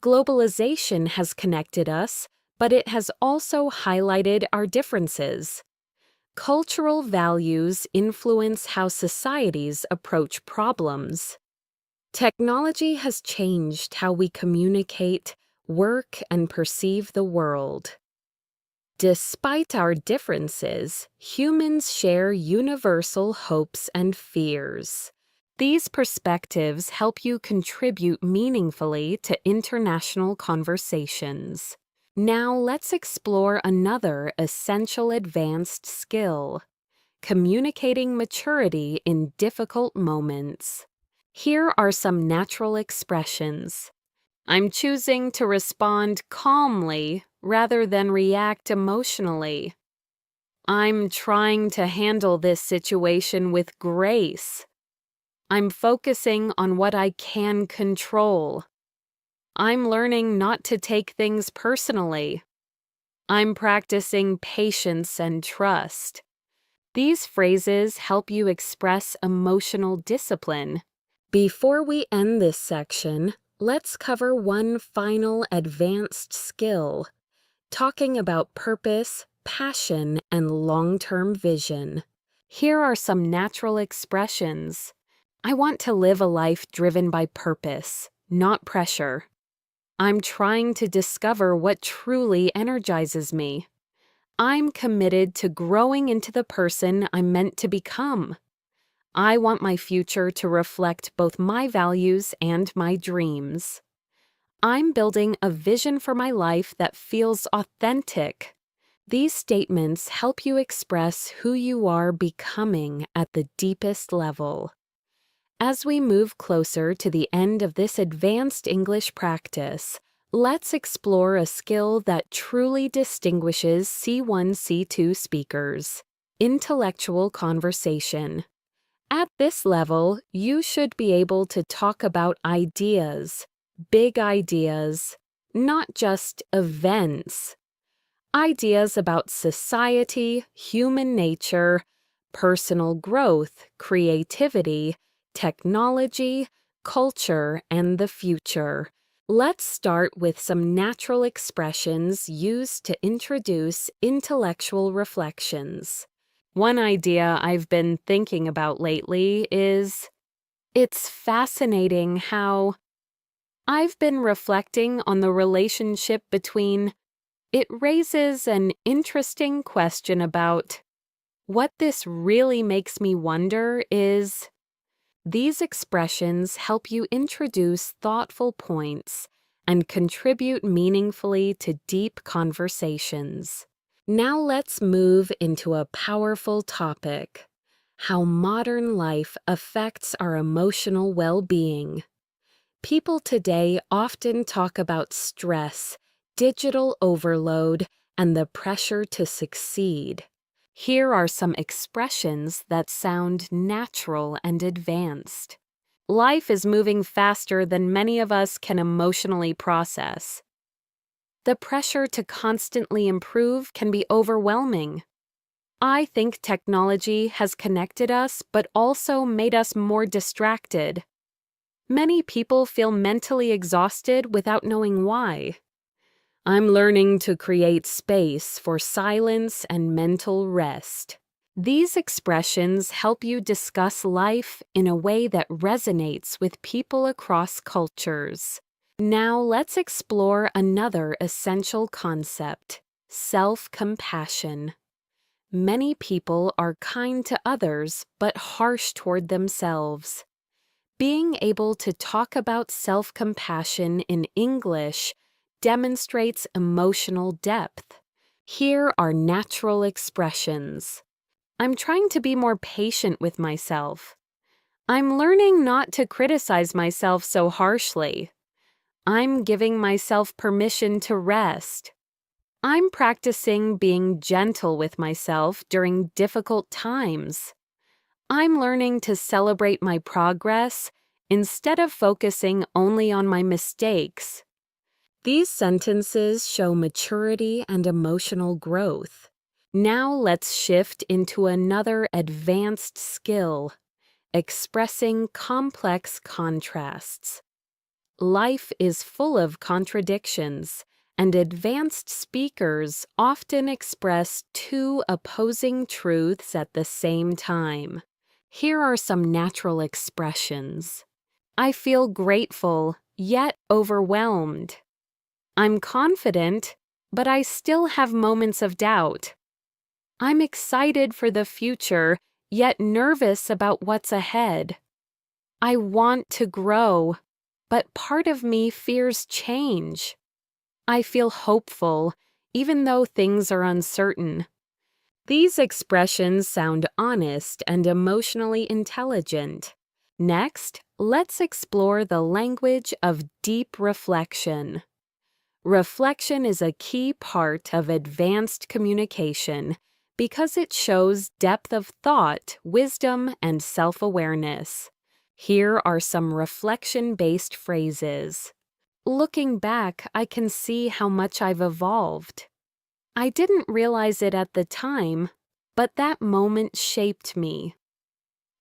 Globalization has connected us, but it has also highlighted our differences. Cultural values influence how societies approach problems. Technology has changed how we communicate, work, and perceive the world. Despite our differences, humans share universal hopes and fears. These perspectives help you contribute meaningfully to international conversations. Now let's explore another essential advanced skill: communicating maturity in difficult moments. Here are some natural expressions. I'm choosing to respond calmly rather than react emotionally. I'm trying to handle this situation with grace. I'm focusing on what I can control. I'm learning not to take things personally. I'm practicing patience and trust. These phrases help you express emotional discipline. Before we end this section, let's cover one final advanced skill: talking about purpose, passion, and long-term vision. Here are some natural expressions. I want to live a life driven by purpose, not pressure. I'm trying to discover what truly energizes me. I'm committed to growing into the person I'm meant to become. I want my future to reflect both my values and my dreams. I'm building a vision for my life that feels authentic. These statements help you express who you are becoming at the deepest level. As we move closer to the end of this advanced English practice, let's explore a skill that truly distinguishes C1, C2 speakers: intellectual conversation. At this level, you should be able to talk about ideas, big ideas, not just events. Ideas about society, human nature, personal growth, creativity, technology, culture, and the future. Let's start with some natural expressions used to introduce intellectual reflections. One idea I've been thinking about lately is, it's fascinating how I've been reflecting on the relationship between. It raises an interesting question about what this really makes me wonder is. These expressions help you introduce thoughtful points and contribute meaningfully to deep conversations. Now let's move into a powerful topic: how modern life affects our emotional well-being. People today often talk about stress, digital overload, and the pressure to succeed. Here are some expressions that sound natural and advanced. Life is moving faster than many of us can emotionally process. The pressure to constantly improve can be overwhelming. I think technology has connected us but also made us more distracted. Many people feel mentally exhausted without knowing why. I'm learning to create space for silence and mental rest. These expressions help you discuss life in a way that resonates with people across cultures. Now let's explore another essential concept: self-compassion. Many people are kind to others but harsh toward themselves. Being able to talk about self-compassion in English demonstrates emotional depth. Here are natural expressions. I'm trying to be more patient with myself. I'm learning not to criticize myself so harshly. I'm giving myself permission to rest. I'm practicing being gentle with myself during difficult times. I'm learning to celebrate my progress instead of focusing only on my mistakes. These sentences show maturity and emotional growth. Now let's shift into another advanced skill, expressing complex contrasts. Life is full of contradictions, and advanced speakers often express two opposing truths at the same time. Here are some natural expressions. I feel grateful, yet overwhelmed. I'm confident, but I still have moments of doubt. I'm excited for the future, yet nervous about what's ahead. I want to grow, but part of me fears change. I feel hopeful, even though things are uncertain. These expressions sound honest and emotionally intelligent. Next, let's explore the language of deep reflection. Reflection is a key part of advanced communication because it shows depth of thought, wisdom, and self-awareness. Here are some reflection-based phrases. Looking back, I can see how much I've evolved. I didn't realize it at the time, but that moment shaped me.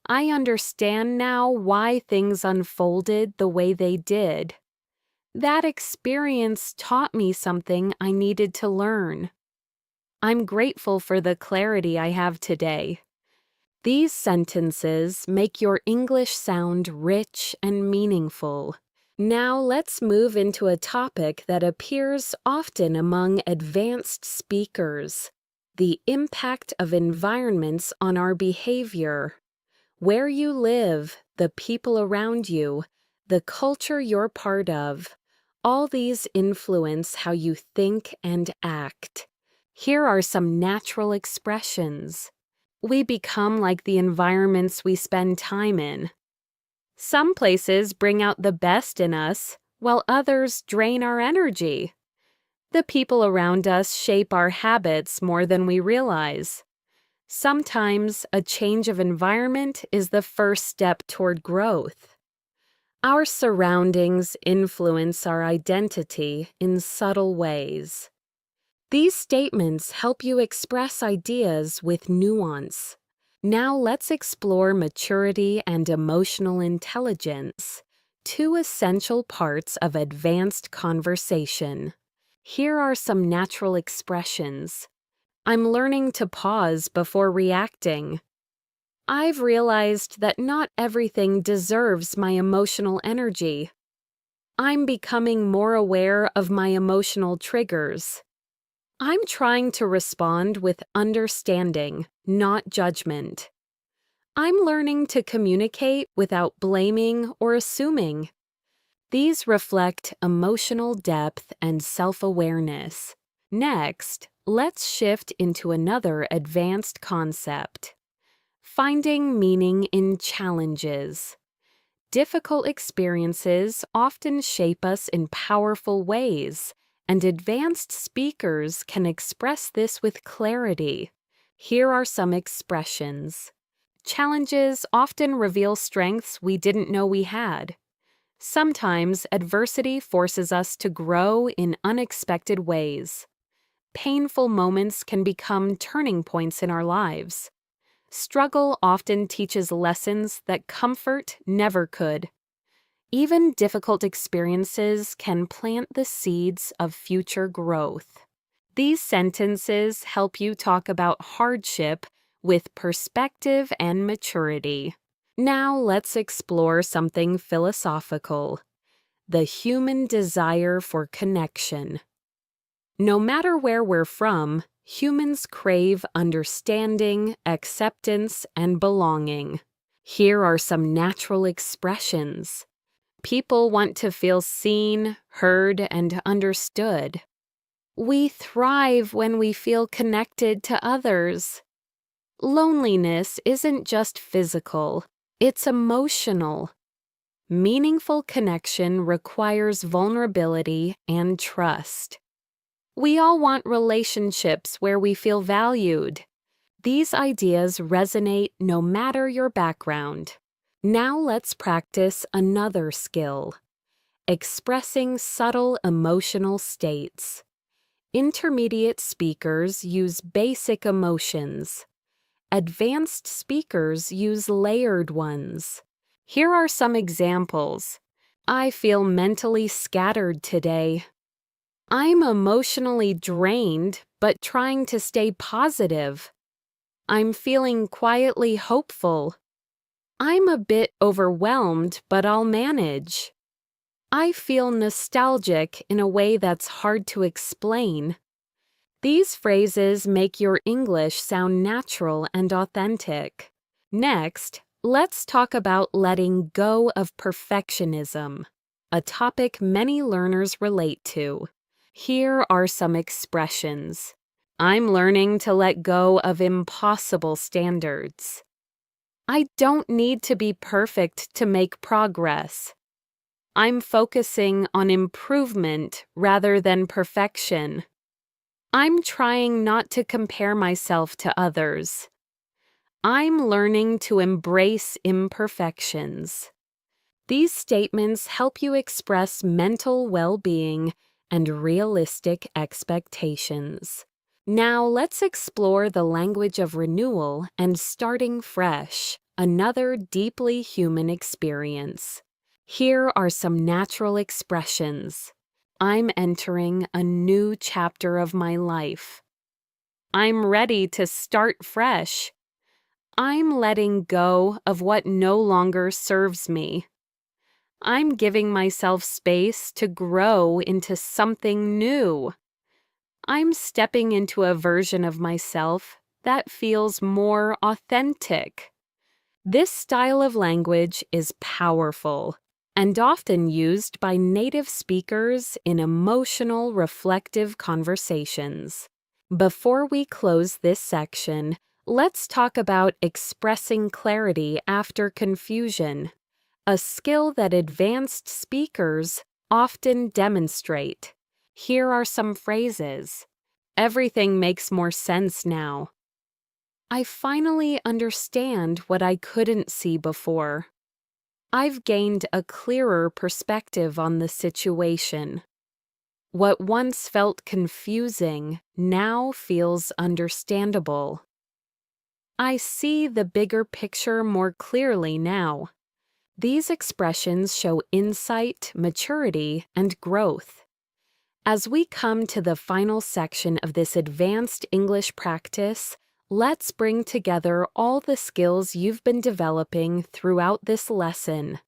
I understand now why things unfolded the way they did. That experience taught me something I needed to learn. I'm grateful for the clarity I have today. These sentences make your English sound rich and meaningful. Now let's move into a topic that appears often among advanced speakers: the impact of environments on our behavior. Where you live, the people around you, the culture you're part of, all these influence how you think and act. Here are some natural expressions. We become like the environments we spend time in. Some places bring out the best in us, while others drain our energy. The people around us shape our habits more than we realize. Sometimes a change of environment is the first step toward growth. Our surroundings influence our identity in subtle ways. These statements help you express ideas with nuance. Now let's explore maturity and emotional intelligence, two essential parts of advanced conversation. Here are some natural expressions. I'm learning to pause before reacting. I've realized that not everything deserves my emotional energy. I'm becoming more aware of my emotional triggers. I'm trying to respond with understanding, not judgment. I'm learning to communicate without blaming or assuming. These reflect emotional depth and self-awareness. Next, let's shift into another advanced concept: finding meaning in challenges. Difficult experiences often shape us in powerful ways, and advanced speakers can express this with clarity. Here are some expressions. Challenges often reveal strengths we didn't know we had. Sometimes adversity forces us to grow in unexpected ways. Painful moments can become turning points in our lives. Struggle often teaches lessons that comfort never could. Even difficult experiences can plant the seeds of future growth. These sentences help you talk about hardship with perspective and maturity. Now let's explore something philosophical: the human desire for connection. No matter where we're from, humans crave understanding, acceptance, and belonging. Here are some natural expressions. People want to feel seen, heard, and understood. We thrive when we feel connected to others. Loneliness isn't just physical, it's emotional. Meaningful connection requires vulnerability and trust. We all want relationships where we feel valued. These ideas resonate no matter your background. Now let's practice another skill: expressing subtle emotional states. Intermediate speakers use basic emotions. Advanced speakers use layered ones. Here are some examples. I feel mentally scattered today. I'm emotionally drained, but trying to stay positive. I'm feeling quietly hopeful. I'm a bit overwhelmed, but I'll manage. I feel nostalgic in a way that's hard to explain. These phrases make your English sound natural and authentic. Next, let's talk about letting go of perfectionism, a topic many learners relate to. Here are some expressions. I'm learning to let go of impossible standards. I don't need to be perfect to make progress. I'm focusing on improvement rather than perfection. I'm trying not to compare myself to others. I'm learning to embrace imperfections. These statements help you express mental well-being and realistic expectations. Now let's explore the language of renewal and starting fresh, another deeply human experience. Here are some natural expressions. I'm entering a new chapter of my life. I'm ready to start fresh. I'm letting go of what no longer serves me. I'm giving myself space to grow into something new. I'm stepping into a version of myself that feels more authentic. This style of language is powerful and often used by native speakers in emotional, reflective conversations. Before we close this section, let's talk about expressing clarity after confusion, a skill that advanced speakers often demonstrate. Here are some phrases. Everything makes more sense now. I finally understand what I couldn't see before. I've gained a clearer perspective on the situation. What once felt confusing now feels understandable. I see the bigger picture more clearly now. These expressions show insight, maturity, and growth. As we come to the final section of this advanced English practice, let's bring together all the skills you've been developing throughout this lesson: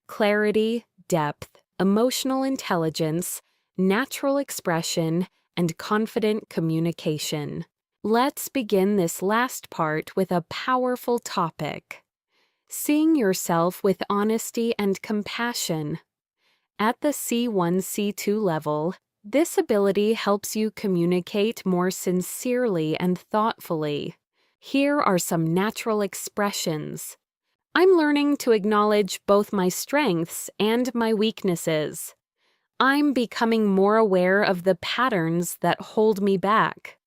clarity, depth, emotional intelligence, natural expression, and confident communication. Let's begin this last part with a powerful topic: seeing yourself with honesty and compassion. At the C1, C2 level, this ability helps you communicate more sincerely and thoughtfully. Here are some natural expressions. I'm learning to acknowledge both my strengths and my weaknesses. I'm becoming more aware of the patterns that hold me back.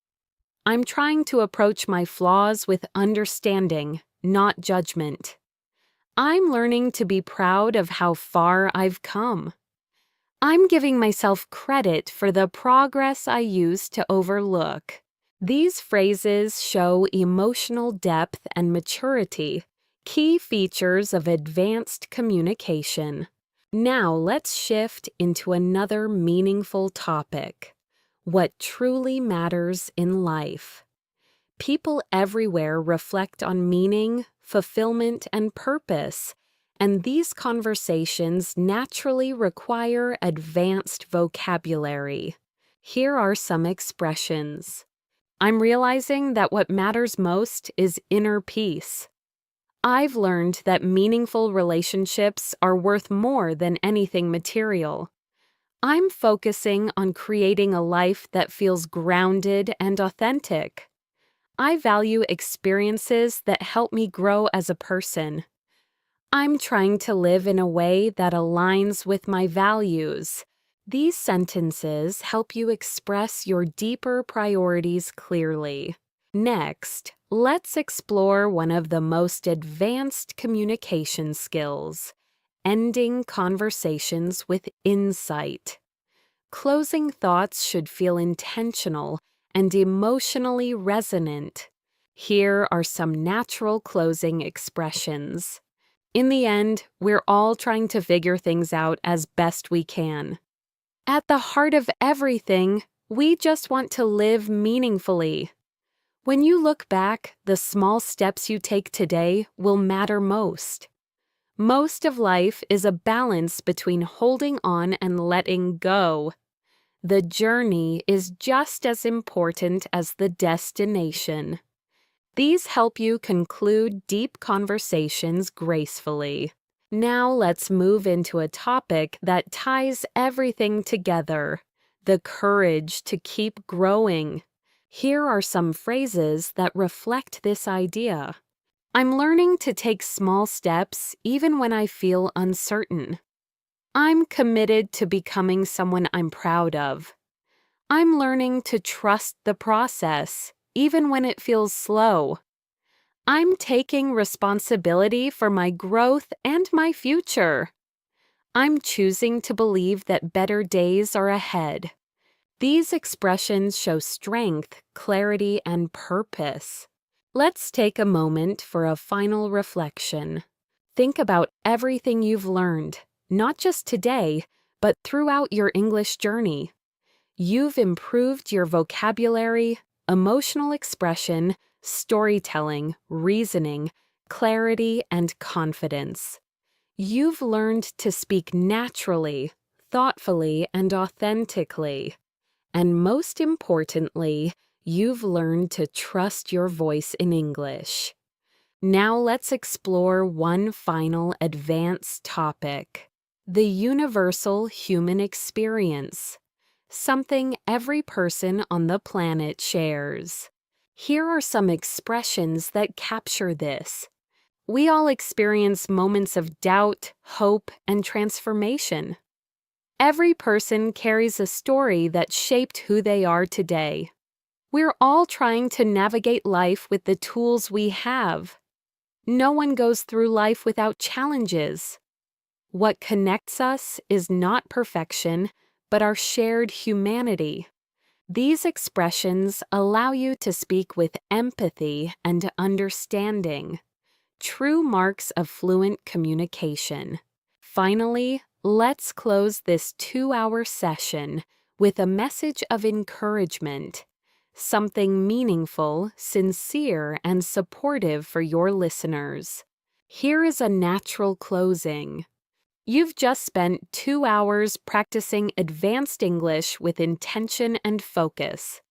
I'm trying to approach my flaws with understanding, not judgment. I'm learning to be proud of how far I've come. I'm giving myself credit for the progress I used to overlook. These phrases show emotional depth and maturity, key features of advanced communication. Now let's shift into another meaningful topic: what truly matters in life. People everywhere reflect on meaning, fulfillment, and purpose, and these conversations naturally require advanced vocabulary. Here are some expressions. I'm realizing that what matters most is inner peace. I've learned that meaningful relationships are worth more than anything material. I'm focusing on creating a life that feels grounded and authentic. I value experiences that help me grow as a person. I'm trying to live in a way that aligns with my values. These sentences help you express your deeper priorities clearly. Next, let's explore one of the most advanced communication skills: ending conversations with insight. Closing thoughts should feel intentional and emotionally resonant. Here are some natural closing expressions. In the end, we're all trying to figure things out as best we can. At the heart of everything, we just want to live meaningfully. When you look back, the small steps you take today will matter most. Most of life is a balance between holding on and letting go. The journey is just as important as the destination. These help you conclude deep conversations gracefully. Now let's move into a topic that ties everything together: the courage to keep growing. Here are some phrases that reflect this idea. I'm learning to take small steps even when I feel uncertain. I'm committed to becoming someone I'm proud of. I'm learning to trust the process, even when it feels slow. I'm taking responsibility for my growth and my future. I'm choosing to believe that better days are ahead. These expressions show strength, clarity, and purpose. Let's take a moment for a final reflection. Think about everything you've learned, not just today, but throughout your English journey. You've improved your vocabulary, emotional expression, storytelling, reasoning, clarity, and confidence. You've learned to speak naturally, thoughtfully, and authentically. And most importantly, you've learned to trust your voice in English. Now let's explore one final advanced topic: the universal human experience, something every person on the planet shares. Here are some expressions that capture this. We all experience moments of doubt, hope, and transformation. Every person carries a story that shaped who they are today. We're all trying to navigate life with the tools we have. No one goes through life without challenges. What connects us is not perfection, but our shared humanity. These expressions allow you to speak with empathy and understanding, true marks of fluent communication. Finally, let's close this 2-hour session with a message of encouragement, something meaningful, sincere, and supportive for your listeners. Here is a natural closing. You've just spent 2 hours practicing advanced English with intention and focus.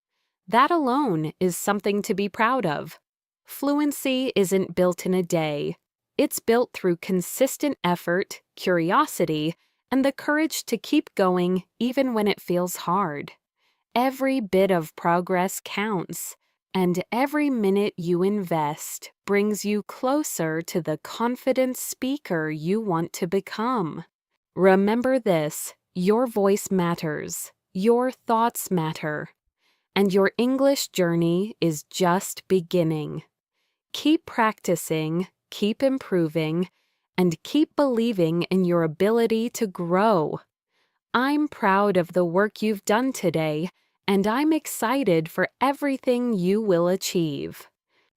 That alone is something to be proud of. Fluency isn't built in a day. It's built through consistent effort, curiosity, and the courage to keep going even when it feels hard. Every bit of progress counts, and every minute you invest brings you closer to the confident speaker you want to become. Remember this: your voice matters, your thoughts matter, and your English journey is just beginning. Keep practicing, keep improving, and keep believing in your ability to grow. I'm proud of the work you've done today, and I'm excited for everything you will achieve.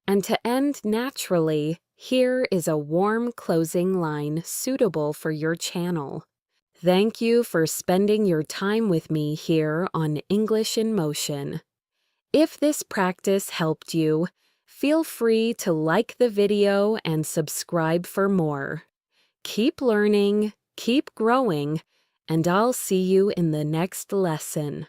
And to end naturally, here is a warm closing line suitable for your channel. Thank you for spending your time with me here on English in Motion. If this practice helped you, feel free to like the video and subscribe for more. Keep learning, keep growing, and I'll see you in the next lesson.